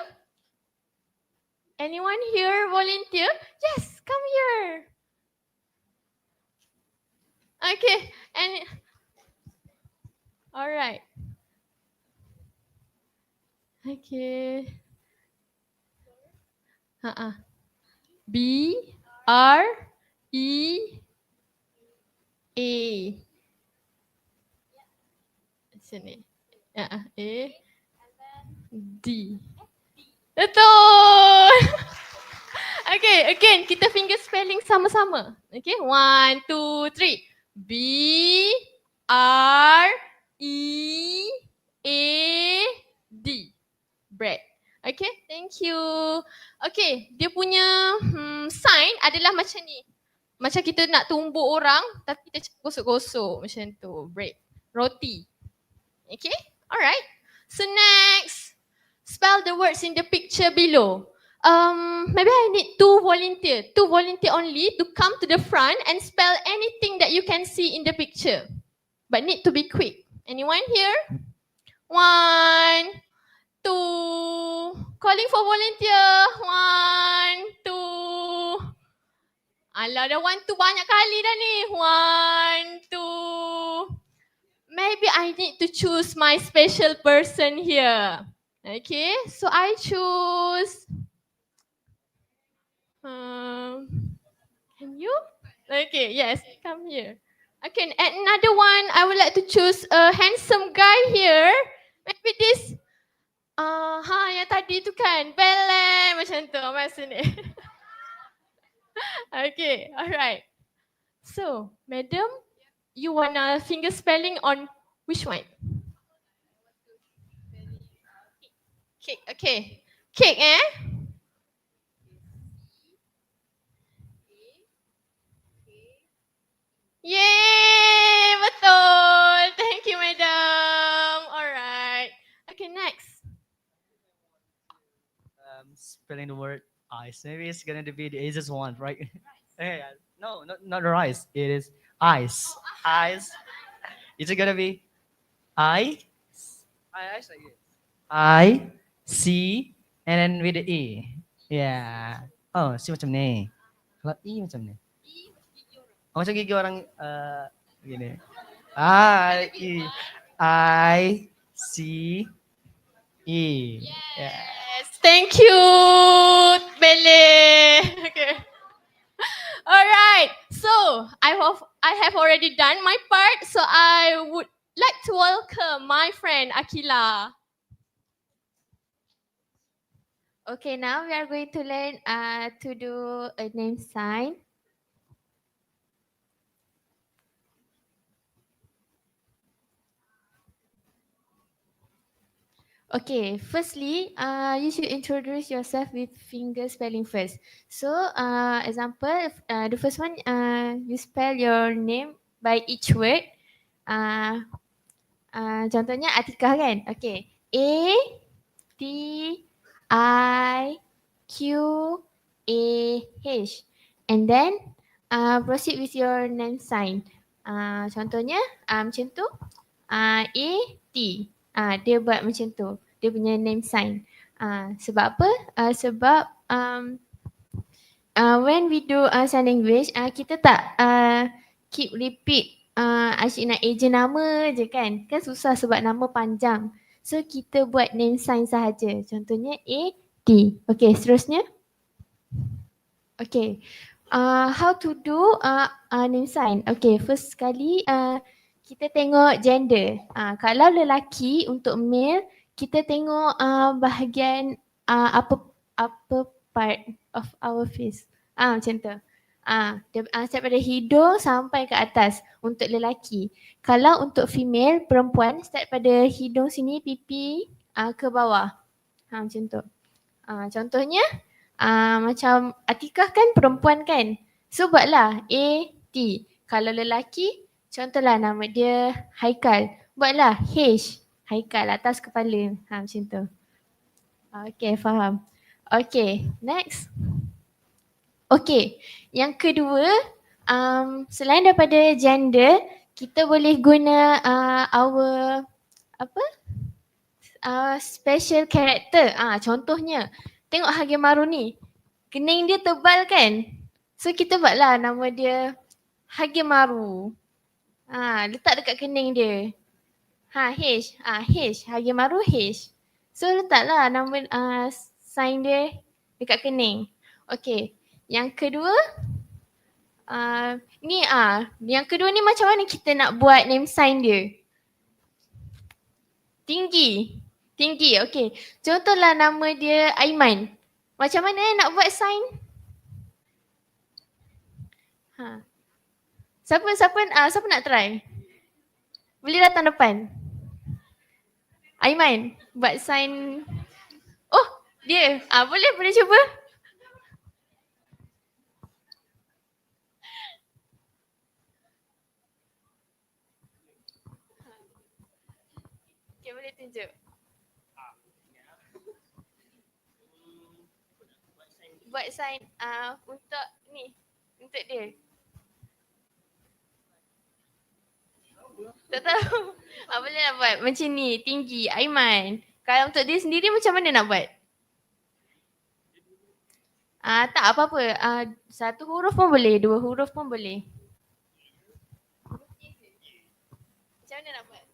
Anyone here volunteer? Yes, come here. Okay, and all right. Okay. B R E A. Sini. A D. Betul. Okay, again kita finger spelling sama-sama. Okay, 1, 2, 3. B R E A D. Bread. Okay, thank you. Okay, dia punya sign adalah macam ni. Macam kita nak tumbuk orang tapi kita gosok-gosok macam tu. Bread. Roti. Okay, alright. So next, spell the words in the picture below. Maybe I need two volunteer only to come to the front and spell anything that you can see in the picture. But need to be quick. Anyone here? 1, 2. Calling for volunteer. 1, 2. Alah, dah 1, 2 banyak kali dah ni. 1, 2. Maybe I need to choose my special person here. Okay, so I choose. Can you? Okay, yes, come here. Okay, and another one, I would like to choose a handsome guy here. Maybe this. Yang tadi tu kan, Belen macam tu, masa ni. Okay, alright. So, madam, you wanna finger spelling on which one? Cake, okay. Cake, Yay! Betul! Thank you, madam. Alright. Okay, next. Spelling the word ice. Maybe it's gonna be the easiest one, right? No, not rice. It is ice. Ice. It's gonna be I like this. I C and then with the E. Yeah. Oh, C macam ni. Kalau E macam ni. Oh, macam gigi orang gini. I C E. Yes, Thank you, Bele. Okay. All right. So I have already done my part. So I would like to welcome my friend Akila. Okay, now we are going to learn to do a name sign. Okay, firstly, you should introduce yourself with finger spelling first. So, example, the first one, you spell your name by each word. Contohnya Atikah kan? Okay, A, T, I, Q, A, H. And then, proceed with your name sign. Contohnya, macam tu, A, T. Dia buat macam tu. Dia punya name sign. Sebab apa? Sebab when we do sign language, kita tak keep repeat asyik nak eja nama je kan. Kan susah sebab nama panjang. So kita buat name sign sahaja. Contohnya A, T. Okay, seterusnya. Okay. How to do name sign? Okay, first sekali kita tengok gender. Kalau lelaki untuk male, kita tengok bahagian upper part of our face. Macam tu. Daripada hidung sampai ke atas untuk lelaki. Kalau untuk female, perempuan, start pada hidung sini, pipi ke bawah. Macam tu. Contohnya, macam Atikah kan perempuan kan? So buatlah A, T. Kalau lelaki, contohlah nama dia Haikal. Buatlah H, Haikal atas kepala. Macam tu. Okay, faham. Okay, next. Okay, yang kedua, selain daripada gender, kita boleh guna our special character. Contohnya, tengok Hagemaru ni. Kening dia tebal kan? So kita buatlah nama dia Hagemaru. Letak dekat kening dia. H. Hagemaru H. So letaklah nama sign dia dekat kening. Okay. Yang kedua, yang kedua ni macam mana kita nak buat name sign dia? Tinggi, okay. Contohlah nama dia Aiman. Macam mana nak buat sign? Siapa nak try? Boleh datang depan. Aiman, buat sign. Oh, dia. Boleh cuba. Okay, boleh tunjuk. Buat sign untuk ni, untuk dia. Tak tahu. Boleh nak buat macam ni, tinggi, Aiman. Kalau untuk dia sendiri macam mana nak buat? Tak apa-apa. Satu huruf pun boleh, dua huruf pun boleh. Macam mana nak buat?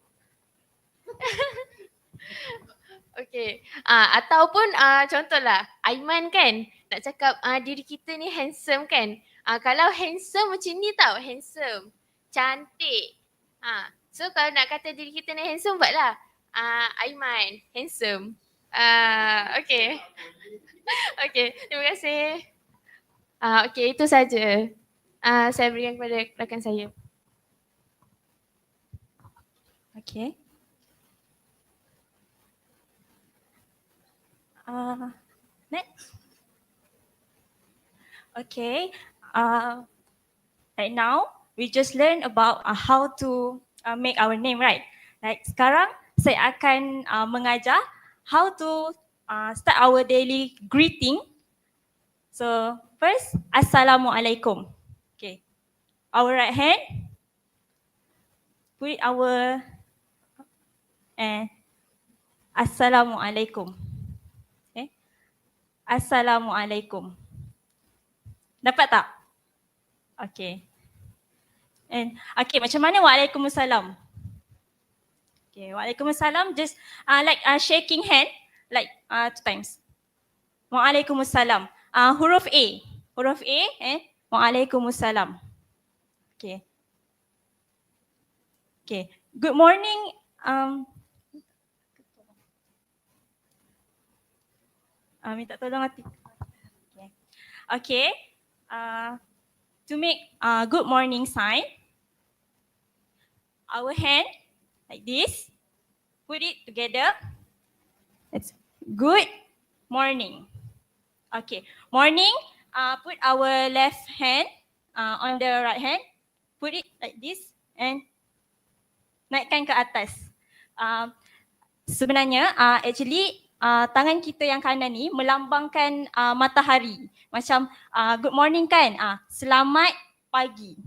Okay. Ataupun contohlah, Aiman kan nak cakap diri kita ni handsome kan. Kalau handsome macam ni tau, handsome. Cantik. So kalau nak kata diri kita ni handsome, buatlah Aiman, handsome. Okay. Okay, terima kasih. Okay, itu saja. Saya berikan kepada rakan saya. Okay. Next. Okay. Right now, we just learn about how to make our name, right? Like sekarang, saya akan mengajar how to start our daily greeting. So first, Assalamualaikum. Okay. Our right hand, put our Assalamualaikum. Okay. Assalamualaikum. Dapat tak? Okay. And okay, macam mana Waalaikumsalam? Okay, Waalaikumsalam just like shaking hand like 2 times. Waalaikumsalam. Huruf A. Huruf A and Waalaikumsalam. Okay. Okay. Good morning. Minta tolong hati. Okay. Okay. To make good morning sign, our hand like this, put it together. It's good morning. Okay, morning. Put our left hand on the right hand. Put it like this and naikkan ke atas. Sebenarnya actually tangan kita yang kanan ni melambangkan matahari. Macam good morning kan, selamat pagi.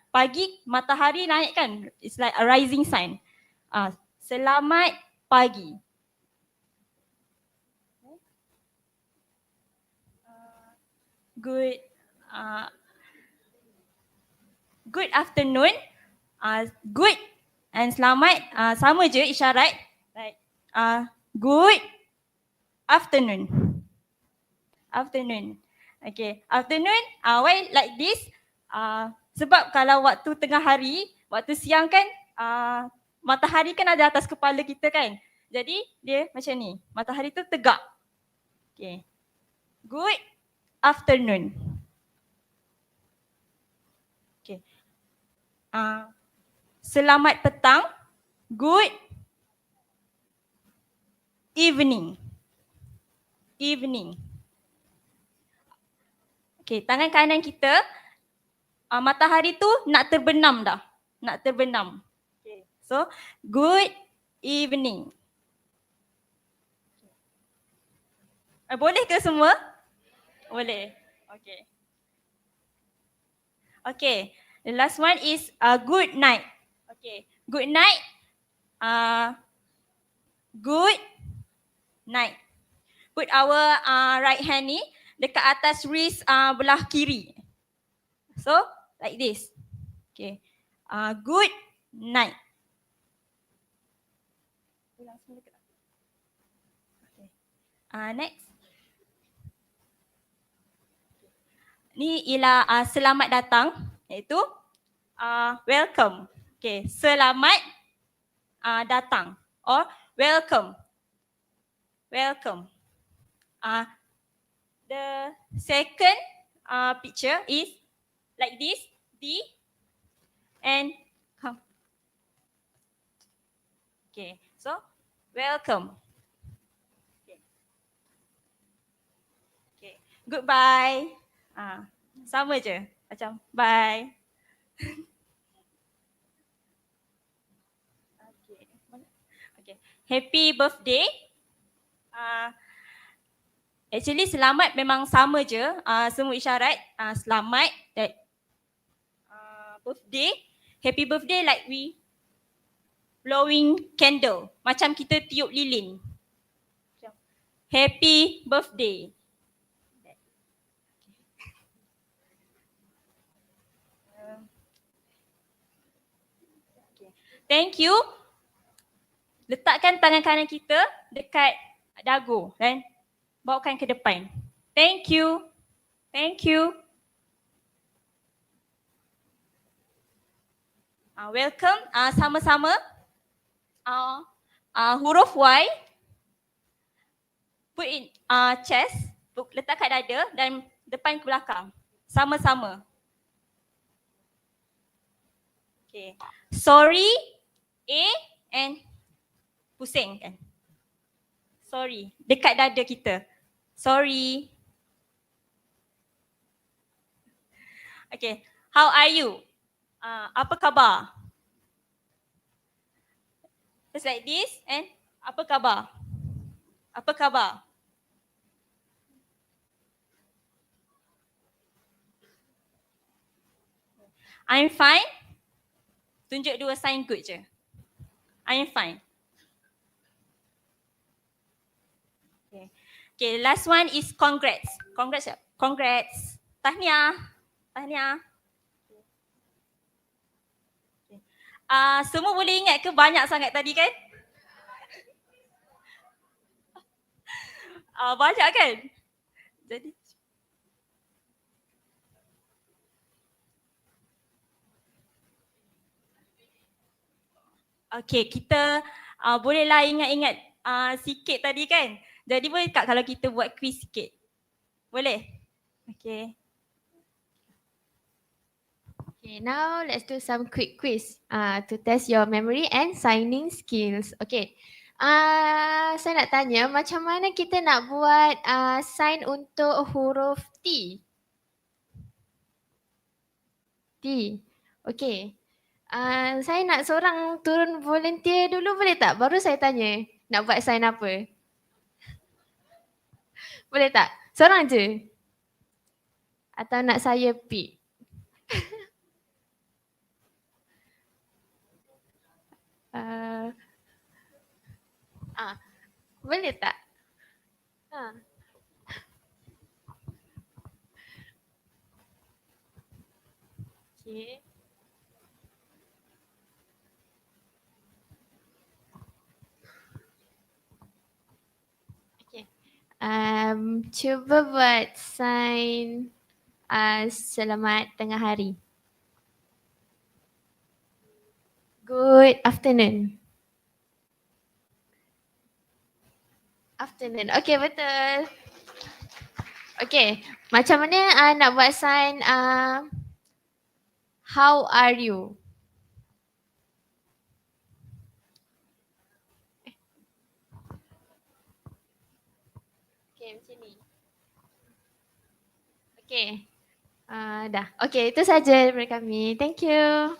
Pagi matahari naik kan, it's like a rising sign. Selamat pagi. Good good afternoon. Good and selamat sama je isyarat. Like good afternoon. Afternoon. Okay, afternoon. Why like this? Sebab kalau waktu tengah hari, waktu siang kan matahari kan ada atas kepala kita kan. Jadi dia macam ni. Matahari tu tegak. Okay. Good afternoon. Okay. Selamat petang. Good evening. Evening. Okay, tangan kanan kita, matahari tu nak terbenam dah. Nak terbenam. Okay. So, good evening. Boleh ke semua? Boleh. Okay. Okay. The last one is good night. Okay. Good night. Good night. Put our right hand ni dekat atas wrist belah kiri. So, like this. Okay. Good night. Okay. Next. Ni ialah selamat datang, iaitu welcome. Okay, selamat datang or welcome. Welcome. The second picture is like this, D and come. Okay, so welcome. Okay. Okay, goodbye. Sama je, macam bye. Okay. Okay. Happy birthday. Actually selamat memang sama je, semua isyarat selamat. That birthday, happy birthday like we blowing candle, macam kita tiup lilin. Happy birthday. Thank you. Letakkan tangan kanan kita dekat dagu dan bawakan ke depan. Thank you. Thank you. Welcome. Sama-sama. Huruf Y. Put in chest. Letak kat dada dan depan ke belakang. Sama-sama. Okay. Sorry. A and pusing kan. Sorry. Dekat dada kita. Sorry. Okay. How are you? Apa khabar? Just like this and apa khabar? Apa khabar? I'm fine. Tunjuk dua sign good je. I'm fine. Okay. Okay, last one is congrats. Congrats. Congrats. Tahniah. Tahniah. Okay. Semua boleh ingat ke banyak sangat tadi kan? Banyak kan? Jadi okey, kita bolehlah ingat-ingat sikit tadi kan. Jadi boleh tak kalau kita buat quiz sikit? Boleh? Okey. Okay, now let's do some quick quiz to test your memory and signing skills. Okay, saya nak tanya macam mana kita nak buat sign untuk huruf T? T. Okay. Saya nak seorang turun volunteer dulu boleh tak? Baru saya tanya nak buat sign apa. Boleh tak? Seorang je? Atau nak saya pick? Boleh tak? Okay. Okay. Cuba buat sign selamat tengah hari. Good afternoon. Afternoon. Okay, betul. Okay, macam mana nak buat sign how are you? Okay, macam ni. Okay. Dah. Okay, itu saja daripada kami. Thank you.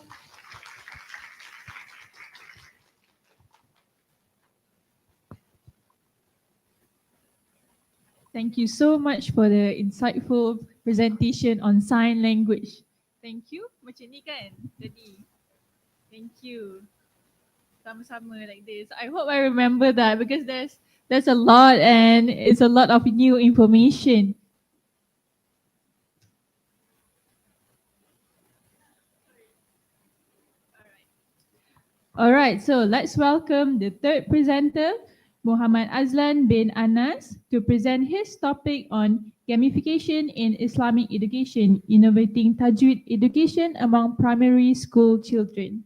Thank you so much for the insightful presentation on sign language. Thank you. Macam ni kan tadi. Thank you. Sama-sama like this. I hope I remember that because there's a lot and it's a lot of new information. Alright, so let's welcome the third presenter, Muhammad Azlan bin Anas, to present his topic on gamification in Islamic education, innovating tajweed education among primary school children.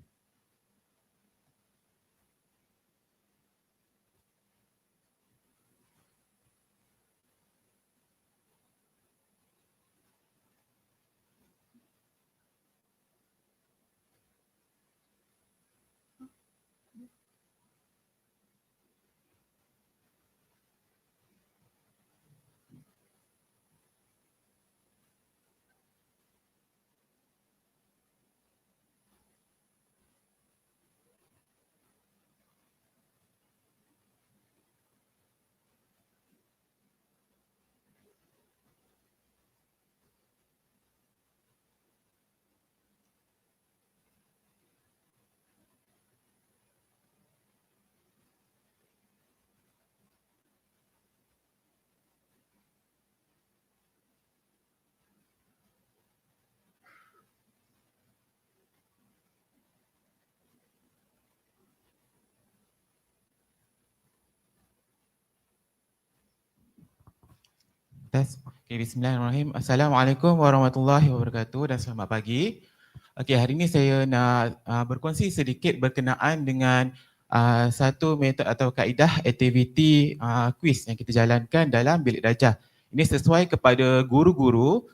Okay, bismillahirrahmanirrahim. Assalamualaikum warahmatullahi wabarakatuh dan selamat pagi. Okay, hari ini saya nak berkongsi sedikit berkenaan dengan satu metod atau kaedah aktiviti quiz yang kita jalankan dalam bilik darjah. Ini sesuai kepada guru-guru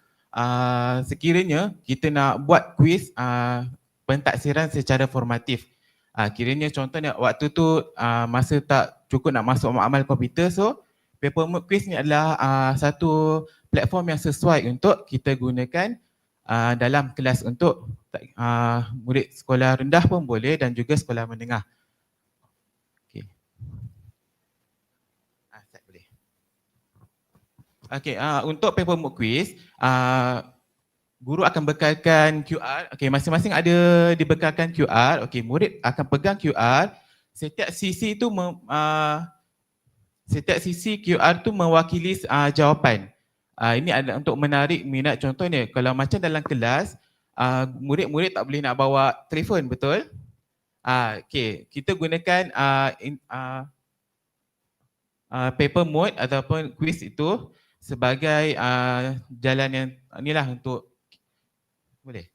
sekiranya kita nak buat quiz pentaksiran secara formatif. Kiranya contohnya waktu tu masa tak cukup nak masuk amal komputer, so paper mood quiz ni adalah satu platform yang sesuai untuk kita gunakan dalam kelas untuk murid sekolah rendah pun boleh dan juga sekolah menengah. Okay. Okay, untuk paper mood quiz, guru akan bekalkan QR. Okay, masing-masing ada dibekalkan QR. Okay, murid akan pegang QR. Setiap sisi QR tu mewakili jawapan. Ini adalah untuk menarik minat. Contohnya kalau macam dalam kelas, murid-murid tak boleh nak bawa telefon, betul? Okay, kita gunakan paper mode ataupun quiz itu. sebagai jalan yang inilah untuk boleh.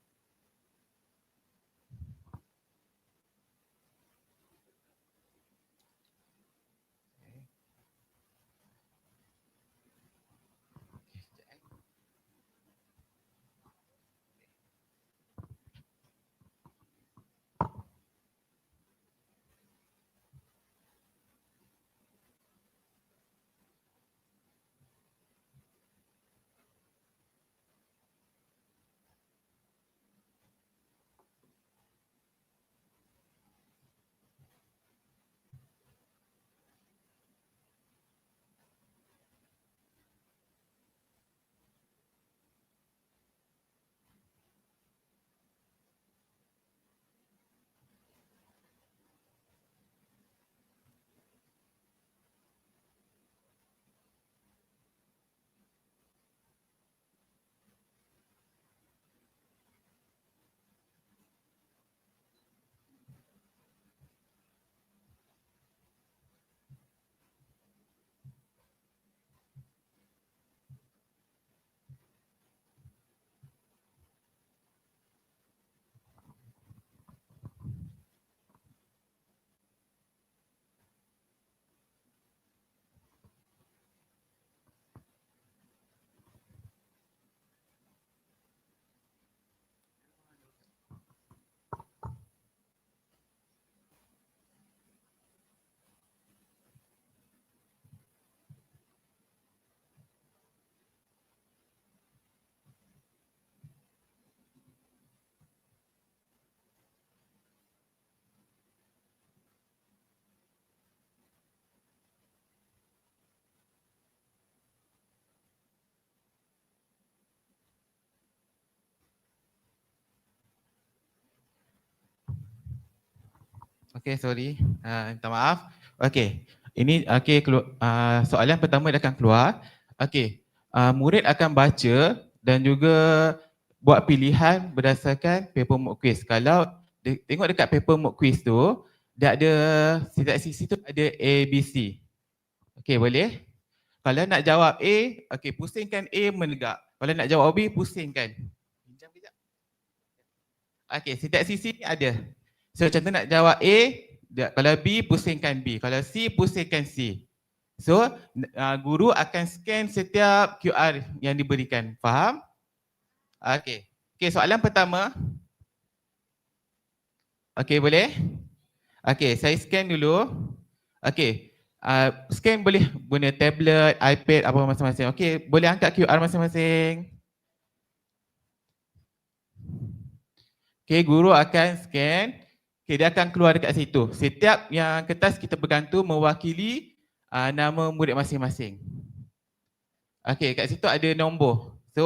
Okey, sorry. Minta maaf. Okey. Ini soalan pertama dah akan keluar. Okey. Murid akan baca dan juga buat pilihan berdasarkan paper mock quiz. Kalau tengok dekat paper mock quiz tu, dia ada setiap sisi tu ada A, B, C. Okey, boleh? Kalau nak jawab A, okey, pusingkan A menegak. Kalau nak jawab B, pusingkan. Pinjam kejap. Okey, setiap sisi ni ada. So contoh nak jawab A, kalau B pusingkan B, kalau C pusingkan C. So guru akan scan setiap QR yang diberikan. Faham? Okey. Okey, soalan pertama. Okey, boleh? Okey, saya scan dulu. Okey. Scan boleh guna tablet, iPad, apa masing-masing. Okey, boleh angkat QR masing-masing. Okey, guru akan scan. Okay, dia akan keluar dekat situ. Setiap yang kertas kita pegang tu mewakili nama murid masing-masing. Okey, kat situ ada nombor. So,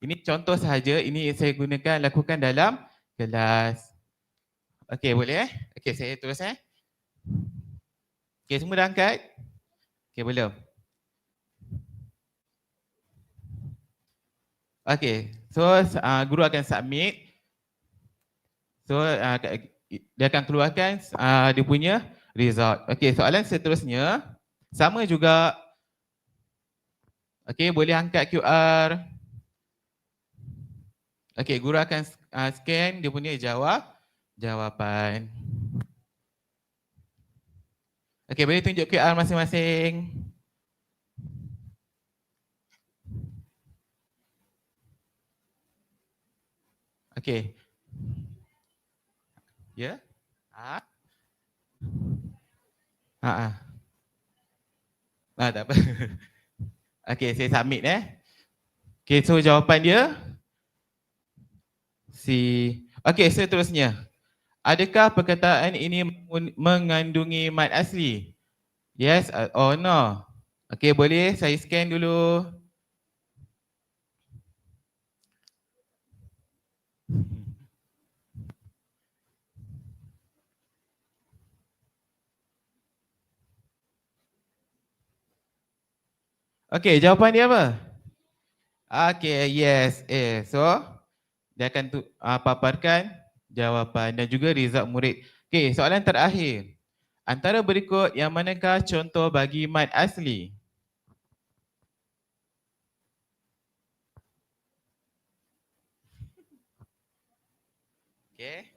ini contoh sahaja. Ini saya gunakan, lakukan dalam kelas. Okey, boleh eh? Okey, saya terus eh. Okey, semua dah angkat? Okey, belum? Okey, so guru akan submit. So dia akan keluarkan dia punya result. Okey, soalan seterusnya sama juga. Okey, boleh angkat QR. Okey, guru akan scan dia punya jawapan. Okey, boleh tunjuk QR masing-masing. Okey. Ya? Tak apa. Okey, saya submit eh. Okey, so jawapan dia okey, seterusnya. Adakah perkataan ini mengandungi mad asli? Yes or no? Okey, boleh saya scan dulu. Okey, jawapan dia apa? Okey, yes. So, dia akan paparkan jawapan dan juga result murid. Okey, soalan terakhir. Antara berikut yang manakah contoh bagi mad asli? Okay.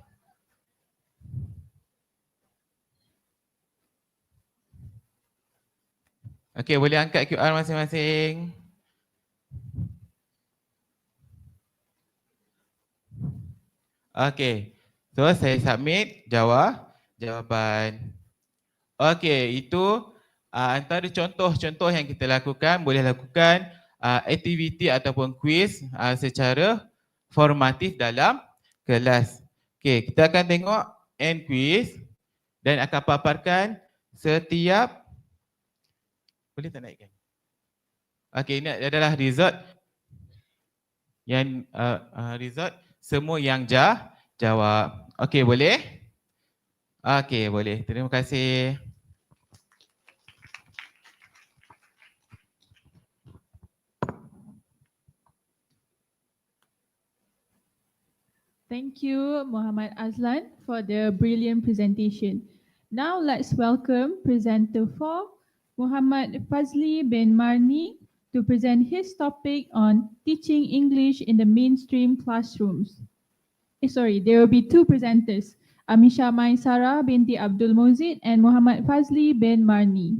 Okay, boleh angkat QR masing-masing. Okay, so saya submit jawapan. Okay, itu antara contoh-contoh yang kita lakukan, boleh lakukan aktiviti ataupun kuis secara formatif dalam kelas. Okay, kita akan tengok end quiz dan akan paparkan setiap, boleh tak naikkan? Okay, ini adalah result yang result semua yang jawab. Okay, boleh? Okay, boleh. Terima kasih. Thank you, Muhammad Azlan, for the brilliant presentation. Now let's welcome presenter 4, Muhammad Fazli bin Marni, to present his topic on teaching English in the mainstream classrooms. There will be 2 presenters, Amisha Maisara binti Abdul Muzid and Muhammad Fazli bin Marni.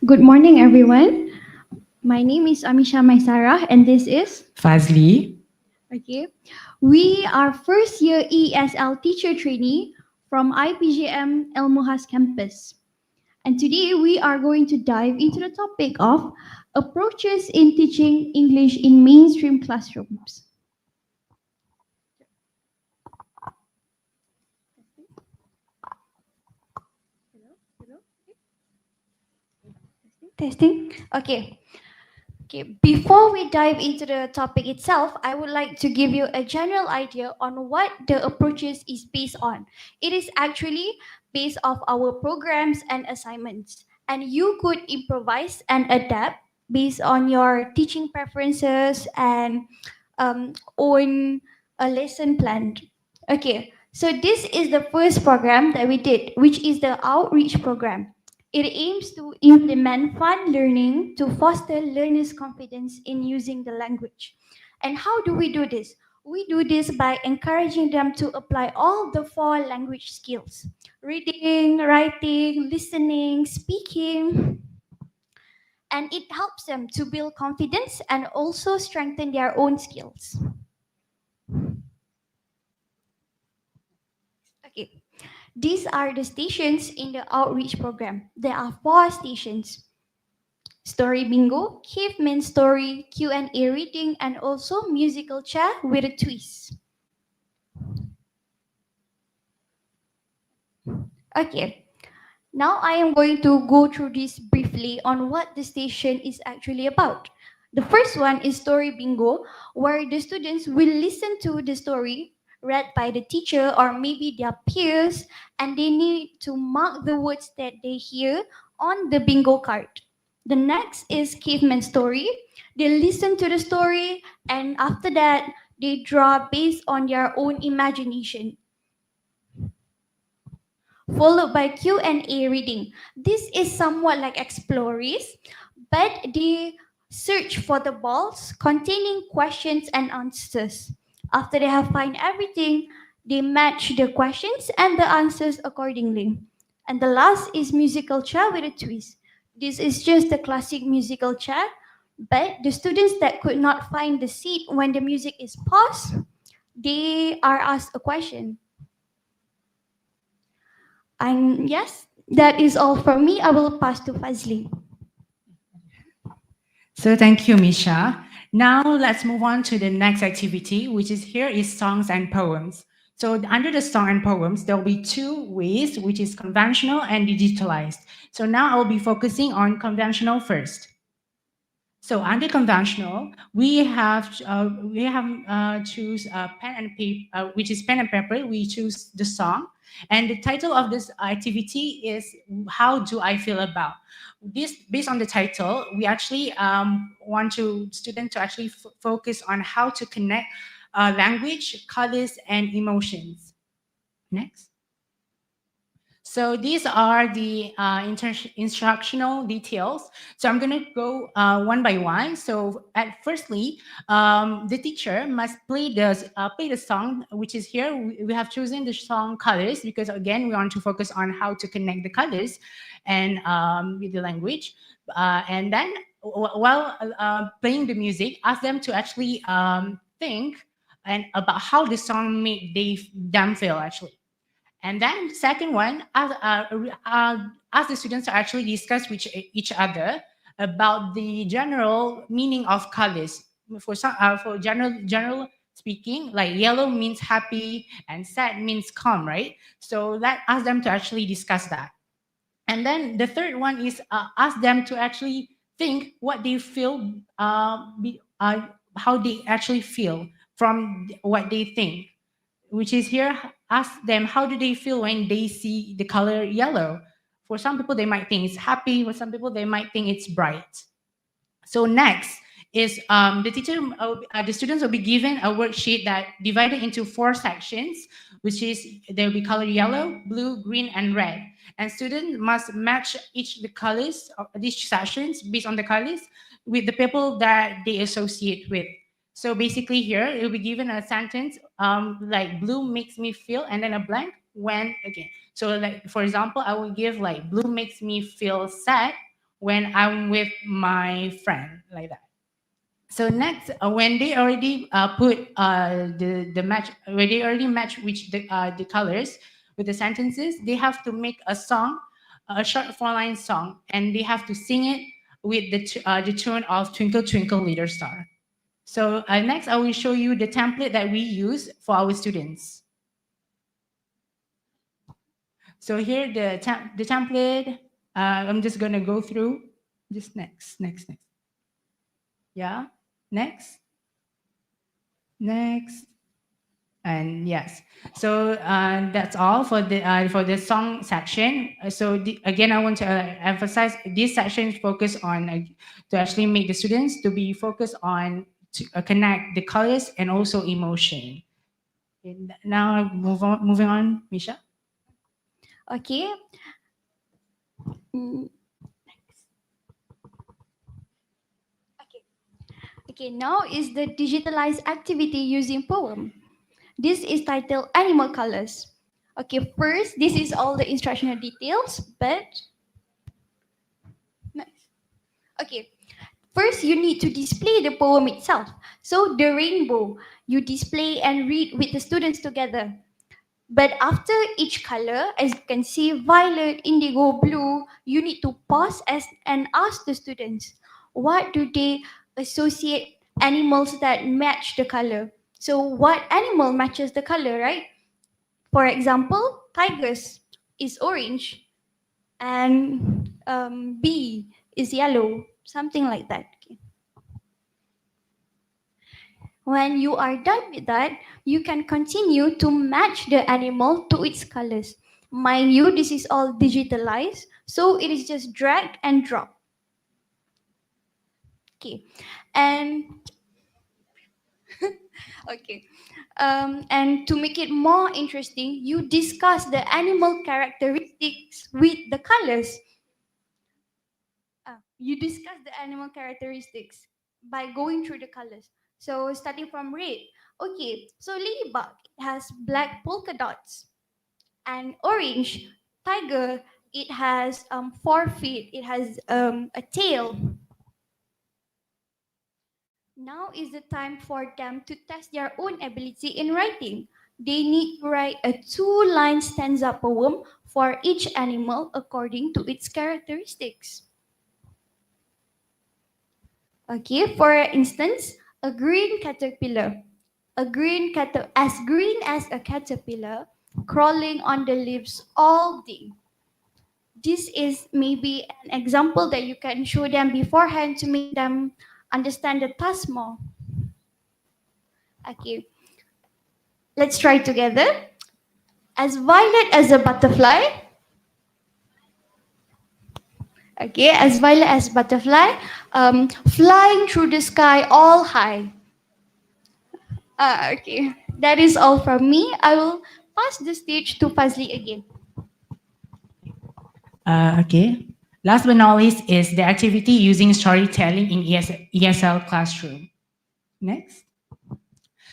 Good morning, everyone. My name is Amisha Maisara, and this is Fazli. Okay. We are first year ESL teacher trainee from IPGM El Muhas campus. And today we are going to dive into the topic of approaches in teaching English in mainstream classrooms. Testing. Okay. Before we dive into the topic itself, I would like to give you a general idea on what the approaches is based on. It is actually based off our programs and assignments, and you could improvise and adapt based on your teaching preferences and own a lesson plan. Okay, so this is the first program that we did, which is the outreach program. It aims to implement fun learning to foster learners' confidence in using the language. And how do we do this? We do this by encouraging them to apply all the 4 language skills: reading, writing, listening, speaking. And it helps them to build confidence and also strengthen their own skills. Okay. These are the stations in the outreach program. There are 4 stations: story bingo, caveman story, Q&A reading, and also musical chair with a twist. Okay, now I am going to go through this briefly on what the station is actually about. The first one is story bingo, where the students will listen to the story read by the teacher or maybe their peers, and they need to mark the words that they hear on the bingo card. The next is caveman story. They listen to the story, and after that, they draw based on their own imagination. Followed by Q&A reading. This is somewhat like explorers, but they search for the balls containing questions and answers. After they have found everything, they match the questions and the answers accordingly. And the last is musical chair with a twist. This is just the classic musical chair, but the students that could not find the seat when the music is paused, they are asked a question. And yes, that is all from me. I will pass to Fazli. So thank you, Misha. Now let's move on to the next activity, which is here is songs and poems. So under the song and poems, there will be two ways, which is conventional and digitalized. So now I will be focusing on conventional first. So under conventional, we have choose pen and paper, which is pen and paper. We choose the song, and the title of this activity is "How Do I Feel About." This, based on the title, we actually want students to actually focus on how to connect language, colors, and emotions. Next. So these are the instructional details. So I'm going to go one by one. So firstly, the teacher must play the song, which is here. We have chosen the song colors because again, we want to focus on how to connect the colors and with the language. And then while playing the music, ask them to actually think and about how the song made them feel actually. And then second one, ask the students to actually discuss with each other about the general meaning of colors. For general speaking, like yellow means happy and sad means calm, right? So ask them to actually discuss that. And then the third one is ask them to actually think what they feel, how they actually feel from what they think, which is here, ask them how do they feel when they see the color yellow. For some people, they might think it's happy. For some people, they might think it's bright. So next is the students will be given a worksheet that divided into 4 sections, which is there will be color yellow, blue, green, and red. And students must match the colors of these sections based on the colors with the people that they associate with. So basically here, it will be given a sentence like blue makes me feel, and then a blank when again. So like, for example, I will give like blue makes me feel sad when I'm with my friend, like that. So next, when they already put the match, when they already match which the colors with the sentences, they have to make a song, a short 4-line song, and they have to sing it with the tune of Twinkle Twinkle Little Star. So next, I will show you the template that we use for our students. So here the template. I'm just gonna go through. Just next. Yeah, next, and yes. So that's all for the song section. So again, I want to emphasize this section focus on to actually make the students to be focused on to connect the colors and also emotion. And now moving on, Misha. Okay. Okay, now is the digitalized activity using poem. This is titled Animal Colors. Okay, first, this is all the instructional details, but nice. Okay, first you need to display the poem itself. So the rainbow, you display and read with the students together. But after each color, as you can see, violet, indigo, blue, you need to pause and ask the students, what do they associate animals that match the color? So what animal matches the color, right? For example, tigers is orange and bee is yellow, something like that. When you are done with that, you can continue to match the animal to its colors. Mind you, this is all digitalized, so it is just drag and drop. Okay, and okay, and to make it more interesting, you discuss the animal characteristics with the colors. You discuss the animal characteristics by going through the colors. So starting from red, okay, so ladybug has black polka dots, and orange tiger, it has 4 feet, it has a tail. Now is the time for them to test their own ability in writing. They need to write a 2-line stanza poem for each animal according to its characteristics. Okay, for instance, a green caterpillar. as green as a caterpillar, crawling on the leaves all day. This is maybe an example that you can show them beforehand to make them understand the task more. Okay, let's try together. As violet as a butterfly. Okay, as violet as butterfly, flying through the sky all high. Okay, that is all from me. I will pass the stage to Fazli again. Okay. Last but not least is the activity using storytelling in ESL classroom. Next.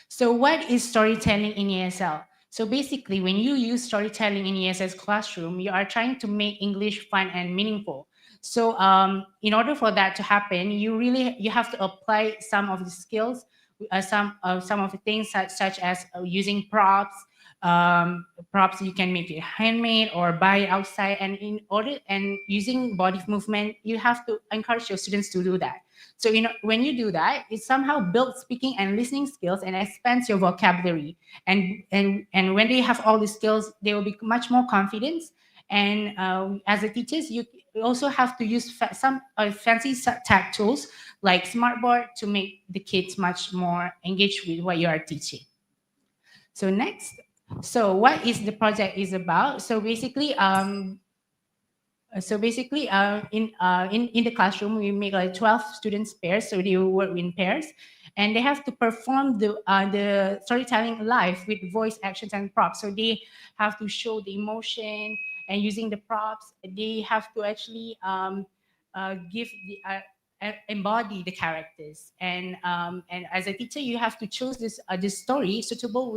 So what is storytelling in ESL? So basically, when you use storytelling in ESL classroom, you are trying to make English fun and meaningful. So in order for that to happen, you have to apply some of the skills, some of the things such as using props. Props you can make it handmade or buy it outside, and using body movement, you have to encourage your students to do that. So when you do that, it somehow builds speaking and listening skills and expands your vocabulary. And when they have all these skills, they will be much more confident. And as a teachers, you also have to use some fancy tech tools like Smartboard to make the kids much more engaged with what you are teaching. So next, so what is the project is about? So basically, in the classroom, we make like 12 students pairs, so they will work in pairs, and they have to perform the storytelling live with voice, actions, and props. So they have to show the emotion, and using the props, they have to actually embody the characters. And as a teacher, you have to choose this story suitable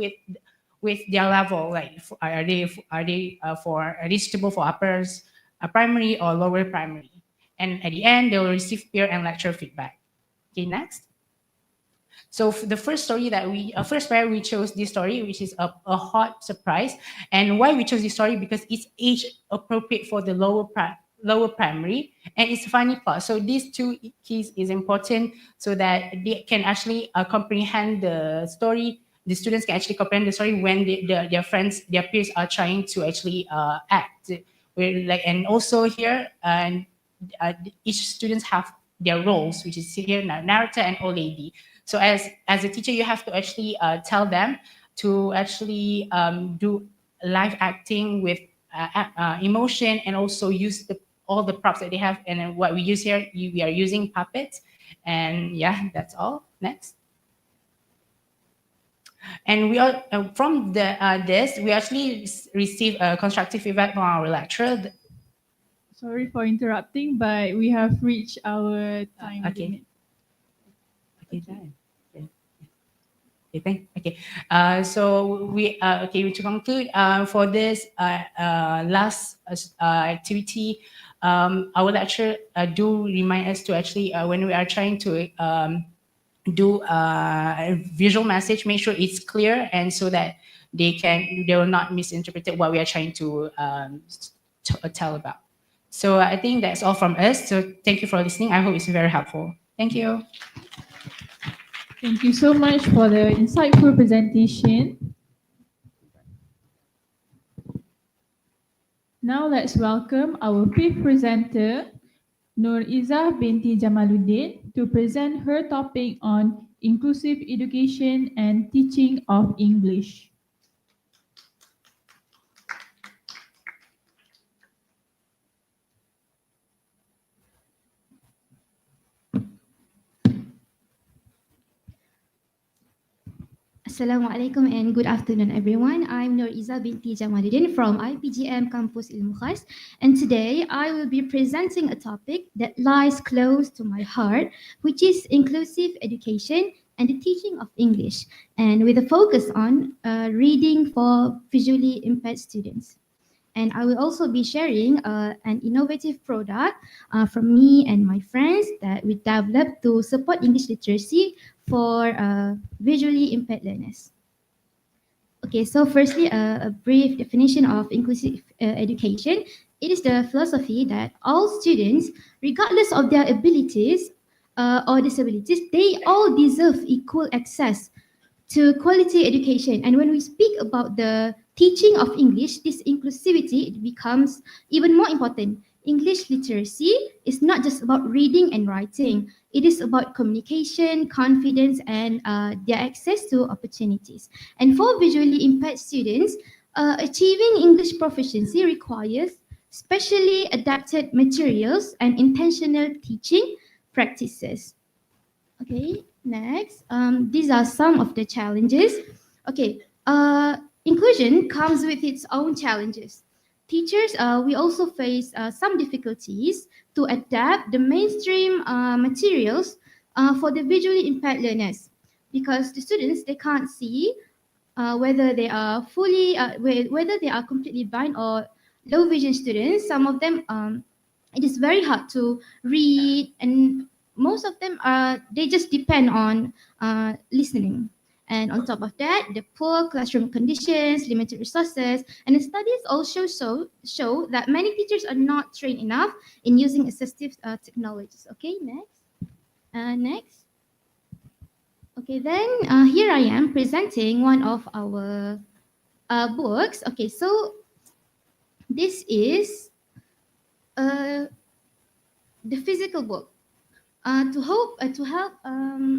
with their level. Like, are they suitable for uppers, primary or lower primary? And at the end, they will receive peer and lecture feedback. Okay, next. So the first story that first pair we chose this story, which is a hot surprise. And why we chose this story? Because it's age appropriate for the lower primary, and it's a funny plot. So these two keys is important so that they can actually comprehend the story. The students can actually comprehend the story when their friends, their peers are trying to actually act. And also here, each students have their roles, which is here narrator and old lady. So as a teacher, you have to actually tell them to actually do live acting with emotion, and also use all the props that they have. And then what we use here, we are using puppets. And yeah, that's all. Next. And we are from this, we actually receive constructive feedback from our lecturer. Sorry for interrupting, but we have reached our time limit. Okay, done. Okay. So we to conclude for this last activity, our lecturer do remind us to actually when we are trying to do a visual message, make sure it's clear, and so that they will not misinterpret what we are trying to tell about. So I think that's all from us. So thank you for listening. I hope it's very helpful. Thank you. Thank you so much for the insightful presentation. Now let's welcome our fifth presenter, Nur Izzah binti Jamaluddin, to present her topic on inclusive education and teaching of English. Assalamualaikum and good afternoon everyone. I'm Nur Izzah binti Jamaluddin from IPGM Campus Ilmu Khas, and today I will be presenting a topic that lies close to my heart, which is inclusive education and the teaching of English, and with a focus on reading for visually impaired students. And I will also be sharing an innovative product from me and my friends that we developed to support English literacy for visually impaired learners. Okay, so firstly, a brief definition of inclusive education. It is the philosophy that all students, regardless of their abilities or disabilities, they all deserve equal access to quality education. And when we speak about the teaching of English, this inclusivity, it becomes even more important. English literacy is not just about reading and writing. It is about communication, confidence, and their access to opportunities. And for visually impaired students, achieving English proficiency requires specially adapted materials and intentional teaching practices. Okay, next. These are some of the challenges. Okay, inclusion comes with its own challenges. Teachers, we also face some difficulties to adapt the mainstream materials for the visually impaired learners, because the students, they can't see whether they are whether they are completely blind or low vision students. Some of them, it is very hard to read, and most of them they just depend on listening. And on top of that, the poor classroom conditions, limited resources, and the studies also show that many teachers are not trained enough in using assistive technologies. Okay, next. Next. Okay, then here I am presenting one of our books. Okay, so this is the physical book. To help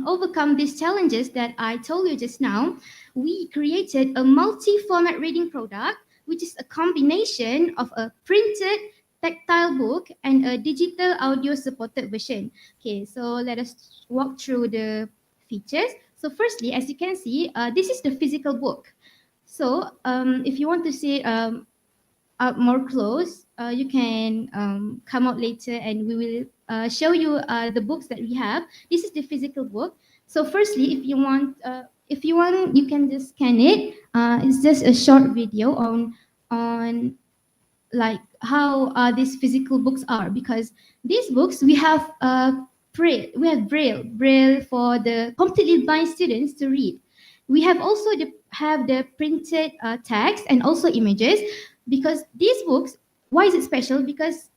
overcome these challenges that I told you just now, we created a multi-format reading product, which is a combination of a printed tactile book and a digital audio supported version. Okay, so let us walk through the features. So firstly, as you can see, this is the physical book. So if you want to see up more close, you can come out later and we will show you the books that we have. This is the physical book. So firstly, if you want, you can just scan it. It's just a short video on like how these physical books are, because these books we have braille for the completely blind students to read. We have also have the printed text and also images, because these books, why is it special? Because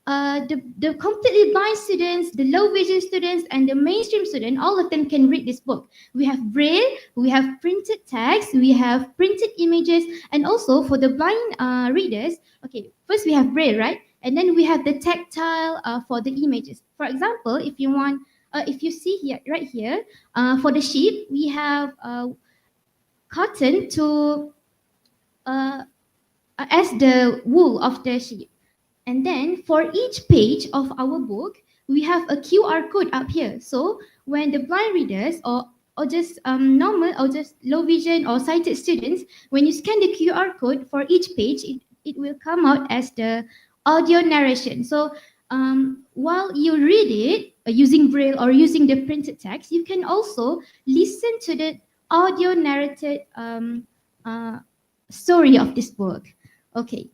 the completely blind students, the low vision students, and the mainstream student, all of them can read this book. We have braille, we have printed text, we have printed images, and also for the blind readers, okay, first we have braille, right? And then we have the tactile for the images. For example, if you want, if you see here, right here, for the sheep, we have cotton to as the wool of the sheep. And then for each page of our book, we have a QR code up here. So when the blind readers or just normal or just low vision or sighted students, when you scan the QR code for each page, it will come out as the audio narration. So while you read it using braille or using the printed text, you can also listen to the audio narrated story of this book. Okay.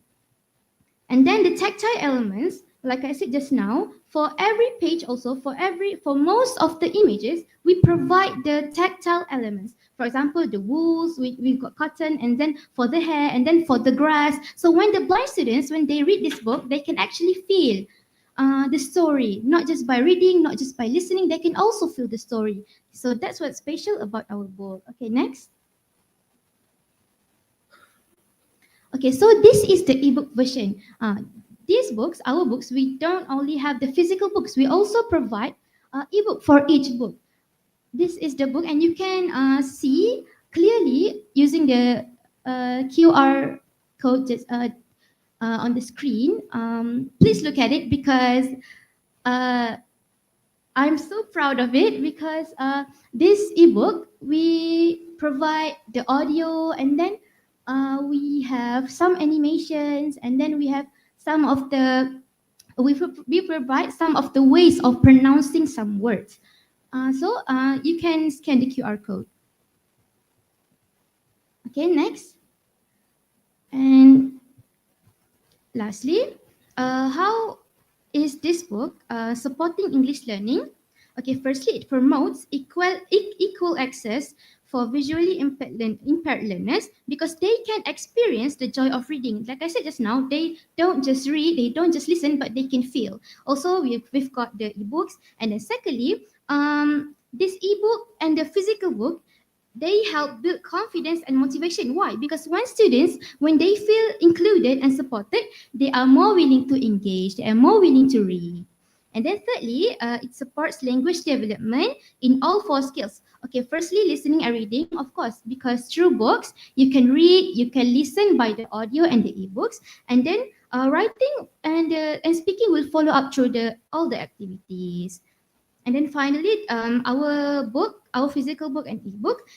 And then the tactile elements, like I said just now, for every page also, for most of the images, we provide the tactile elements. For example, the wools, we've got cotton, and then for the hair, and then for the grass. So when the blind students, when they read this book, they can actually feel the story, not just by reading, not just by listening, they can also feel the story. So that's what's special about our book. Okay, next. Okay, so this is the ebook version. These books, our books, we don't only have the physical books, we also provide ebook for each book. This is the book, and you can see clearly using the QR code just, on the screen. Please look at it, because I'm so proud of it, because this ebook, we provide the audio, and then we have some animations, and then we have some of the, we provide some of the ways of pronouncing some words. So you can scan the QR code. Okay, next. And lastly, how is this book supporting English learning? Okay, firstly, it promotes equal access for visually impaired learners, because they can experience the joy of reading. Like I said just now, they don't just read, they don't just listen, but they can feel. Also, we've got the ebooks. And then secondly, this ebook and the physical book, they help build confidence and motivation. Why? Because when they feel included and supported, they are more willing to engage, they are more willing to read. And then thirdly, it supports language development in all four skills. Okay, firstly, listening and reading, of course, because through books, you can read, you can listen by the audio and the ebooks, and then writing and speaking will follow up through all the activities. And then finally, our physical book and ebook,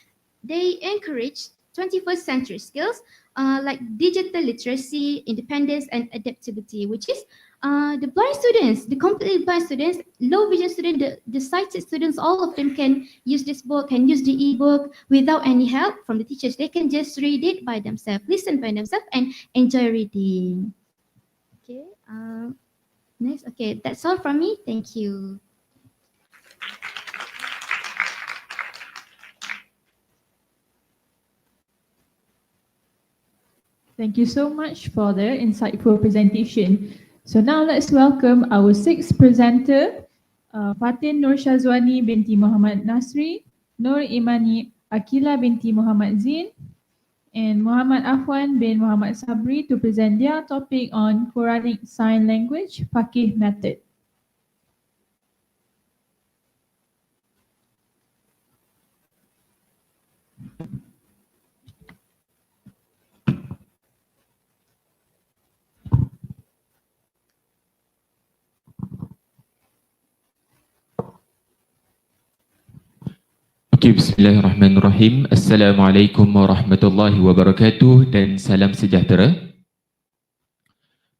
they encourage 21st century skills like digital literacy, independence, and adaptability, which is the blind students, the completely blind students, low vision students, the sighted students, all of them can use this book, can use the ebook without any help from the teachers. They can just read it by themselves, listen by themselves, and enjoy reading. Okay, next. Okay, that's all from me. Thank you. Thank you so much for the insightful presentation. So now let's welcome our sixth presenter, Fatin Nur Shazwani binti Muhammad Nasri, Nur Imani Akila binti Muhammad Zin, and Muhammad Afwan bin Muhammad Sabri to present their topic on Quranic Sign Language Faqih Method. Okay, bismillahirrahmanirrahim. Assalamualaikum warahmatullahi wabarakatuh dan salam sejahtera.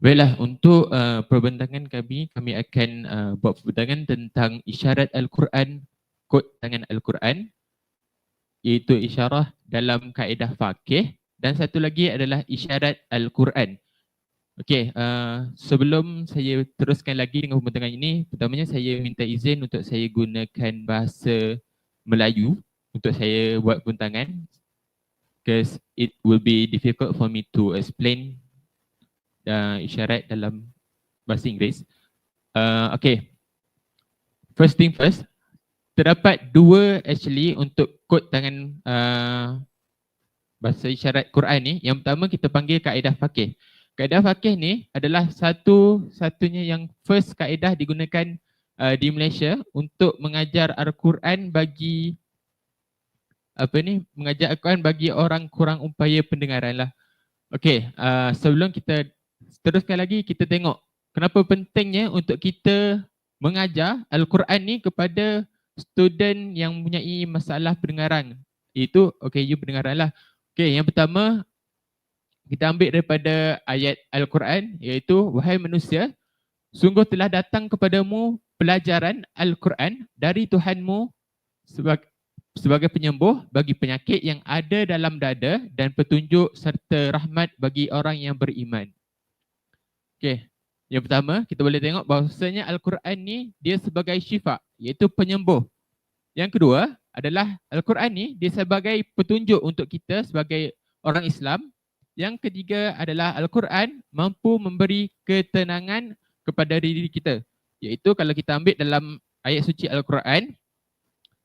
Baiklah, untuk perbincangan kami akan buat perbincangan tentang isyarat Al-Quran, kod tangan Al-Quran, iaitu isyarah dalam kaedah faqih, dan satu lagi adalah isyarat Al-Quran. Okey, sebelum saya teruskan lagi dengan perbincangan ini, pertamanya saya minta izin untuk saya gunakan bahasa Melayu untuk saya buat perbincangan, because it will be difficult for me to explain isyarat dalam bahasa Inggeris. Okay, first thing first, terdapat dua actually untuk kod tangan bahasa isyarat Quran ni. Yang pertama kita panggil kaedah faqih. Kaedah faqih ni adalah satu-satunya yang first kaedah digunakan di Malaysia untuk mengajar Al-Quran bagi mengajar Al-Quran bagi orang kurang upaya pendengaran lah. Okey, sebelum kita teruskan lagi, kita tengok kenapa pentingnya untuk kita mengajar Al-Quran ni kepada student yang mempunyai masalah pendengaran. Itu OKU pendengaran lah. Okey, yang pertama kita ambil daripada ayat Al-Quran, iaitu wahai manusia, sungguh telah datang kepadamu pelajaran Al-Quran dari Tuhanmu sebagai penyembuh bagi penyakit yang ada dalam dada dan petunjuk serta rahmat bagi orang yang beriman. Okey, yang pertama kita boleh tengok bahawasanya Al-Quran ni dia sebagai syifa, iaitu penyembuh. Yang kedua adalah Al-Quran ni dia sebagai petunjuk untuk kita sebagai orang Islam. Yang ketiga adalah Al-Quran mampu memberi ketenangan kepada diri kita. Iaitu kalau kita ambil dalam ayat suci Al-Quran,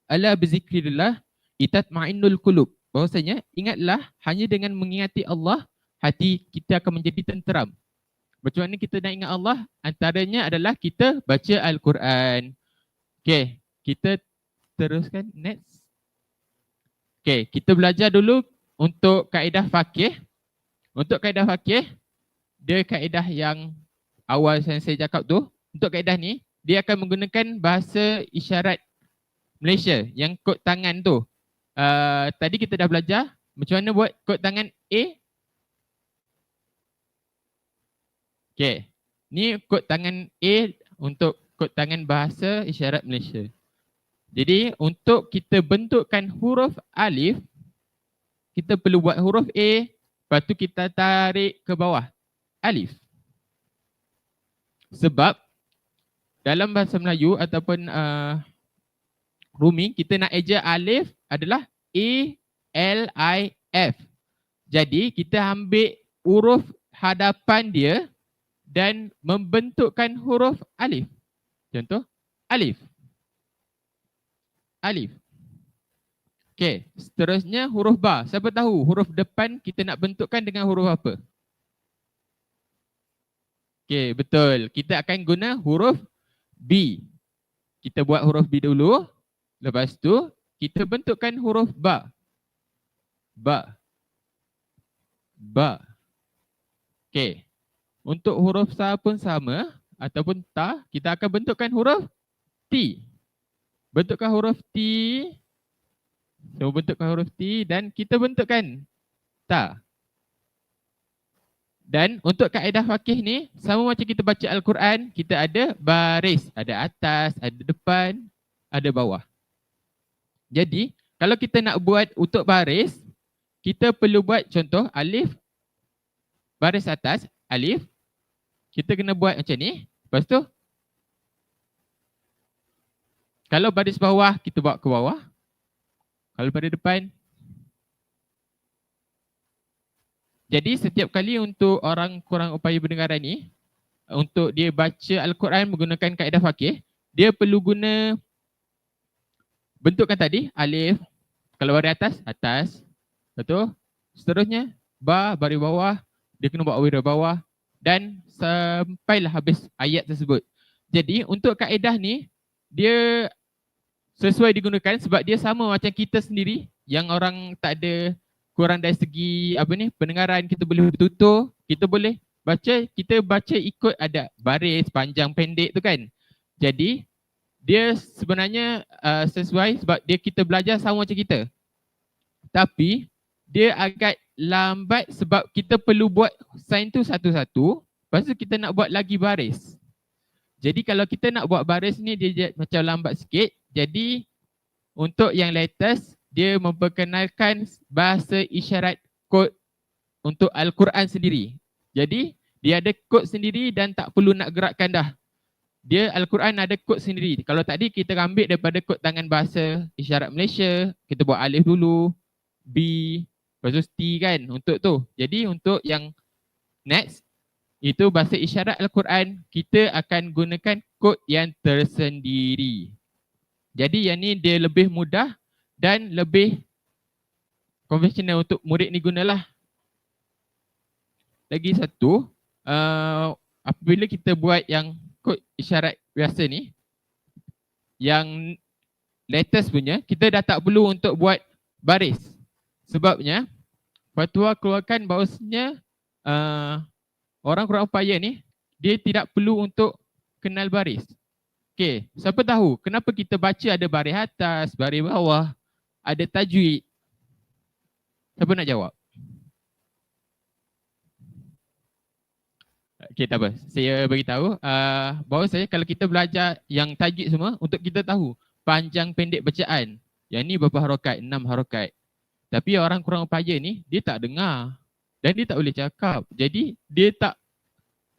ala bizikrillah itatma'innul qulub. Bahawasanya ingatlah hanya dengan mengingati Allah hati kita akan menjadi tenteram. Macam mana kita nak ingat Allah? Antaranya adalah kita baca Al-Quran. Okey, kita teruskan next. Okey, kita belajar dulu untuk kaedah faqih. Untuk kaedah faqih, dia kaedah yang awal yang saya cakap tu. Untuk kaedah ni, dia akan menggunakan bahasa isyarat Malaysia yang kod tangan tu. Tadi kita dah belajar macam mana buat kod tangan A. Okay, ni kod tangan A untuk kod tangan bahasa isyarat Malaysia. Jadi untuk kita bentukkan huruf alif, kita perlu buat huruf A, lepas tu kita tarik ke bawah alif. Sebab dalam bahasa Melayu ataupun Rumi, kita nak eja alif adalah A-L-I-F. Jadi kita ambil huruf hadapan dia dan membentukkan huruf alif. Contoh, alif. Alif. Ok, Okey, seterusnya huruf ba. Siapa tahu huruf depan kita nak bentukkan dengan huruf apa? Okey, betul. Kita akan guna huruf B. Kita buat huruf B dulu. Lepas tu kita bentukkan huruf ba. Ba. Ba. Okey. Untuk huruf sa pun sama ataupun ta, kita akan bentukkan huruf T. Bentukkan huruf T. So bentukkan huruf T dan kita bentukkan ta. Dan untuk kaedah fakih ni, sama macam kita baca Al-Quran, kita ada baris. Ada atas, ada depan, ada bawah. Jadi, kalau kita nak buat untuk baris, kita perlu buat contoh alif, baris atas, alif. Kita kena buat macam ni. Lepas tu, kalau baris bawah, kita bawa ke bawah. Kalau pada depan. Jadi setiap kali untuk orang kurang upaya pendengaran ni, untuk dia baca Al-Quran menggunakan kaedah fakih, dia perlu guna bentukkan tadi, alif, kalau baris atas, atas. Betul? Seterusnya, ba, baris bawah, dia kena buat baris bawah dan sampailah habis ayat tersebut. Jadi untuk kaedah ni, dia sesuai digunakan sebab dia sama macam kita sendiri yang orang tak ada kurang dari segi pendengaran, kita boleh bertutur, kita boleh baca, kita baca ikut ada baris panjang pendek tu kan. Jadi dia sebenarnya sesuai sebab dia kita belajar sama macam kita. Tapi dia agak lambat sebab kita perlu buat sign tu satu-satu, lepas tu kita nak buat lagi baris. Jadi kalau kita nak buat baris ni dia macam lambat sikit. Jadi untuk yang latest, dia memperkenalkan bahasa isyarat kod untuk Al-Quran sendiri. Jadi dia ada kod sendiri dan tak perlu nak gerakkan dah. Dia Al-Quran ada kod sendiri. Kalau tadi kita ambil daripada kod tangan bahasa isyarat Malaysia, kita buat alif dulu, B, lepas tu T kan untuk tu. Jadi untuk yang next, itu bahasa isyarat Al-Quran, kita akan gunakan kod yang tersendiri. Jadi yang ni dia lebih mudah dan lebih konvensional untuk murid ni gunalah. Lagi satu, apabila kita buat yang kod isyarat biasa ni, yang latest punya, kita dah tak perlu untuk buat baris. Sebabnya, fatwa keluarkan bahawasanya orang kurang upaya ni, dia tidak perlu untuk kenal baris. Okey, siapa tahu kenapa kita baca ada baris atas, baris bawah, ada tajwid? Siapa nak jawab? Okey, tak apa. Saya beritahu bahawa kalau kita belajar yang tajwid semua untuk kita tahu panjang pendek bacaan. Yang ni berapa harakat? 6 harakat. Tapi orang kurang upaya ni dia tak dengar dan dia tak boleh cakap. Jadi dia tak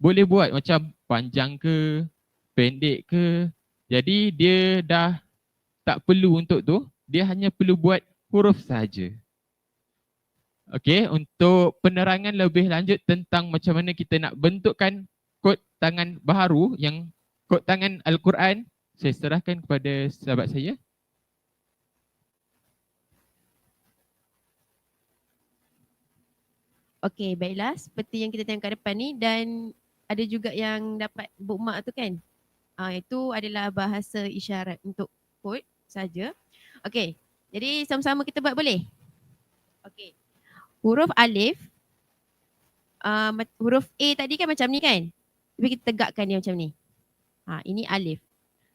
boleh buat macam panjang ke, pendek ke. Jadi dia dah tak perlu untuk tu. Dia hanya perlu buat huruf saja. Okey, untuk penerangan lebih lanjut tentang macam mana kita nak bentukkan kod tangan baharu yang kod tangan Al-Quran, saya serahkan kepada sahabat saya. Okey, baiklah. Seperti yang kita tengok kat depan ni dan ada juga yang dapat bookmark tu kan. Itu adalah bahasa isyarat untuk kod saja. Okey, jadi sama-sama kita buat boleh? Okey. Huruf alif, huruf A tadi kan macam ni kan? Tapi kita tegakkan dia macam ni. Ini alif.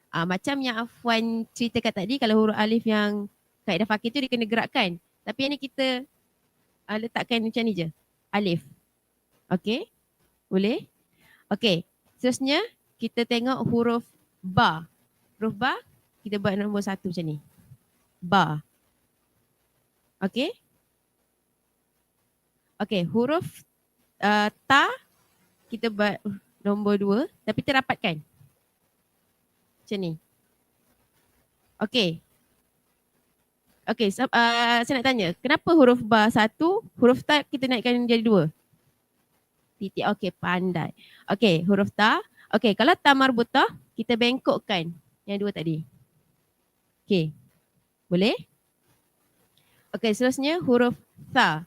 Macam yang Afwan ceritakan tadi, kalau huruf alif yang kaedah fakir tu dia kena gerakkan. Tapi yang ni kita letakkan macam ni je. Alif. Okey? Boleh? Okey. Seterusnya kita tengok huruf ba. Huruf ba kita buat nombor 1 macam ni. Ba. Okey? Okey, huruf ta kita buat nombor 2 tapi terrapatkan. Macam ni. Okey. Okey, saya nak tanya, kenapa huruf ba 1, huruf ta kita naikkan jadi 2? Titik. Okey, pandai. Okey, huruf ta. Okey, kalau ta marbutah kita bengkokkan yang 2 tadi. Okey. Boleh? Okey, seterusnya huruf tha.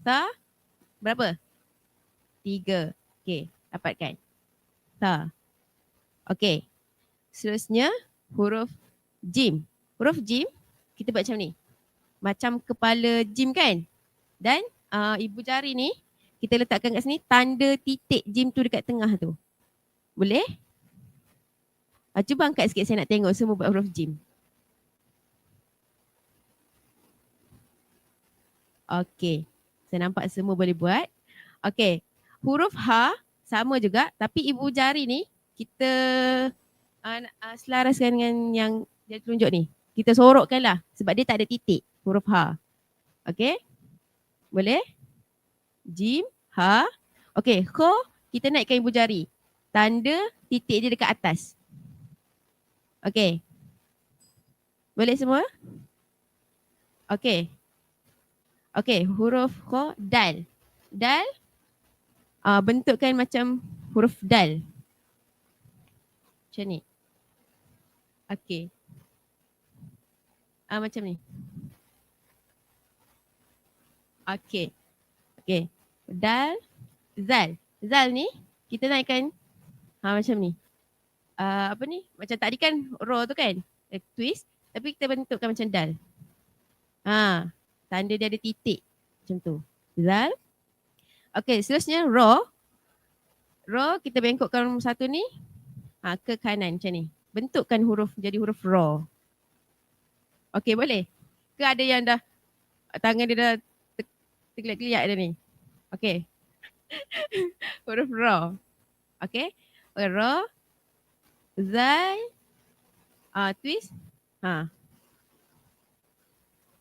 Tha berapa? 3. Okey, dapatkan. Tha. Okey. Seterusnya huruf jim. Huruf jim kita buat macam ni. Macam kepala jim kan? Dan ibu jari ni kita letakkan kat sini tanda titik jim tu dekat tengah tu. Boleh? Cuba angkat sikit saya nak tengok semua buat huruf jim. Okey. Saya nampak semua boleh buat. Okey. Huruf ha sama juga tapi ibu jari ni kita selaraskan dengan yang dia tunjuk ni. Kita sorokkan lah sebab dia tak ada titik huruf ha. Okey? Boleh? Jim, ha. Okey, kho kita naikkan ibu jari. Tanda titik dia dekat atas. Okey. Boleh semua? Okey. Okey, huruf kho dal. Dal bentukkan macam huruf dal. Macam ni. Okey. Macam ni. Okey. Okey. Dal, zal. Zal ni kita naikkan macam ni. Apa ni? Macam tadi kan ro tu kan? Twist. Tapi kita bentukkan macam dal. Tanda dia ada titik. Macam tu. Zal. Okey, seterusnya ro. Ro kita bengkokkan satu ni ke kanan macam ni. Bentukkan huruf jadi huruf ro. Okey, boleh? Ke ada yang dah tangan dia dah tergeliat-geliat dah ni? Okey. Huruf ro. Okey. Ro. Zal. Twist.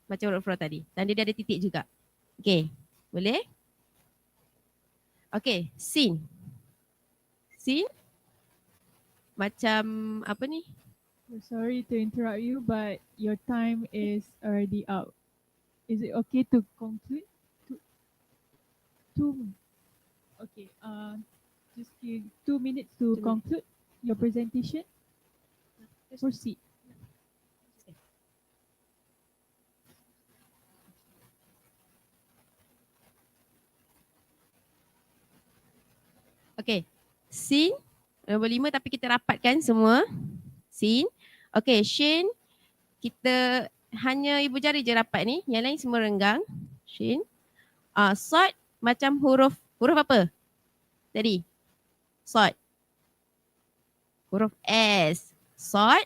Macam huruf ro tadi. Tanda dia ada titik juga. Okey. Boleh? Okey. Sin. Sin. Macam apa ni? Sorry to interrupt you, but your time is already out. Is it okay to conclude? Two. Okay. Just give 2 minutes to conclude your presentation. Proceed. Okay. Sin. Nombor 5 tapi kita rapatkan semua. Sin. Okay. Shin. Kita hanya ibu jari je rapat ni. Yang lain semua renggang. Shin. Sod. Macam huruf apa? Tadi. Sod. Huruf S. Sod.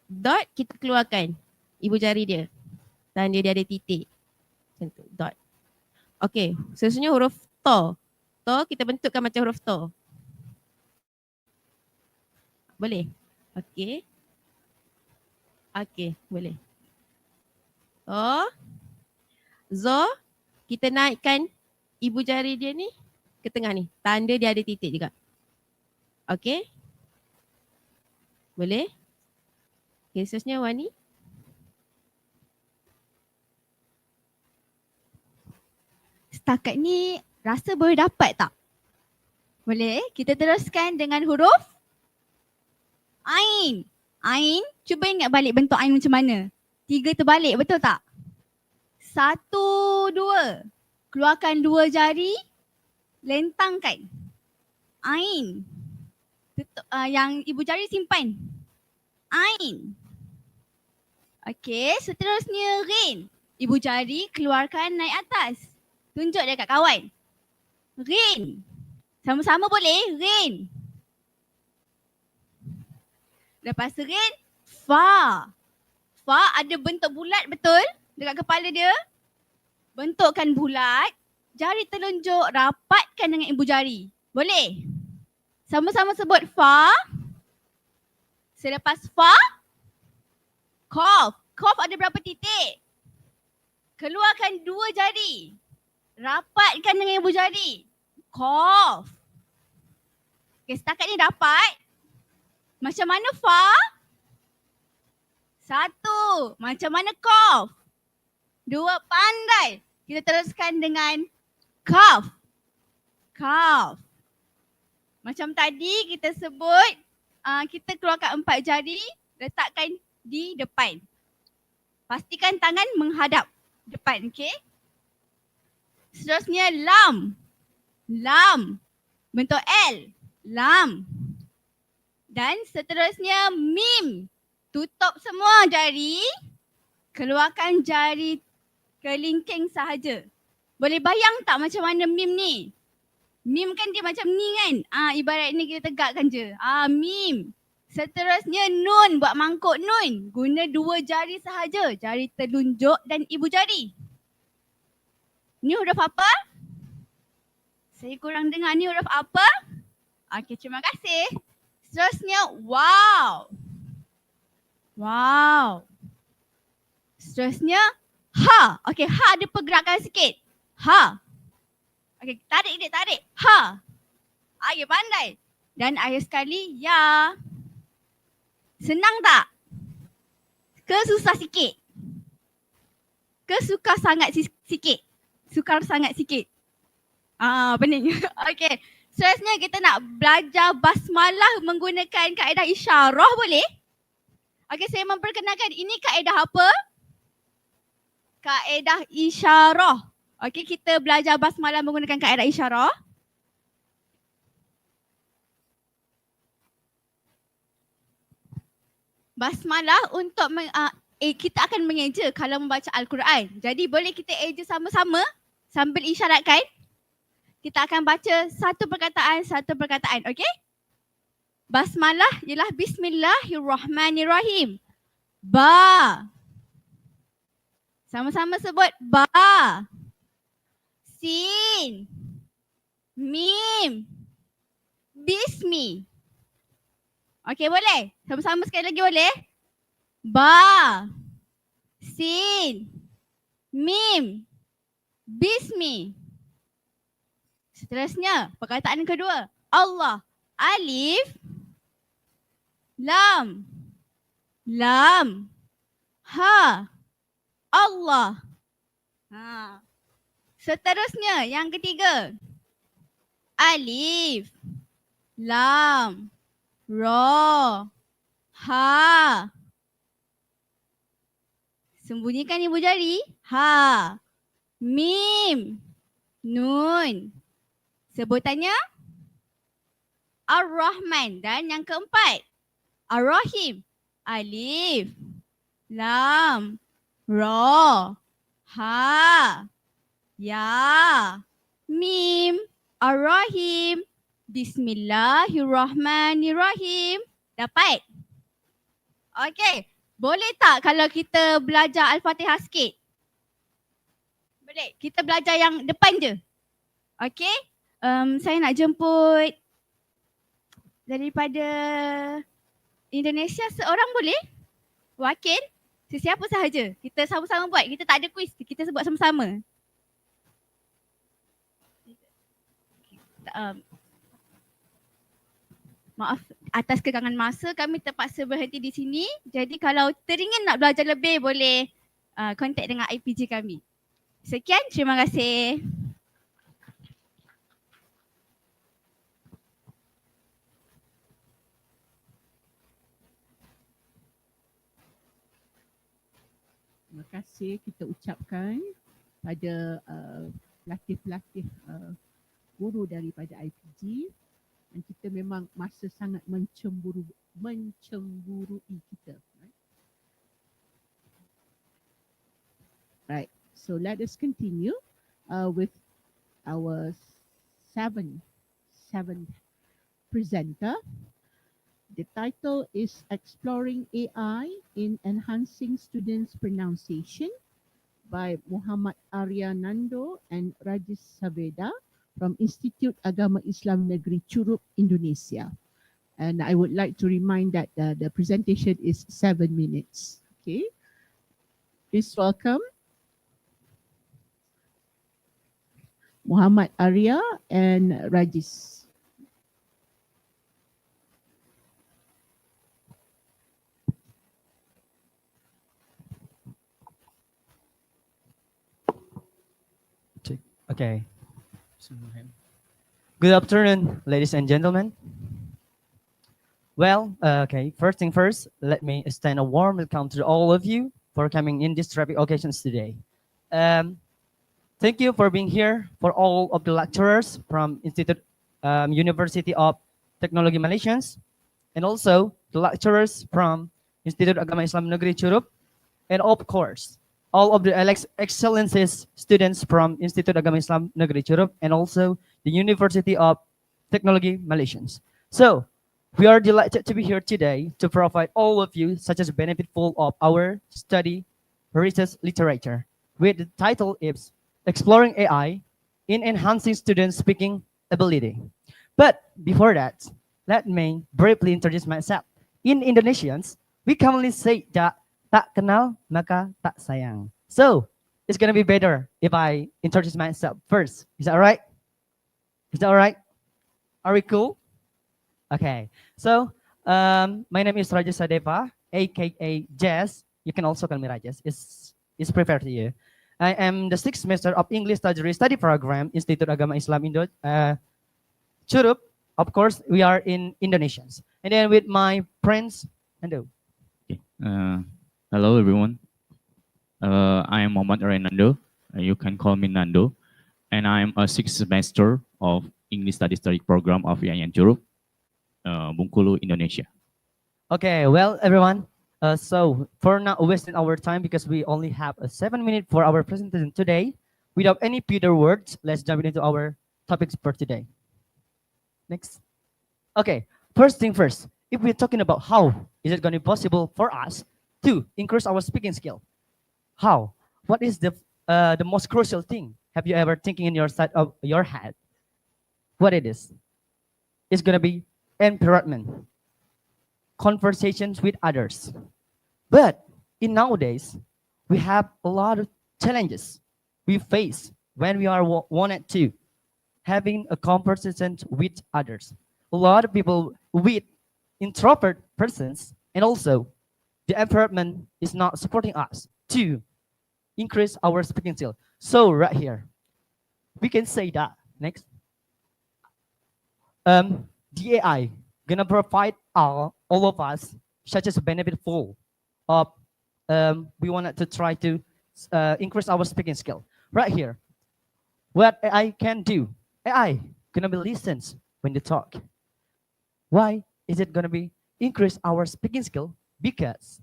Dot kita keluarkan. Ibu jari dia. Tanda dia ada titik. Macam tu. Dot. Okay. Seterusnya huruf to. To kita bentukkan macam huruf to. Boleh? Okay. Okay. Boleh. To. Zo. Kita naikkan ibu jari dia ni ke tengah ni. Tanda dia ada titik juga. Okay. Boleh? Okay, seterusnya Wani. Setakat ni rasa boleh dapat tak? Boleh? Kita teruskan dengan huruf Ain. Ain, cuba ingat balik bentuk Ain macam mana? 3 terbalik, betul tak? 1, 2. Keluarkan 2 jari. Lentangkan. Ain. Yang ibu jari simpan. Ain. Okey, seterusnya Rin. Ibu jari keluarkan naik atas. Tunjuk dekat kawan. Rin. Sama-sama boleh? Rin. Lepas Rin, Fa. Fa ada bentuk bulat betul dekat kepala dia. Bentukkan bulat. Jari telunjuk rapatkan dengan ibu jari. Boleh? Sama-sama sebut Fa. Selepas Fa, Qaf. Qaf ada berapa titik? Keluarkan 2 jari. Rapatkan dengan ibu jari. Qaf. Okay, setakat ni dapat. Macam mana Fa? 1. Macam mana Qaf? 2. Pandai. Kita teruskan dengan Kaf. Kaf. Macam tadi kita sebut, kita keluarkan 4 jari, letakkan di depan. Pastikan tangan menghadap. depan, okay? Seterusnya lam. Lam. Bentuk L. Lam. Dan seterusnya mim. Tutup semua jari. Keluarkan jari kelingking sahaja. Boleh bayang tak macam mana mim ni? Mim kan dia macam ni kan? Ibarat ni kita tegakkan je. Mim. Seterusnya nun. Buat mangkuk nun. Guna 2 jari sahaja. Jari telunjuk dan ibu jari. Ni huruf apa? Saya kurang dengar ni huruf apa? Okey, terima kasih. Seterusnya wow. Wow. Seterusnya ha. Okey, ha ada pergerakan sikit. Ha. Okey, tarik dia, tarik. Ha. Ayah pandai. Dan akhir sekali ya. Senang tak? Ke susah sikit? Ke suka sangat sikit? Sukar sangat sikit? Pening. Okey. Seterusnya kita nak belajar basmalah menggunakan kaedah isyarah, boleh? Okey, saya memperkenalkan ini kaedah apa? Kaedah isyarah. Okey, kita belajar basmalah menggunakan kaedah isyarah. Basmalah untuk kita akan mengeja kalau membaca Al-Quran. Jadi boleh kita eja sama-sama sambil isyaratkan. Kita akan baca satu perkataan, okey? Basmalah ialah Bismillahirrahmanirrahim. Ba. Sama-sama sebut ba. Sin. Mim. Bismi. Okey, boleh? Sama-sama sekali lagi boleh? Ba. Sin. Mim. Bismi. Seterusnya, perkataan kedua. Allah. Alif. Lam. Lam. Ha. Allah. Seterusnya, yang ketiga. Alif. Lam. Ra. Ha. Sembunyikan ibu jari. Ha. Mim. Nun. Sebutannya Ar-Rahman. Dan yang keempat Ar-Rahim. Alif. Lam. Ra. Ha. Ya. Mim. Ar-Rahim. Bismillahirrahmanirrahim. Dapat? Okey. Boleh tak kalau kita belajar Al-Fatihah sikit? Boleh. Kita belajar yang depan je. Okey. Saya nak jemput daripada Indonesia seorang boleh? Wakil? Sesiapa sahaja. Kita sama-sama buat. Kita tak ada kuis. Kita sebut sama-sama. Maaf atas kekangan masa kami terpaksa berhenti di sini. Jadi kalau teringin nak belajar lebih boleh kontak dengan IPG kami. Sekian, terima kasih. Terima kasih kita ucapkan pada pelatih-pelatih guru daripada IPG, dan kita memang masa sangat mencemburui kita. Right. So let us continue with our seventh presenter. The title is Exploring AI in Enhancing Students' Pronunciation by Muhammad Arya Nando and Rajis Saveda from Institute Agama Islam Negeri Curup, Indonesia. And I would like to remind that the presentation is 7 minutes. Okay. Please welcome Muhammad Arya and Rajis. Okay. Good afternoon, ladies and gentlemen. Well, okay, first thing first, let me extend a warm welcome to all of you for coming in these terrific occasions today. Thank you for being here, for all of the lecturers from University of Technology Malaysians, and also the lecturers from Institute Agama Islam Negeri Curup, and of course, all of the excellences students from Institute Agama Islam Negeri Curup, and also the University of Technology Malaysians. So, we are delighted to be here today to provide all of you such as benefitful of our study research literature, with the title is Exploring AI in Enhancing Student Speaking Ability. But before that, let me briefly introduce myself. In Indonesians, we commonly say that tak kenal maka tak sayang. So it's gonna be better if I introduce myself first. Is that all right? Is that all right? Are we cool? Okay. So my name is Rajesh Sadeva, aka Jazz. You can also call me Rajesh. It's preferred to you. I am the 6th semester of English Study Program, Institute Agama Islam Indo Curup. Of course, we are in Indonesians. And then with my friends, Nando. Hello, everyone. I am Muhammad Renando. You can call me Nando. And I am a 6th semester of English Study Program of IAIN Curup, Bengkulu, Indonesia. Okay, well, everyone. So for not wasting our time, because we only have 7 minutes for our presentation today, without any further words, let's jump into our topics for today. Next. Okay, first thing first, if we're talking about how is it going to be possible for us to increase our speaking skill, how? What is the most crucial thing? Have you ever thinking in your side of your head? What it is? It's going to be environment, conversations with others. But in nowadays, we have a lot of challenges we face when we are wanted to having a conversation with others. A lot of people with introvert persons, and also the environment is not supporting us to increase our speaking skill. So right here, we can say that next. The AI gonna provide all of us such as a benefitful of we wanted to try to increase our speaking skill. Right here, what AI can do, AI gonna be listens when you talk. Why is it gonna be increase our speaking skill? Because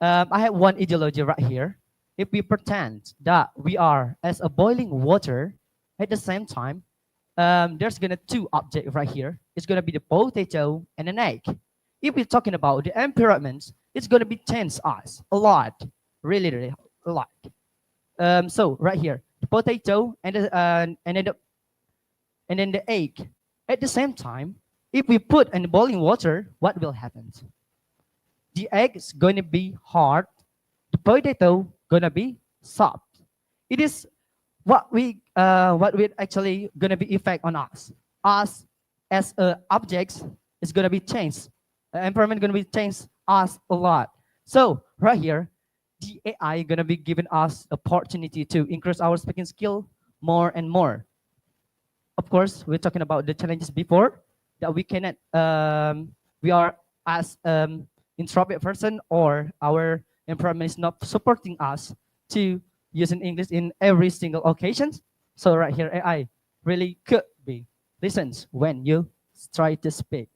I have one ideology right here. If we pretend that we are as a boiling water, at the same time, there's gonna two objects right here. It's gonna be the potato and an egg. If we're talking about the environment, it's gonna be tense us a lot, really, really a lot. So right here, the potato and then the egg. At the same time, if we put in boiling water, what will happen? The egg is going to be hard. The potato gonna be soft. It is what we actually gonna be effect on us. Us as objects is gonna be changed. Environment gonna be changed us a lot. So right here, the AI gonna be giving us opportunity to increase our speaking skill more and more. Of course, we're talking about the challenges before that we cannot. We are as introvert person, or our environment is not supporting us to using English in every single occasion. So right here, AI really could be listens when you try to speak.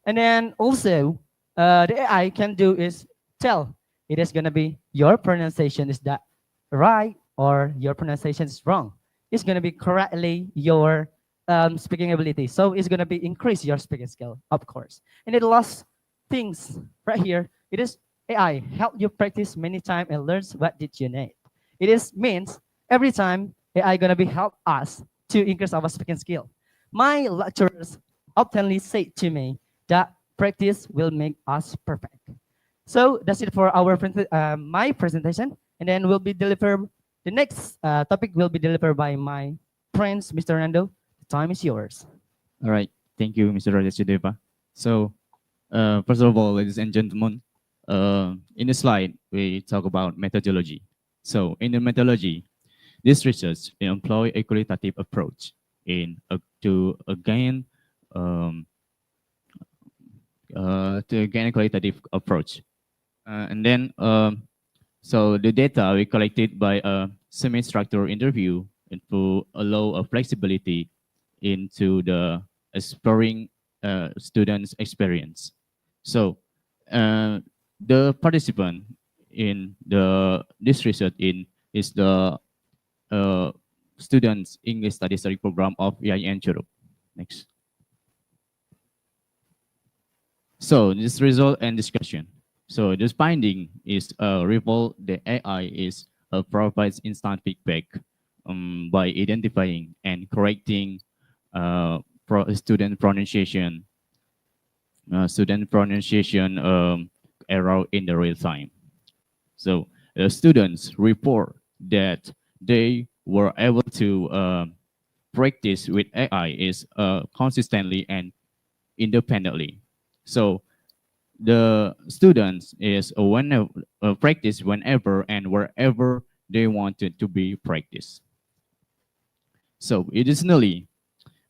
And then also, the AI can do is tell it is gonna be your pronunciation is that right or your pronunciation is wrong. It's gonna be correctly your speaking ability. So it's gonna be increase your speaking skill, of course. And then the last things right here, it is AI help you practice many times and learns what did you need. It is means every time AI gonna be help us to increase our speaking skill. My lecturers oftenly say to me that practice will make us perfect. So that's it for our my presentation, and then will be delivered. The next topic will be delivered by my friends, Mr. Rando. The time is yours. All right. Thank you, Mr. Rajesh Deva. So, first of all, ladies and gentlemen, in the slide, we talk about methodology. So, in the methodology, this research employ a qualitative approach to gain a qualitative approach. And then, so the data we collected by semi-structured interview and to allow a flexibility into the exploring students' experience. So the participant in this research is the students English study program of IAIN Europe. Next. So this result and discussion. So this finding is reveal the AI provides instant feedback by identifying and correcting student pronunciation error in the real time. So the students report that they were able to practice with AI consistently and independently. So the students practice whenever and wherever they wanted to be practiced. So additionally,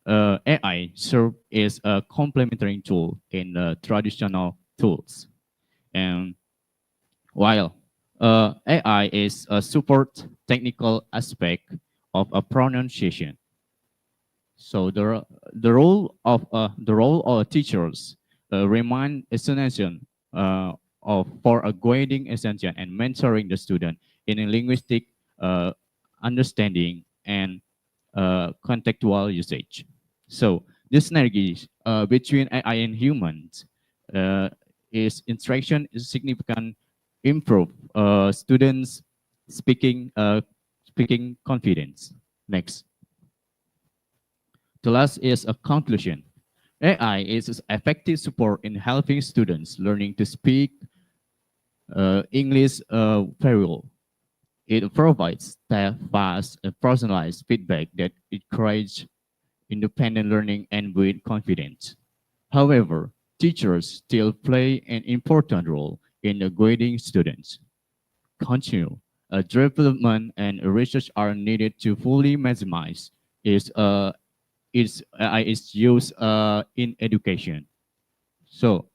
AI serves as a complementary tool in traditional tools. And while AI is a support technical aspect of a pronunciation, so the role of teachers remain essential for a guiding essential and mentoring the student in a linguistic understanding and contextual usage. So this synergy between AI and humans is significant improve students speaking confidence. Next. The last is a conclusion. AI is effective support in helping students learning to speak English very well. It provides fast and personalized feedback that encourage independent learning and build confidence. However, teachers still play an important role in guiding students. Continue development and research are needed to fully maximize its use in education. So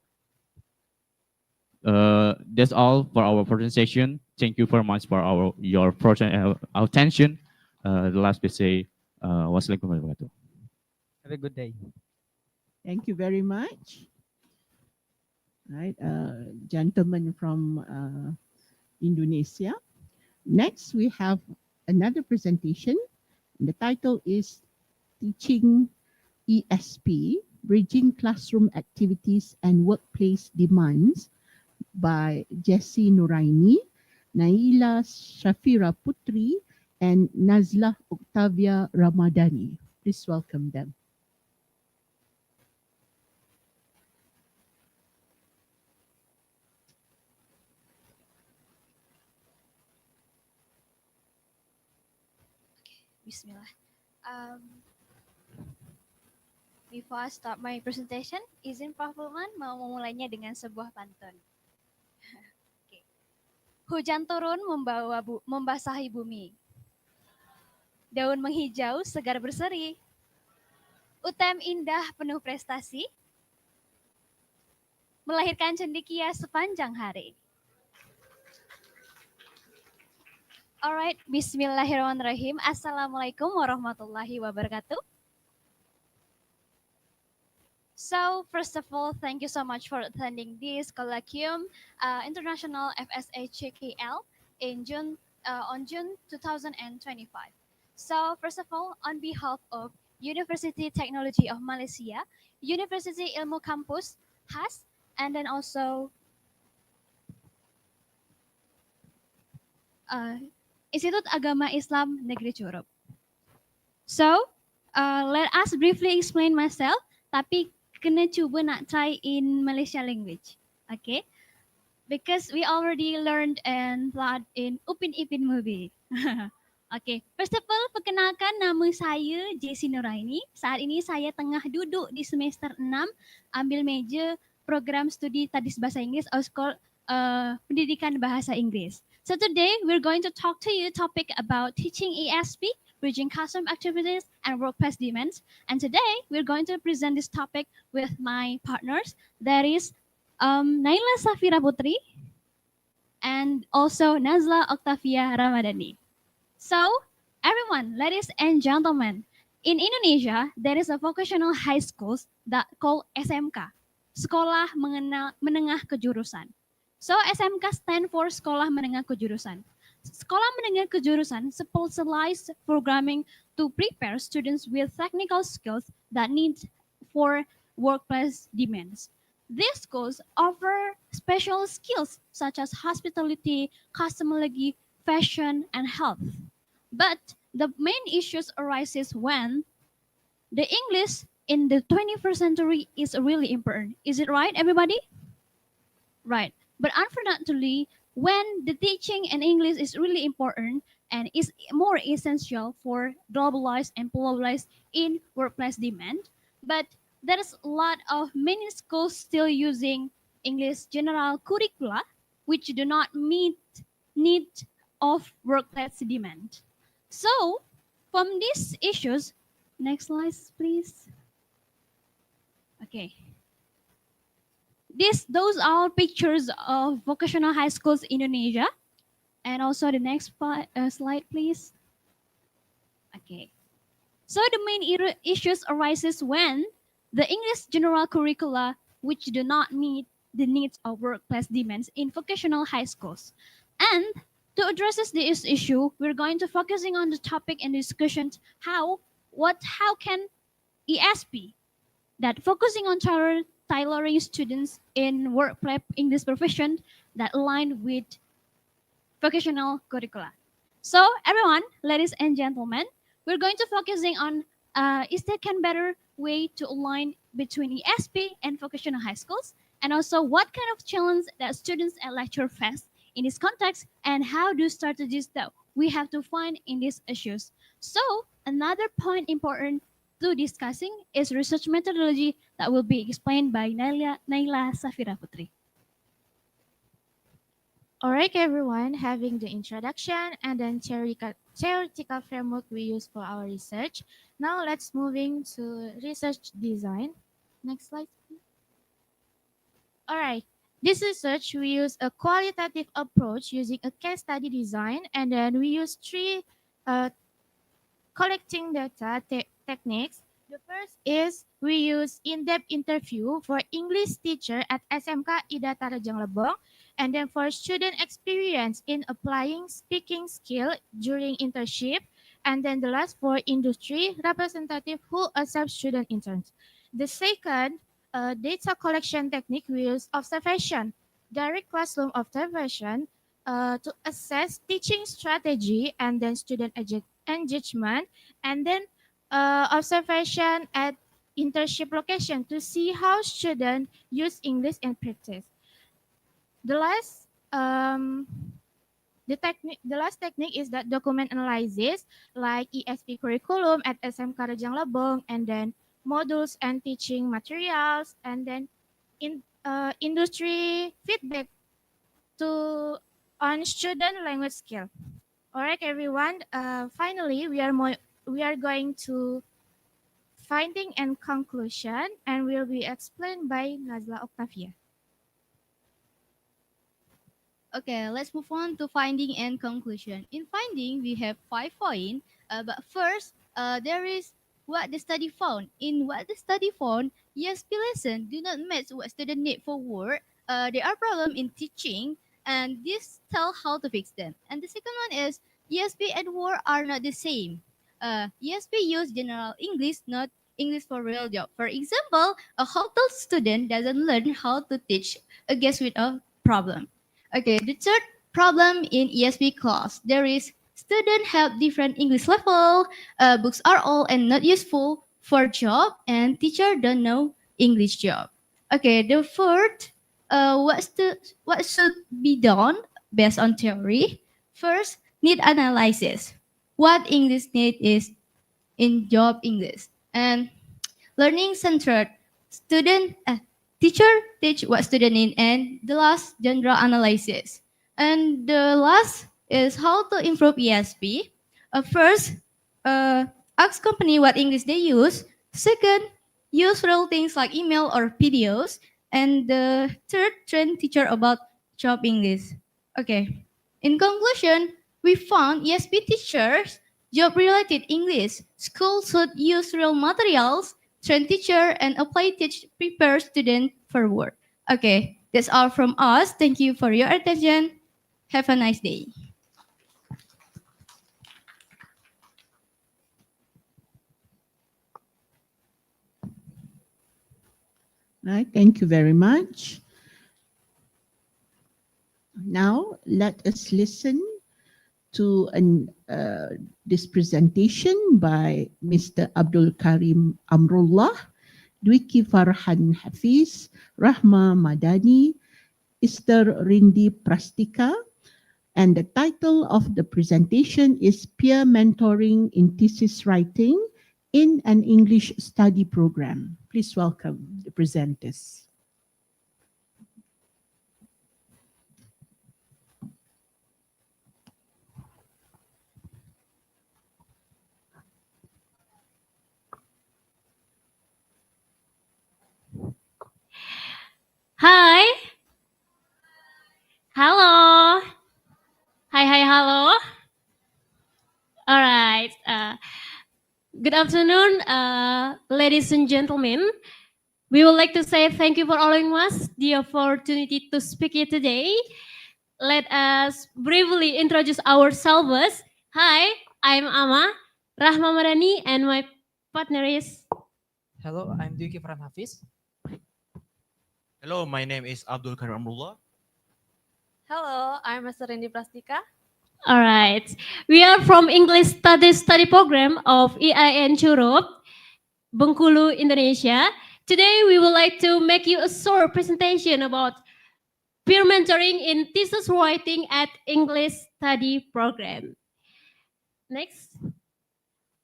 that's all for our presentation. Thank you very much for your attention. The last we say, wassalamualaikum warahmatullahi wabarakatuh. Have a good day. Thank you very much. Right, gentleman from Indonesia. Next, we have another presentation. The title is Teaching ESP, Bridging Classroom Activities and Workplace Demands by Jessie Nuraini, Naila Shafira Putri, and Nazlah Octavia Ramadhani. Please welcome them. Bismillah. Before I start my presentation, izin Prof. Lukman mau memulainya dengan sebuah pantun. Okay. Hujan turun membasahi bumi. Daun menghijau segar berseri. UTM indah penuh prestasi. Melahirkan cendekia sepanjang hari. Alright, bismillahirrahmanirrahim. Assalamualaikum warahmatullahi wabarakatuh. So, first of all, thank you so much for attending this Colloquium International FSSHKL on June 2025. So, first of all, on behalf of University Technology of Malaysia, University Ilmu Kampus, HAS, and then also Institut Agama Islam Negeri Curup. So, let us briefly explain myself, tapi kena cuba nak try in Malaysia language. Okay? Because we already learned and played in Upin Ipin movie. Okay, first of all, perkenalkan nama saya Jessie Nuraini. Saat ini saya tengah duduk di semester 6, ambil meja program studi Tadis Bahasa Inggris atau Pendidikan Bahasa Inggris. So today we're going to talk to you topic about teaching ESP, bridging classroom activities and workplace demands. And today we're going to present this topic with my partners. That is Naila Shafira Putri and also Nazlah Octavia Ramadhani. So, everyone, ladies and gentlemen, in Indonesia, there is a vocational high schools that called SMK, Sekolah Menengah Kejurusan. So, SMK stand for Sekolah Menengah Kejurusan. Sekolah Menengah Kejurusan specialized programming to prepare students with technical skills that need for workplace demands. These schools offer special skills such as hospitality, cosmetology, fashion, and health. But the main issues arises when the English in the 21st century is really important. Is it right, everybody? Right. But unfortunately, when the teaching in English is really important and is more essential for globalized and pluralized in workplace demand, but there's a lot of many schools still using English general curricula, which do not meet need of workplace demand. So, from these issues, next slide, please. Okay. Those are pictures of vocational high schools in Indonesia. And also the next slide, please. Okay. So the main issues arises when the English general curricula, which do not meet the needs of workplace demands in vocational high schools. And to address this issue, we're going to focusing on the topic and discussions how can ESP that focusing on tailoring students in workplace English profession that align with vocational curricula. So everyone, ladies and gentlemen, we're going to focusing on is there can better way to align between ESP and vocational high schools, and also what kind of challenge that students at lecture face in this context, and how do strategies that we have to find in these issues. So another point important to discussing is research methodology that will be explained by Naila Safira Putri. Alright everyone, having the introduction and then theoretical framework we use for our research. Now let's moving to research design. Next slide. Alright, this research we use a qualitative approach using a case study design, and then we use three collecting data techniques. The first is we use in-depth interview for English teacher at SMK Idata Rejang Lebong, and then for student experience in applying speaking skill during internship, and then the last for industry representative who accept student interns. The second data collection technique we use observation, direct classroom observation to assess teaching strategy and then student engagement, and then observation at internship location to see how students use English in practice. The last technique is that document analysis, like ESP curriculum at SMK Rejang Lebong, and then modules and teaching materials, and then industry feedback on student language skill. Alright everyone, finally we are going to finding and conclusion, and will be explained by Nazla Octavia. Okay, let's move on to finding and conclusion. In finding, we have 5 points. But first, there is what the study found. In what the study found, ESP lesson do not match what student need for work. There are problems in teaching, and this tell how to fix them. And the second one is ESP and work are not the same. ESP use general English, not English for real job. For example, a hotel student doesn't learn how to teach a guest with a problem. Okay, the third problem in ESP class, there is students have different English level, books are old and not useful for job, and teacher don't know English job. Okay, the fourth, what should be done based on theory? First, need analysis. What English need is in job English, and learning centered student. Teacher teach what student need, and the last genre analysis. And the last is how to improve ESP. First, ask company what English they use. Second, use real things like email or videos. And the third, train teacher about job English. Okay. In conclusion, We found ESP teachers, job-related English. Schools should use real materials, train teacher, and apply teach prepare students for work. Okay, that's all from us. Thank you for your attention. Have a nice day. Right, thank you very much. Now, let us listen to this presentation by Mr. Abdul Karim Amrullah, Dwiki Farhan Hafiz, Rahma Madani, Esther Rindi Prastika, and the title of the presentation is Peer Mentoring in Thesis Writing in an English Study Program. Please welcome the presenters. Hi. Hello. Hi, hello. All right. Good afternoon, ladies and gentlemen. We would like to say thank you for allowing us the opportunity to speak here today. Let us briefly introduce ourselves. Hi, I'm Ama, Rahma Madani, and my partner is... Hello, I'm Dwiki Farhan Hafiz. Hello, my name is Abdul Karim Amrullah. Hello, I'm Esther Rindi Prastika. All right. We are from English Study Program of EIN Europe, Bengkulu, Indonesia. Today, we would like to make you a short presentation about peer mentoring in thesis writing at English Study Program. Next.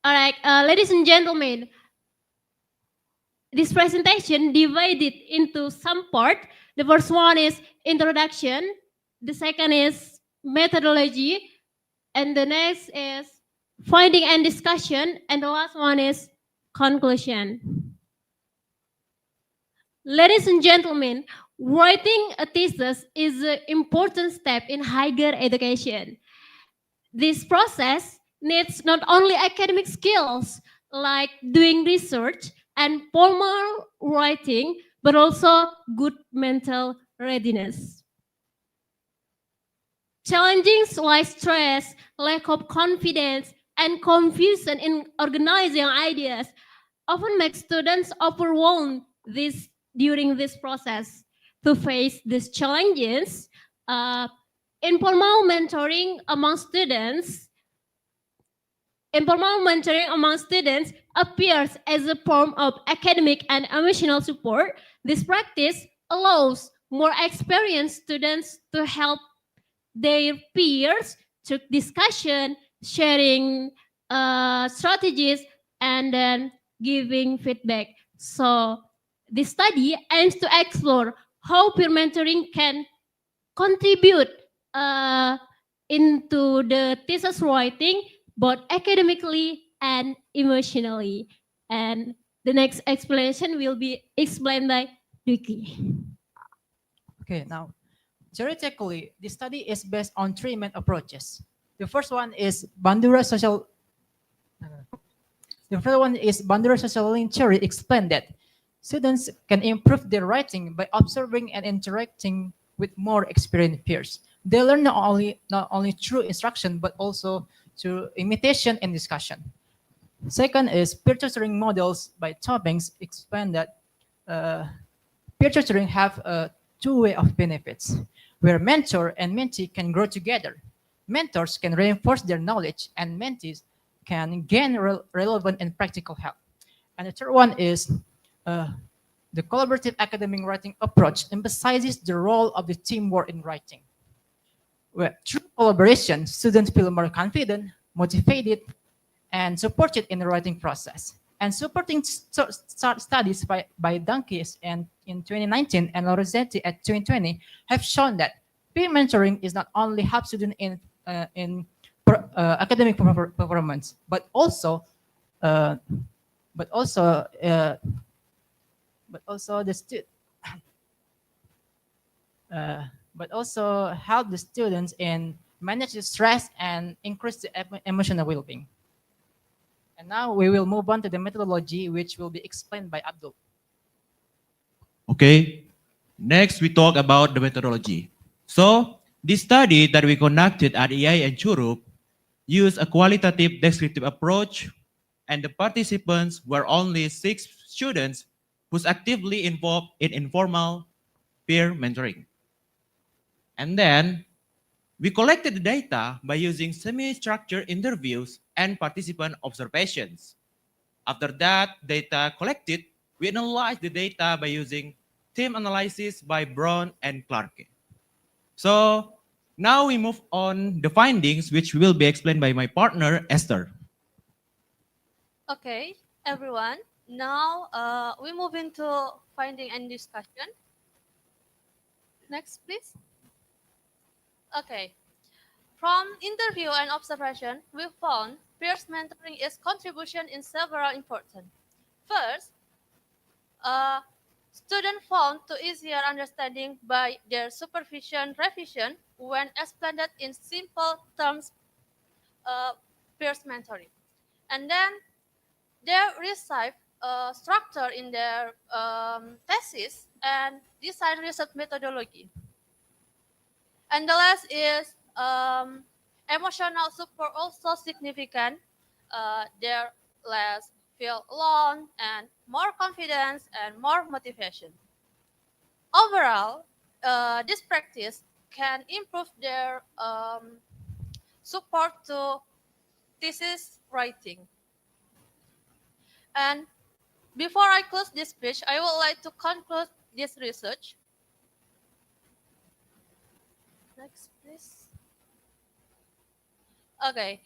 All right, ladies and gentlemen, this presentation divided into some part. The first one is introduction. The second is methodology. And the next is finding and discussion. And the last one is conclusion. Ladies and gentlemen, writing a thesis is an important step in higher education. This process needs not only academic skills like doing research and formal writing, but also good mental readiness. Challenges like stress, lack of confidence, and confusion in organizing ideas often make students overwhelmed during this process. To face these challenges, informal mentoring among students appears as a form of academic and emotional support. This practice allows more experienced students to help their peers through discussion, sharing strategies, and then giving feedback. So this study aims to explore how peer mentoring can contribute into the thesis writing, both academically and emotionally. And the next explanation will be explained by Dwiki. Okay, now, theoretically, this study is based on three main approaches. The first one is boundary social link theory explained that students can improve their writing by observing and interacting with more experienced peers. They learn not only through instruction, but also through imitation and discussion. Second is peer tutoring models by Toppings explain that peer tutoring have two way of benefits, where mentor and mentee can grow together. Mentors can reinforce their knowledge, and mentees can gain relevant and practical help. And the third one is the collaborative academic writing approach emphasizes the role of the teamwork in writing. Where through collaboration, students feel more confident, motivated, and supported in the writing process. And supporting studies by Dunkis in 2019 and Lorenzetti at 2020 have shown that peer mentoring is not only help students in academic performance, but also help the students in manage the stress, and increase the emotional well-being. And now we will move on to the methodology, which will be explained by Abdul. Okay, next we talk about the methodology. So, this study that we conducted at EI and Churup used a qualitative descriptive approach, and the participants were only 6 students who's actively involved in informal peer mentoring. And then we collected the data by using semi-structured interviews and participant observations. After that data collected, we analyzed the data by using team analysis by Brown and Clarke. So now we move on the findings, which will be explained by my partner, Esther. Okay, everyone. Now we move into finding and discussion. Next, please. Okay. From interview and observation, we found peers mentoring is contribution in several important. First, students found to easier understanding by their supervision revision when explained in simple terms, peers mentoring. And then they received structure in their thesis and design research methodology. And the last is emotional support also significant. They're less feel alone and more confidence and more motivation. Overall, this practice can improve their support to thesis writing. And before I close this speech, I would like to conclude this research. Next, please. Okay.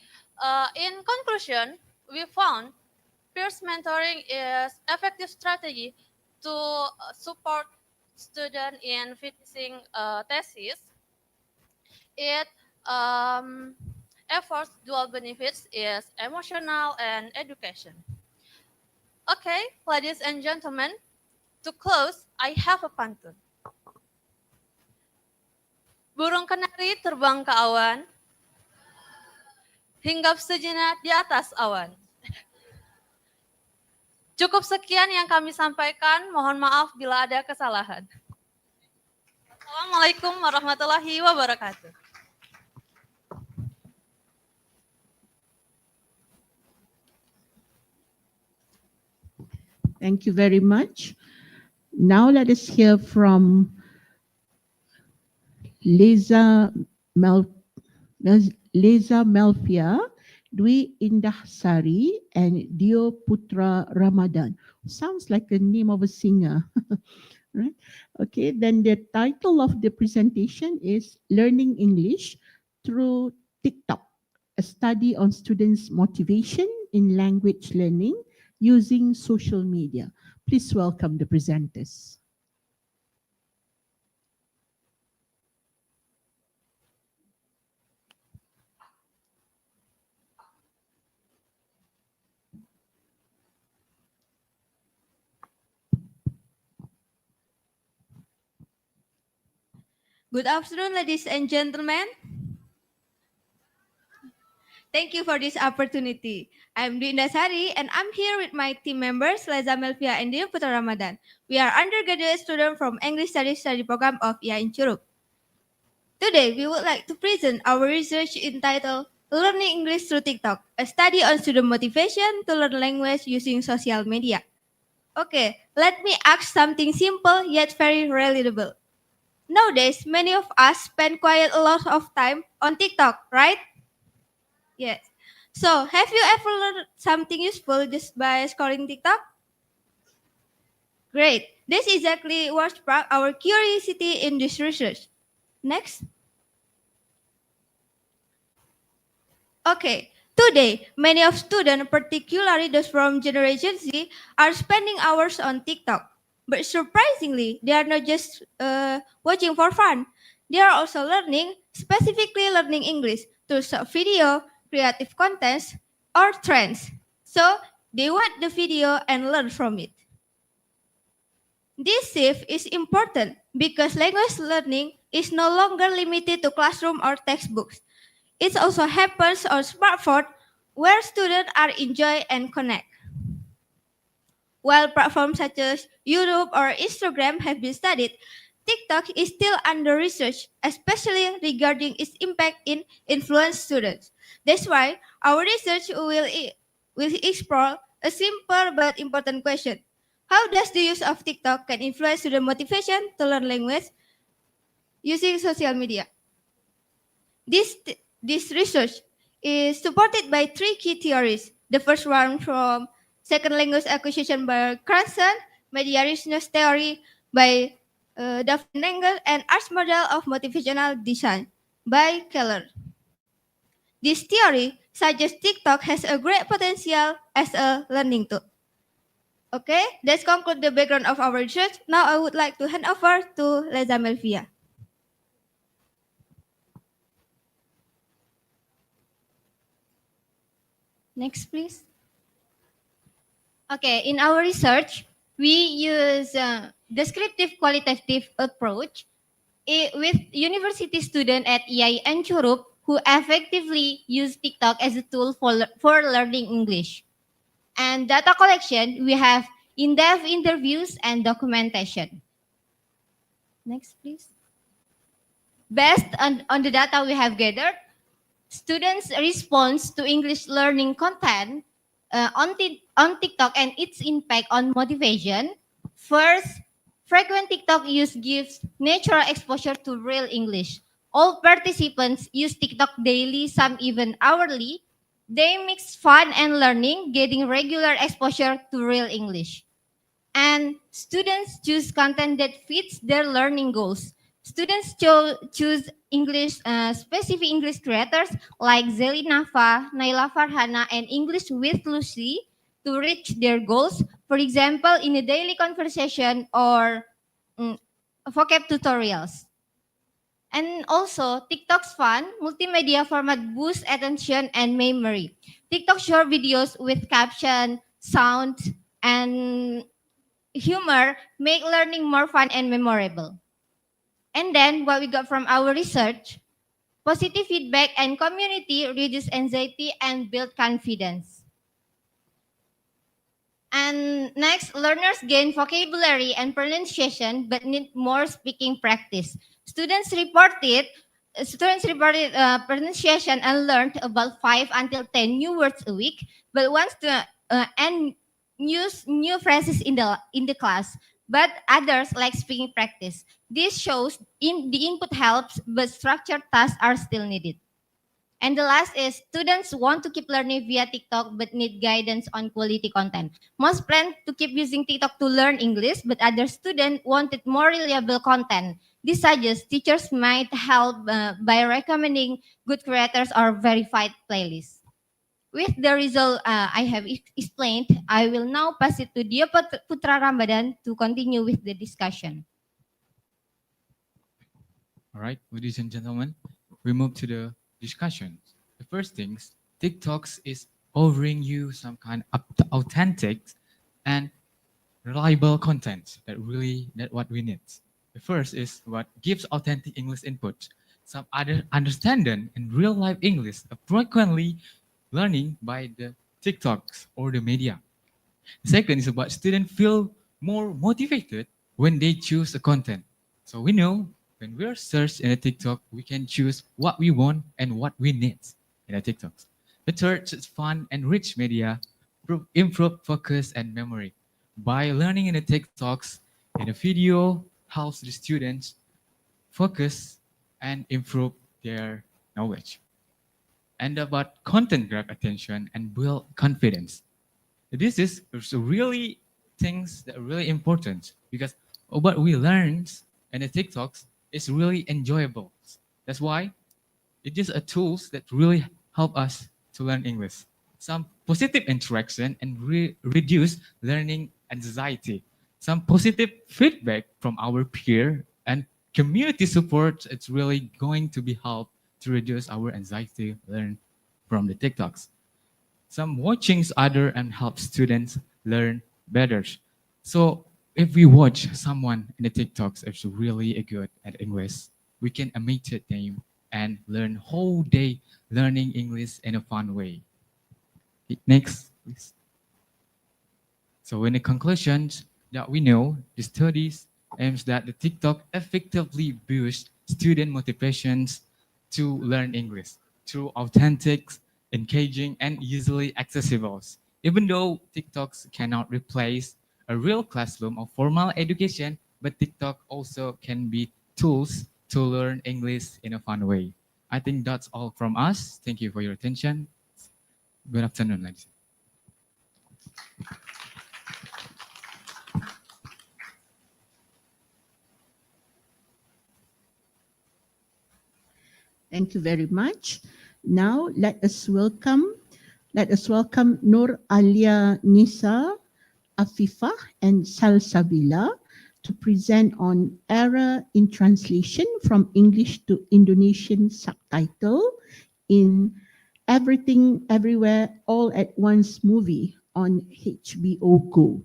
In conclusion, we found peers mentoring is effective strategy to support students in finishing thesis. It offers dual benefits is emotional and education. Okay, ladies and gentlemen, to close, I have a pantun. Burung kenari terbang ke awan, hinggap sejenak di atas awan. Cukup sekian yang kami sampaikan, mohon maaf bila ada kesalahan. Assalamualaikum warahmatullahi wabarakatuh. Thank you very much. Now let us hear from Leza Melfia, Dwi Indah Sari, and Dio Putra Ramadan. Sounds like the name of a singer. Right? Okay, then the title of the presentation is Learning English Through TikTok, a study on students' motivation in language learning using social media. Please welcome the presenters. Good afternoon, ladies and gentlemen. Thank you for this opportunity. I'm Dinda Sari and I'm here with my team members, Leza Melfia and Dio Putra Ramadan. We are undergraduate students from English Studies study program of IA in Churup. Today, we would like to present our research entitled Learning English Through TikTok, a study on student motivation to learn language using social media. Okay, let me ask something simple yet very relatable. Nowadays, many of us spend quite a lot of time on TikTok, right? Yes. So, have you ever learned something useful just by scrolling TikTok? Great. This is exactly what sparked our curiosity in this research. Next. Okay. Today, many of students, particularly those from Generation Z, are spending hours on TikTok. But surprisingly, they are not just watching for fun. They are also learning, specifically learning English, through short video, creative contents, or trends. So, they watch the video and learn from it. This shift is important because language learning is no longer limited to classroom or textbooks. It also happens on smartphone where students are enjoy and connect. While platforms such as YouTube or Instagram have been studied, TikTok is still under research, especially regarding its impact in influence students. That's why our research will explore a simple but important question. How does the use of TikTok can influence student motivation to learn language using social media? This research is supported by three key theories. The first one from second language acquisition by Cranston, media richness theory by Daphne Engel, and arts model of motivational design by Keller. This theory suggests TikTok has a great potential as a learning tool. Okay, let's conclude the background of our research. Now I would like to hand over to Leza Melvia. Next, please. Okay, in our research, we use a descriptive qualitative approach with university students at IAIN Curup who effectively use TikTok as a tool for learning English. And data collection, we have in-depth interviews and documentation. Next, please. Based on the data we have gathered, students' response to English learning content on TikTok and its impact on motivation. First, frequent TikTok use gives natural exposure to real English. All participants use TikTok daily, some even hourly. They mix fun and learning, getting regular exposure to real English. And students choose content that fits their learning goals. Students choose English specific English creators like Zeli Nafa, Naila Farhana, and English with Lucy to reach their goals. For example, in a daily conversation or vocab tutorials. And also, TikTok's fun multimedia format boosts attention and memory. TikTok short videos with caption, sound, and humor make learning more fun and memorable. And then what we got from our research, positive feedback and community reduce anxiety and build confidence. And next, learners gain vocabulary and pronunciation but need more speaking practice. Students reported pronunciation and learned about 5 until 10 new words a week, but wants to and use new phrases in the class. But others like speaking practice. This shows the input helps, but structured tasks are still needed. And the last is students want to keep learning via TikTok but need guidance on quality content. Most plan to keep using TikTok to learn English, but other students wanted more reliable content. This suggests teachers might help by recommending good creators or verified playlists. With the result I have explained, I will now pass it to Dia Putra Ramadan to continue with the discussion. All right, ladies and gentlemen, we move to the discussion. The first things, TikToks is offering you some kind of authentic and reliable content that what we need. The first is what gives authentic English input. Some other understanding in real life English are frequently learning by the TikToks or the media. The second is about students feel more motivated when they choose a content. So we know when we're searched in a TikTok, we can choose what we want and what we need in a TikTok. The third is fun and rich media, improve focus and memory. By learning in the TikToks, in a video helps the students focus and improve their knowledge. And about content grab attention and build confidence. This is really things that are really important because what we learn in the TikToks is really enjoyable. That's why it is a tools that really help us to learn English. Some positive interaction and reduce learning anxiety. Some positive feedback from our peer and community support. It's really going to be help to reduce our anxiety learn from the TikToks. Some watchings other and help students learn better. So if we watch someone in the TikToks is really good at English, we can imitate them and learn whole day learning English in a fun way. Next, please. So in the conclusions that we know, the studies aims that the TikTok effectively boosts student motivations to learn English through authentic, engaging, and easily accessible. Even though TikToks cannot replace a real classroom or formal education, but TikTok also can be tools to learn English in a fun way. I think that's all from us. Thank you for your attention. Good afternoon, ladies. Thank you very much. Now let us welcome Nur Alia Nisa, Afifah, and Salsabila to present on error in translation from English to Indonesian subtitle in Everything Everywhere All at Once movie on HBO Go.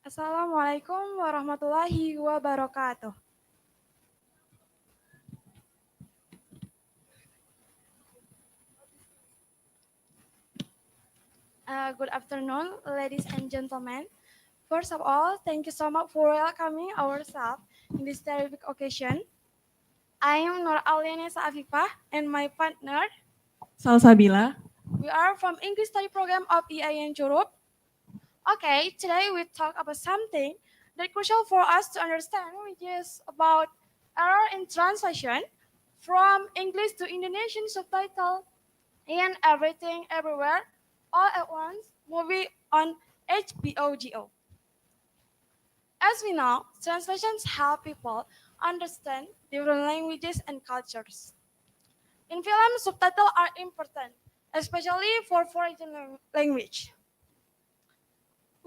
Assalamualaikum warahmatullahi wabarakatuh. Good afternoon, ladies and gentlemen. First of all, thank you so much for welcoming ourselves in this terrific occasion. I am Nur Alianisa Afifah and my partner, Salsabila. We are from English Study Program of EIN Churup. Okay, today we talk about something that's crucial for us to understand, which is about error in translation from English to Indonesian subtitle in Everything Everywhere All at Once movie on HBO Go. As we know, translations help people understand different languages and cultures. In film, subtitles are important, especially for foreign language.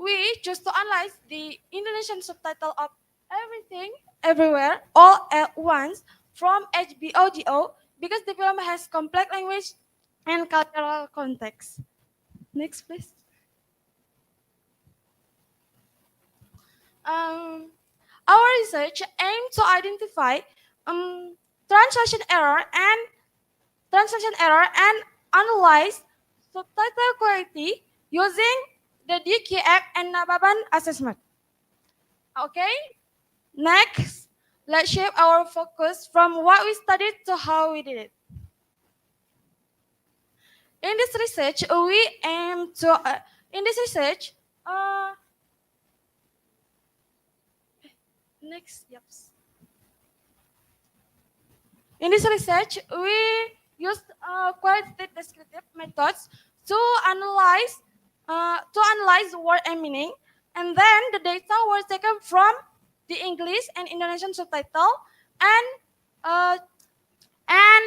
We choose to analyze the Indonesian subtitle of Everything, Everywhere, All at Once from HBO Go because the film has complex language and cultural context. Next, please. Our research aims to identify translation error and analyze subtitle quality using the DKF and Nababan assessment. Okay, next, let's shape our focus from what we studied to how we did it. In this research, In this research, we used qualitative descriptive methods to analyze word and meaning, and then the data were taken from the English and Indonesian subtitle and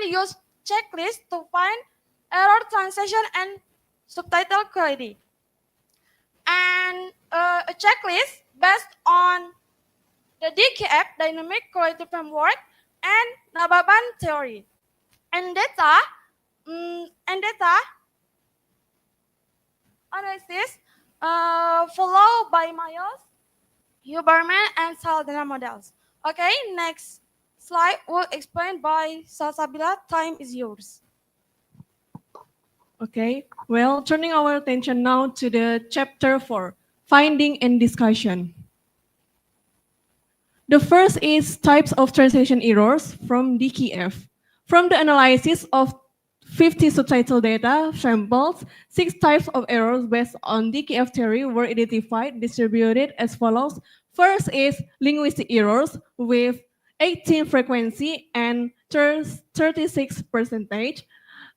use checklist to find error translation and subtitle quality. And a checklist based on the DKF, Dynamic Quality Framework, and Nababan theory. And data analysis followed by Myers, Huberman, and Saldana models. Okay, next slide will explain by Salsabila. Time is yours. Okay, well, turning our attention now to the chapter 4, Finding and Discussion. The first is types of translation errors from DKF. From the analysis of 50 subtitle data samples, 6 types of errors based on DKF theory were identified, distributed as follows. First is linguistic errors with 18 frequency and 36%.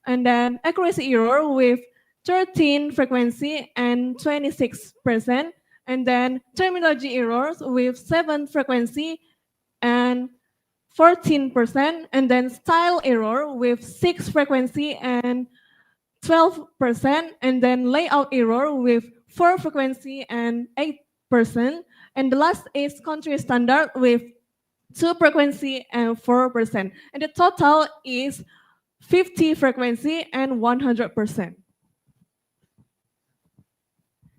And then accuracy error with 13 frequency and 26%. And then terminology errors with 7 frequency and 14%. And then style error with 6 frequency and 12%. And then layout error with 4 frequency and 8%. And the last is country standard with 2 frequency and 4%. And the total is 50 frequency and 100%.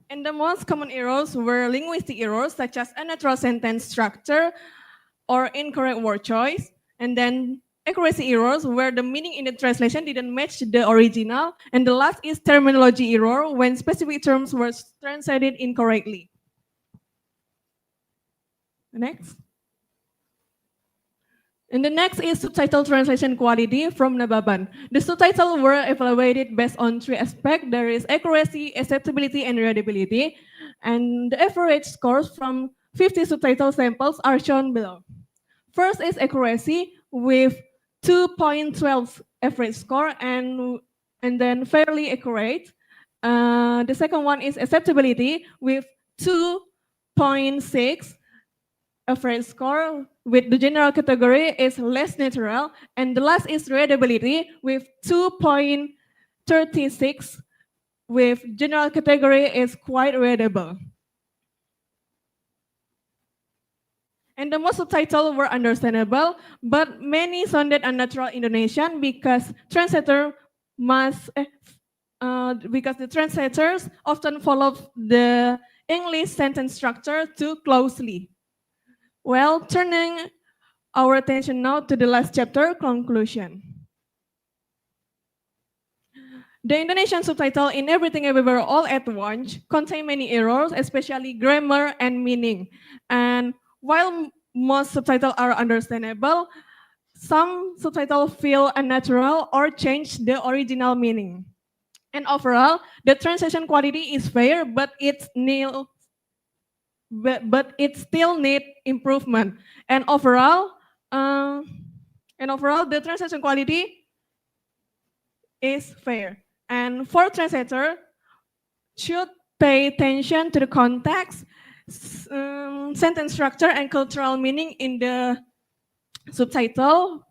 And the most common errors were linguistic errors such as unnatural sentence structure or incorrect word choice. And then accuracy errors where the meaning in the translation didn't match the original. And the last is terminology error when specific terms were translated incorrectly. Next. And the next is subtitle translation quality from Nababan. The subtitles were evaluated based on three aspects. There is accuracy, acceptability, and readability. And the average scores from 50 subtitle samples are shown below. First is accuracy with 2.12 average score and then fairly accurate. The second one is acceptability with 2.6 average score with the general category is less natural, and the last is readability with 2.36 with general category is quite readable. And the most subtitles were understandable, but many sounded unnatural Indonesian because the translators often follow the English sentence structure too closely. Well, turning our attention now to the last chapter, conclusion. The Indonesian subtitle in Everything Everywhere All at Once contain many errors, especially grammar and meaning. And while most subtitles are understandable, some subtitles feel unnatural or change the original meaning. And overall, the translation quality is fair, but it still needs improvement. And overall, the translation quality is fair. And for translator, should pay attention to the context, sentence structure, and cultural meaning in the subtitle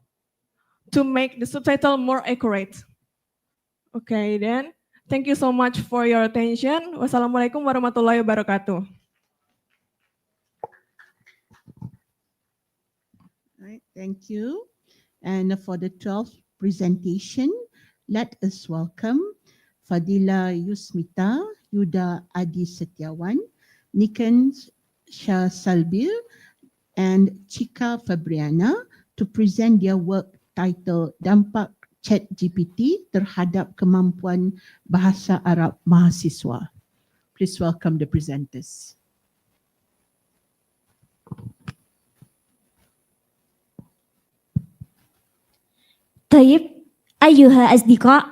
to make the subtitle more accurate. Okay, then. Thank you so much for your attention. Wassalamualaikum warahmatullahi wabarakatuh. Right, thank you. And for the 12th presentation, let us welcome Fadila Yusmita, Yuda Adi Setiawan, Niken Shah Salbil, and Chika Fabriana to present their work titled Dampak ChatGPT terhadap kemampuan bahasa Arab mahasiswa. Please welcome the presenters. طيب أيها الأصدقاء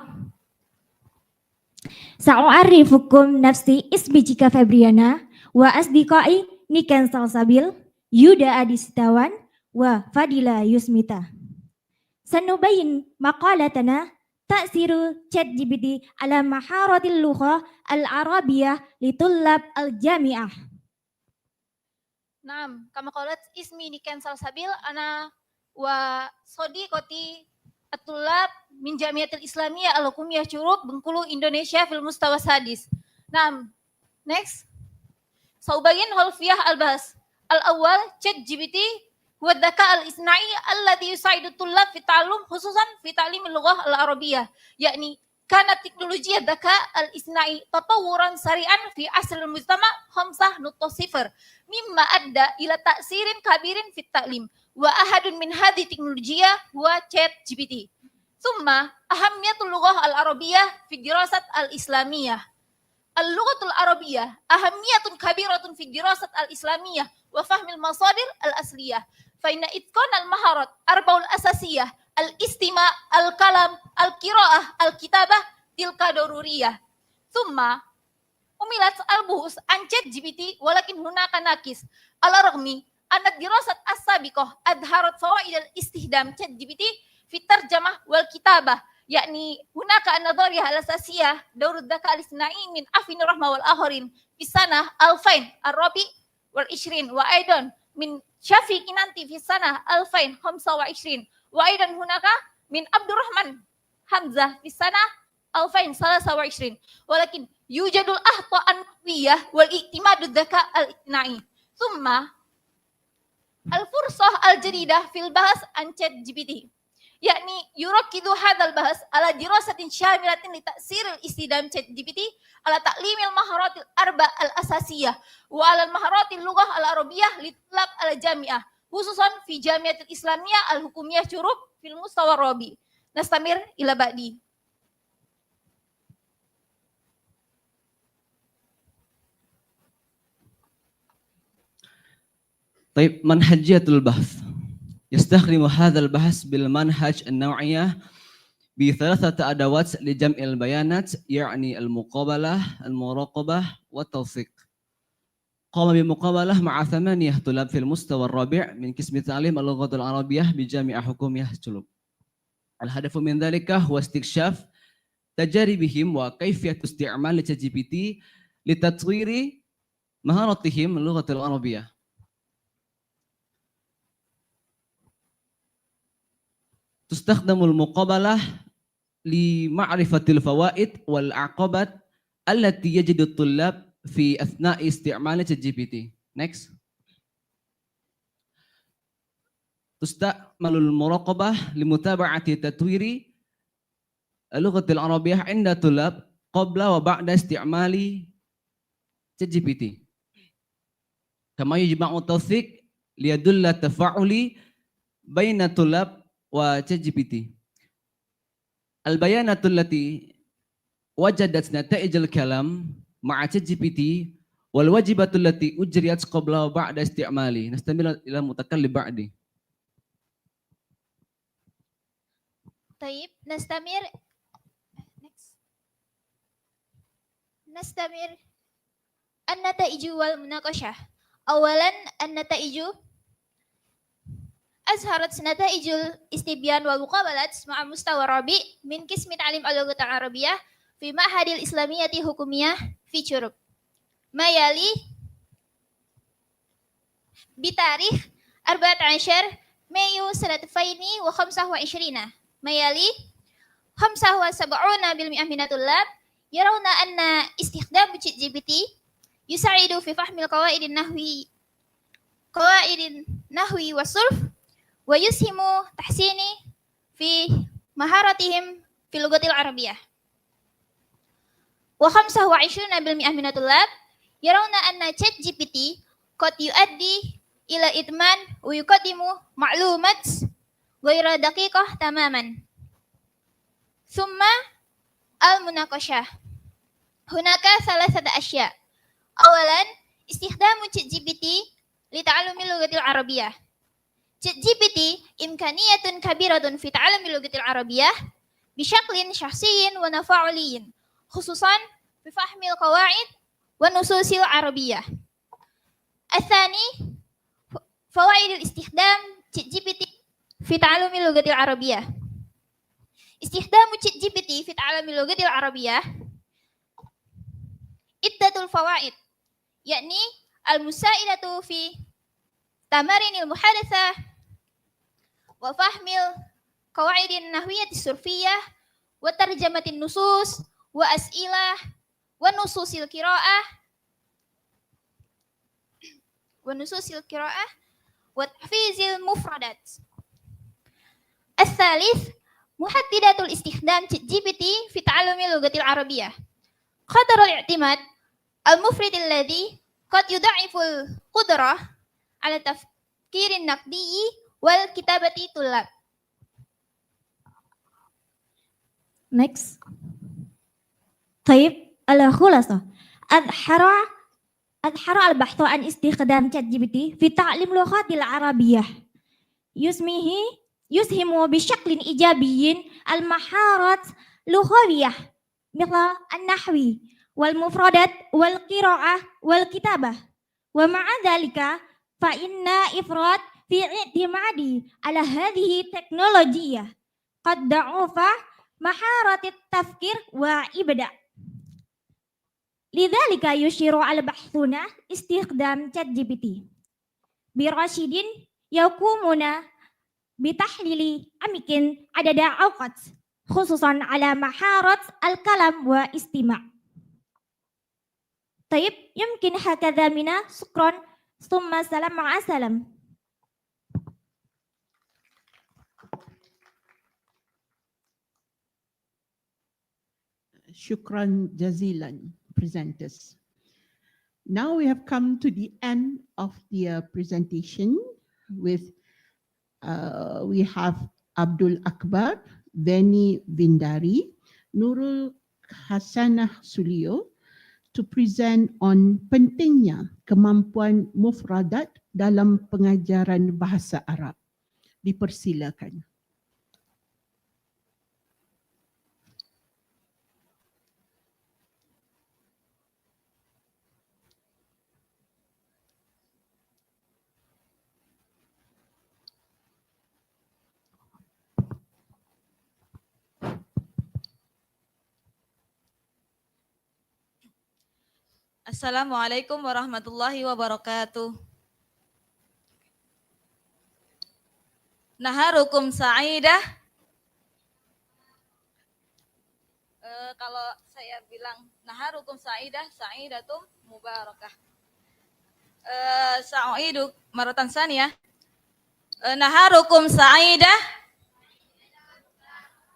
سأعرفكم نفسي اسمي جيكا فابريانا وأصدقائي نيكان سالسابيل يودا أدي ستاوان وفاديلا يوسميتا سنبين مقالتنا تأثير تشات جي بي تي على مهارة اللغة العربية لطلاب الجامعة. نعم كما قالت اسمي نيكان سالسابيل أنا وصديقتي الطلاب من جامعة الإسلامية الحكومية شروق بنقولوا إندونيسيا في المستوى السادس. نعم next سأبين خلفية البحث. الأول تشات جي بي تي هو الذكاء الاصطناعي الذي يساعد الطلاب في التعلم خصوصا في تعليم اللغة العربية. يعني كانت تكنولوجيا الذكاء الاصطناعي تطورا سريعا في عصر المجتمع 5.0 مما أدى إلى تأثير كبير في التعليم وأحد من هذه التكنولوجيا هو تشات جي بي تي. ثم أهمية اللغة العربية في الدراسة الإسلامية. اللغة العربية أهمية كبيرة في الدراسة الإسلامية وفهم المصادر الأصلية فإن إتقان المهارات أربع الأساسية الاستماع، الكلام، القراءة، الكتابة تلك ضرورية. ثم عملت البحوث عن تشات جي بي تي ولكن هناك ناقص على الرغم أن الدراسة السابقة أظهرت فوائد الاستخدام تشات جي بي تي في الترجمة والكتابة. يعني هناك النظرية الأساسية دور الذكاء الاصطناعي من عفن الرحمة والآخرين في السنة 2024 وأيضا من شافي كنانتي في السنة 2025 وأيضا هناك من عبد الرحمن حمزة في السنة 2023 ولكن يوجد الأخطاء النحوية والاعتماد الذكاء الاصطناعي. ثم الفرصة الجديدة في البحث عن تشات جي بي تي. يعني يركز هذا البحث على دراسة شاملة لتأثير الاستخدام ChatGPT على تعليم المهارات الأربع الأساسية وعلى المهارات اللغة العربية للطلاب الجامعة خصوصا في جامعة الإسلامية الحكومية جروب في المستوى الرابع. نستمر إلى بعدي. طيب منهجية البحث يستخدم هذا البحث بالمنهج النوعية بثلاثة أدوات لجمع البيانات يعني المقابلة المراقبة والتوثيق. قام بمقابلة مع 8 طلاب في المستوى الرابع من قسم تعليم اللغة العربية بجامعة حكومية جلوب. الهدف من ذلك هو استكشاف تجاربهم وكيفية استعمال ChatGPT لتطوير مهاراتهم اللغة العربية. تستخدم المقابلة لمعرفة الفوائد والعقبات التي يجد الطلاب في أثناء استعمال ChatGPT. Next. تستعمل المراقبة لمتابعة تطوير اللغة العربية عند الطلاب قبل وبعد استعمال ChatGPT. كما يجمع التوثيق ليدل التفاعل بين الطلاب وChatGPT. البيانات التي وجدت نتائج الكلام مع ChatGPT والواجبات التي أجريت قبل وبعد استعماله. نستمر إلى المتكلم بعدي. طيب نستمر النتائج والمناقشة. أولا النتائج أظهرت نتائج الاستبيان والمقابلات مع مستوى الرابع من قسم تعليم اللغة العربية في معهد الإسلامية الحكومية في جروب ما يلي بتاريخ 14 مايو سنة 2025 ما يلي 75% من الطلاب يرون أن استخدام ChatGPT يساعد في فهم قواعد النحو والصرف ويسهم تحسين في مهاراتهم في اللغة العربية. و25% من الطلاب يرون أن ChatGPT قد يؤدي إلى إدمان ويقدم معلومات غير دقيقة تماما. ثم المناقشة. هناك 3 أشياء. أولا استخدام ChatGPT لتعلم اللغة العربية. ChatGPT إمكانية كبيرة في تعلم اللغة العربية بشكل شخصي وتفاعلي خصوصا في فهم القواعد والنصوص العربية. الثاني فوائد الاستخدام ChatGPT في تعلم اللغة العربية. استخدام ChatGPT في تعلم اللغة العربية عدة الفوائد يعني المساعدة في تمارين المحادثة وفهم القواعد النحوية الصرفية وترجمة النصوص وأسئلة ونصوص القراءة وتحفيز المفردات. الثالث محددات الاستخدام ChatGPT في تعلم اللغة العربية. خطر الاعتماد المفرط الذي قد يضعف القدرة على التفكير النقدي والكتابة الطلاب. Next. طيب الخلاصة أظهر البحث عن استخدام ChatGPT في تعليم اللغة العربية يسهم بشكل إيجابي المهارات اللغوية مثل النحو والمفردات والقراءة والكتابة. ومع ذلك فإن إفراط في اعتماد على هذه التكنولوجيا قد ضعف مهارة التفكير والإبداع. لذلك يشير على بحثنا استخدام ChatGPT برشيد يقومون بتحليل عميق عدد أوقات خصوصا على مهارة الكلام والاستماع. طيب يمكن هكذا منا. شكرا ثم سلام مع السلام. Shukran jazilan, presenters. Now we have come to the end of the presentation with we have Abdul Akbar, Veni Vindari, Nurul Hasanah Sulio to present on pentingnya kemampuan mufradat dalam pengajaran bahasa Arab. Dipersilakan. Assalamualaikum warahmatullahi wabarakatuh. Naharukum sa'idah. Kalau saya bilang naharukum sa'idah, sa'idatum mubarakah. Sa'idu maratan saniyah. Naharukum sa'idah.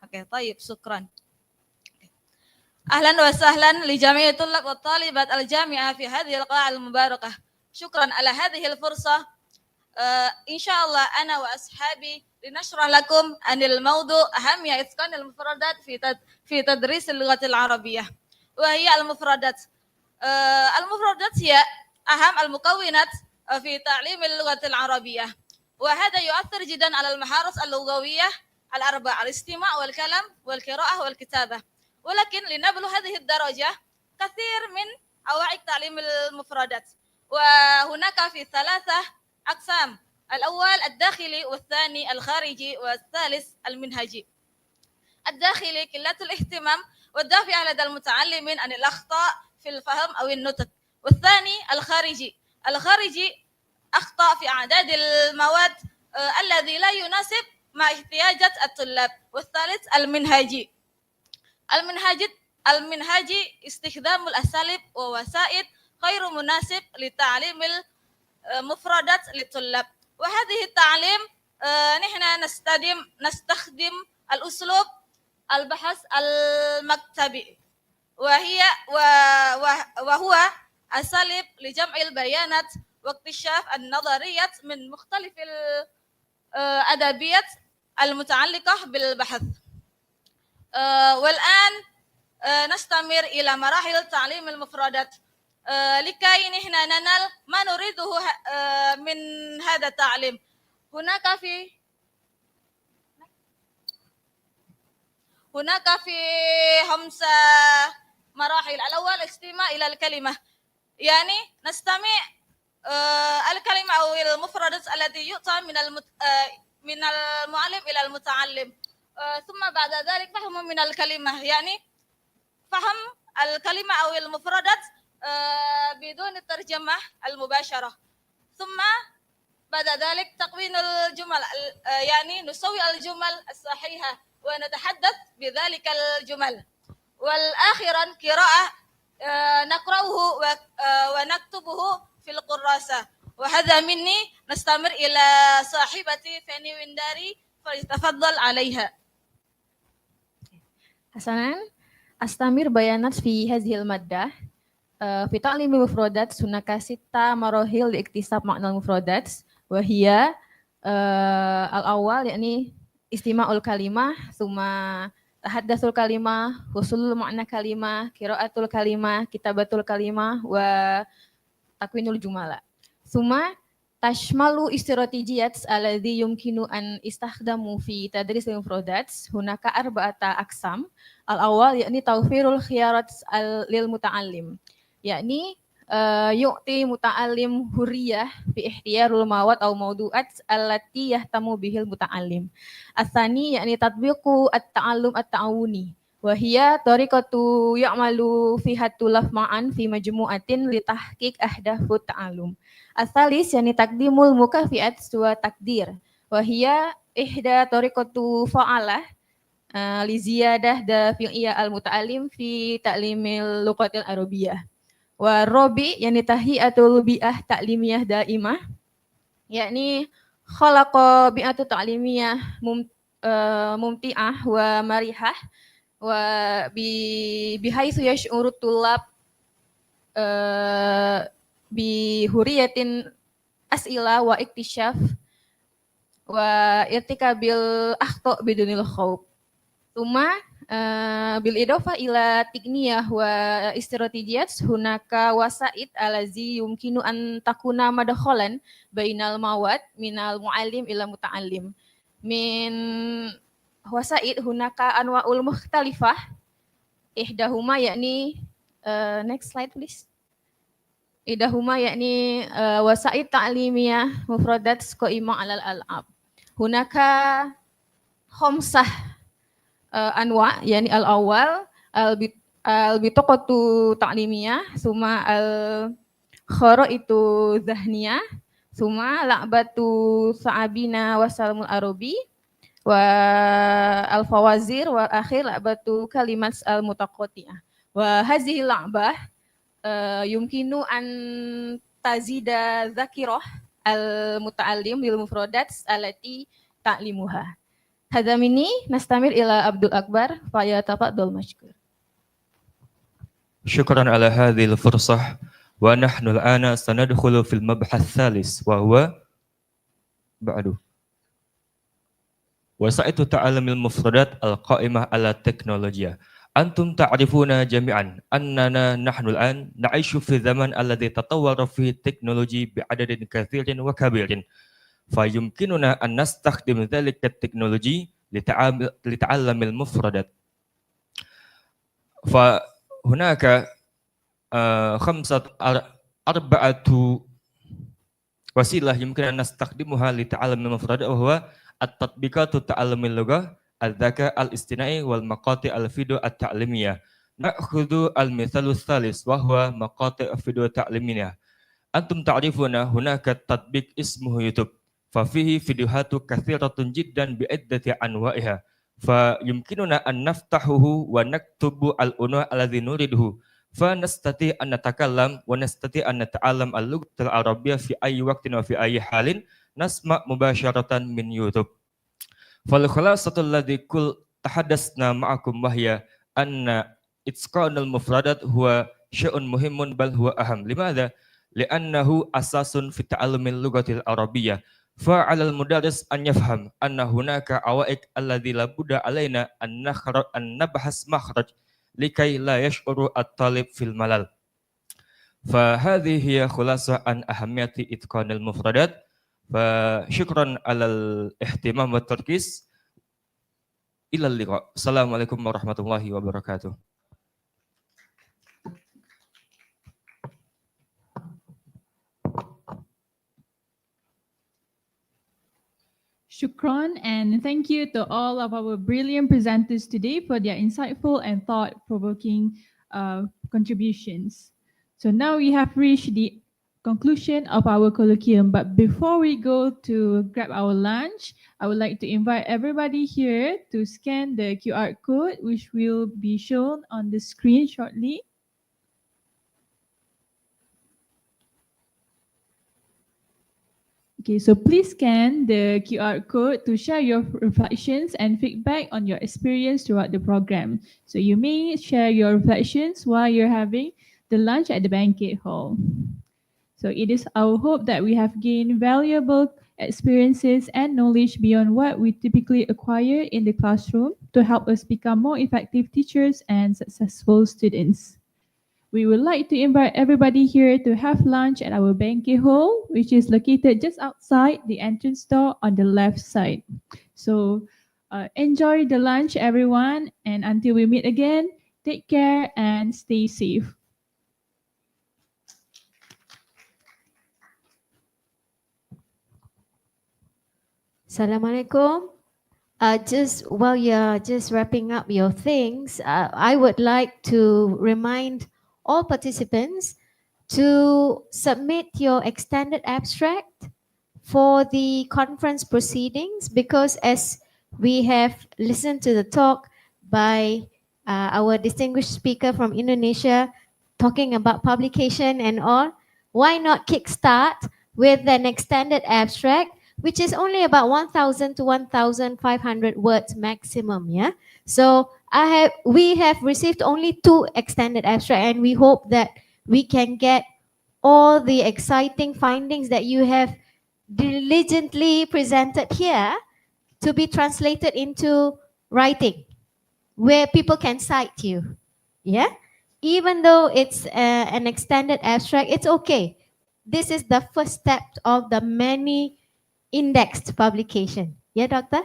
Oke, tayyib, syukran. أهلا وسهلا لجميع الطلاب والطالبات الجامعة في هذه القاعة المباركة. شكرا على هذه الفرصة. إن شاء الله أنا وأصحابي لنشرح لكم عن الموضوع أهمية إتقان المفردات في تدريس اللغة العربية. وهي المفردات. المفردات هي أهم المكونات في تعليم اللغة العربية. وهذا يؤثر جدا على المهارات اللغوية الأربع: الاستماع والكلام والقراءة والكتابة. ولكن لنبلغ هذه الدرجة كثير من أواعي تعليم المفردات، وهناك في ثلاثة أقسام: الأول الداخلي، والثاني الخارجي، والثالث المنهجي. الداخلي قلة الاهتمام والدافع لدى المتعلمين عن الأخطاء في الفهم أو النطق. والثاني الخارجي أخطاء في أعداد المواد الذي لا يناسب مع احتياجات الطلاب. والثالث المنهجي استخدام الأساليب ووسائل غير مناسب لتعليم المفردات للطلاب. وهذه التعليم نحن نستخدم الأسلوب البحث المكتبي، وهو أساليب لجمع البيانات واكتشاف النظريات من مختلف الأدبيات المتعلقة بالبحث. والآن نستمر إلى مراحل تعليم المفردات لكي نحن ننال ما نريده من هذا التعليم. هناك في 5 مراحل. الأول الاستماع إلى الكلمة، يعني نستمع الكلمة أو المفردات التي يؤتى من المعلم إلى المتعلم. ثم بعد ذلك فهم من الكلمة، يعني فهم الكلمة أو المفردات بدون الترجمة المباشرة. ثم بعد ذلك تكوين الجمل، يعني نسوي الجمل الصحيحة ونتحدث بذلك الجمل. والآخرا قراءة، نقرأه ونكتبه في الكراسة. وهذا مني. نستمر إلى صاحبتي فني ونداري فليتفضل عليها. حسنا، أستمر بيانات في هذه المادة. في تعليم المفردات هناك 6 مراحل لاكتساب معنى المفردات، وهي الأول يعني استماع الكلمة، ثم تحدث الكلمة، وصول معنى كلمة، قراءة الكلمة، كتابة الكلمة، وتكوين الجمل. ثم تشمل استراتيجيات الذي يمكن أن يستخدم في تدريس المفردات. هناك 4 أقسام. الأول يعني توفير الخيارات للمتعلم، يعني يعطي متعلم حرية في اختيار المواد أو موضوعات التي يهتم به المتعلم. الثاني يعني تطبيق التعلم التعاوني، وهي طريقة يعمل فيها الطلاب معا في مجموعة لتحقيق أهداف التعلم. الثالث يعني تقديم المكافئات والتقدير، وهي إحدى طريقة فعالة لزيادة دافعية المتعلم في تعليم اللغة العربية. والرابع يعني تهيئة البيئة التعليمية دائمة، يعني خلق بيئة تعليمية ممتعة ومرحة وبحيث يشعر الطلاب بحرية أسئلة واكتشاف وارتكاب الأخطاء بدون الخوف. ثم بالإضافة إلى تقنية واستراتيجيات هناك وسائط التي يمكن أن تكون مدخلا بين المواد من المعلم إلى المتعلم. من وسائط هناك أنواع مختلفة إحداهما يعني next slide please. إحداهما يعني وسائط تعليمية مفردات قائمة على الألعاب. هناك 5 أنواع يعني الأول البطاقة التعليمية ثم الخرائط الذهنية ثم لعبة ثعابين وسلم العربي والفوازير والأخير لعبة كلمات المتقاطعة. وهذه اللعبة يمكن أن تزيد ذاكرة المتعلم بالمفردات التي تعلمها. هذا مني نستمر إلى عبد الأكبر فيتفضل مشكور. شكرا على هذه الفرصة ونحن الآن سندخل في المبحث الثالث وهو بعده وسائط تعلم المفردات القائمة على التكنولوجيا. أنتم تعرفون جميعا أننا نحن الآن نعيش في الزمن الذي تطور فيه التكنولوجي بعدد كثير وكبير، فيمكننا أن نستخدم ذلك التكنولوجي لتعلم المفردات. فهناك 4 وسيلة يمكن أن نستخدمها لتعلم المفردات وهو التطبيقات تعلم اللغة، الذكاء الاصطناعي والمقاطع الفيديو التعليمية. نأخذ المثال الثالث وهو مقاطع فيديو تعليمية. أنتم تعرفون هناك تطبيق اسمه يوتيوب، ففيه فيديوهات كثيرة جدا بعدة أنواعها، فيمكننا أن نفتحه ونكتب العنوان الذي نريده، فنستطيع أن نتكلم ونستطيع أن نتعلم اللغة العربية في أي وقت وفي أي حال. نسمع مباشرة من يوتيوب. فالخلاصة الذي تحدثنا معكم وهي أن إتقان المفردات هو شيء مهم بل هو أهم. لماذا؟ لأنه أساس في تعلم اللغة العربية. فعلى المدرس أن يفهم أن هناك عوائق الذي لابد علينا أن نبحث مخرج لكي لا يشعر الطالب في الملل. فهذه هي خلاصة عن أهمية إتقان المفردات. فشكرا على الاهتمام والتركيز. إلى اللقاء. السلام عليكم ورحمة الله وبركاته. Shukran, and thank you to all of our brilliant presenters today for their insightful and thought-provoking contributions. So now we have reached the conclusion of our colloquium, but before we go to grab our lunch, I would like to invite everybody here to scan the QR code, which will be shown on the screen shortly. Okay, so please scan the QR code to share your reflections and feedback on your experience throughout the program. So you may share your reflections while you're having the lunch at the banquet hall. So it is our hope that we have gained valuable experiences and knowledge beyond what we typically acquire in the classroom to help us become more effective teachers and successful students. We would like to invite everybody here to have lunch at our banquet hall, which is located just outside the entrance door on the left side. So enjoy the lunch, everyone, and until we meet again, take care and stay safe. Assalamualaikum. Just while you're just wrapping up your things, I would like to remind all participants to submit your extended abstract for the conference proceedings, because as we have listened to the talk by our distinguished speaker from Indonesia talking about publication and all, why not kickstart with an extended abstract, which is only about 1,000 to 1,500 words maximum, yeah? So We have received only 2 extended abstract, and we hope that we can get all the exciting findings that you have diligently presented here to be translated into writing, where people can cite you. Yeah, even though it's an extended abstract, it's okay. This is the first step of the many indexed publication. Yeah, doctor?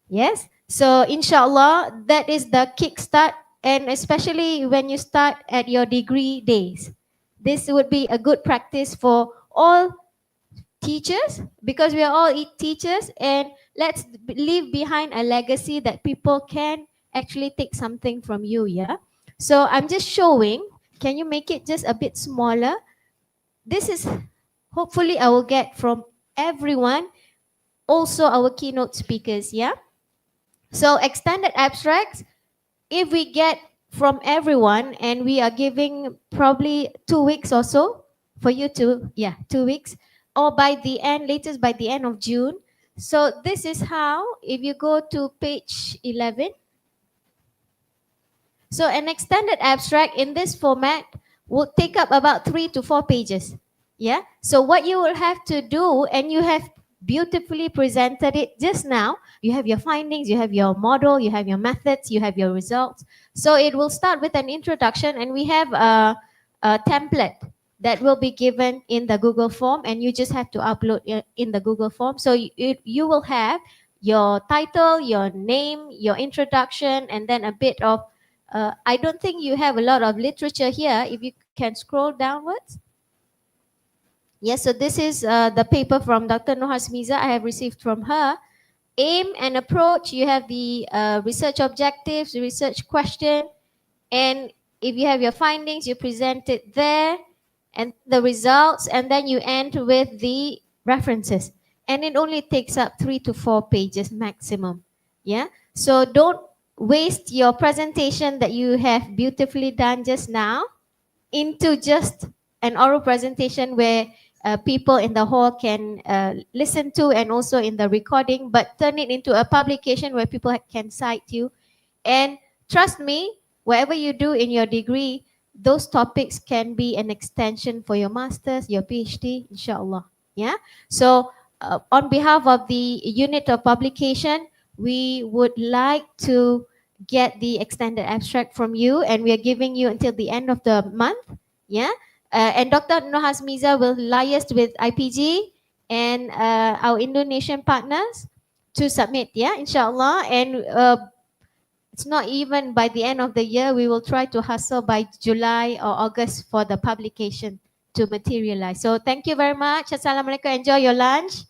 Yes. So inshallah, that is the kickstart, and especially when you start at your degree days. This would be a good practice for all teachers, because we are all teachers, and let's leave behind a legacy that people can actually take something from you. Yeah. So I'm just showing. Can you make it just a bit smaller? This is hopefully I will get from everyone, also our keynote speakers. Yeah. So extended abstracts, if we get from everyone, and we are giving probably 2 weeks or so for you to, 2 weeks, or by the end, latest by the end of June. So this is how, if you go to page 11, so an extended abstract in this format will take up about 3 to 4 pages. Yeah. So what you will have to do, and you have beautifully presented it just now, you have your findings, you have your model, you have your methods, you have your results. So it will start with an introduction, and we have a template that will be given in the Google form, and you just have to upload in the Google form. So you will have your title, your name, your introduction, and then a bit of, I don't think you have a lot of literature here. If you can scroll downwards. Yes, so this is the paper from Dr. Nohasmiza I have received from her. Aim and approach, you have the research objectives, the research question, and if you have your findings, you present it there, and the results, and then you end with the references. And it only takes up 3 to 4 pages maximum. Yeah, so don't waste your presentation that you have beautifully done just now into just an oral presentation where people in the hall can listen to, and also in the recording, but turn it into a publication where people can cite you. And trust me, whatever you do in your degree, those topics can be an extension for your master's, your PhD, inshallah. Yeah. So on behalf of the unit of publication, we would like to get the extended abstract from you, and we are giving you until the end of the month. Yeah. And Dr. Nohasmiza will liaise with IPG and our Indonesian partners to submit. Yeah, inshallah. And it's not even by the end of the year. We will try to hustle by July or August for the publication to materialize. So thank you very much. Assalamualaikum. Enjoy your lunch.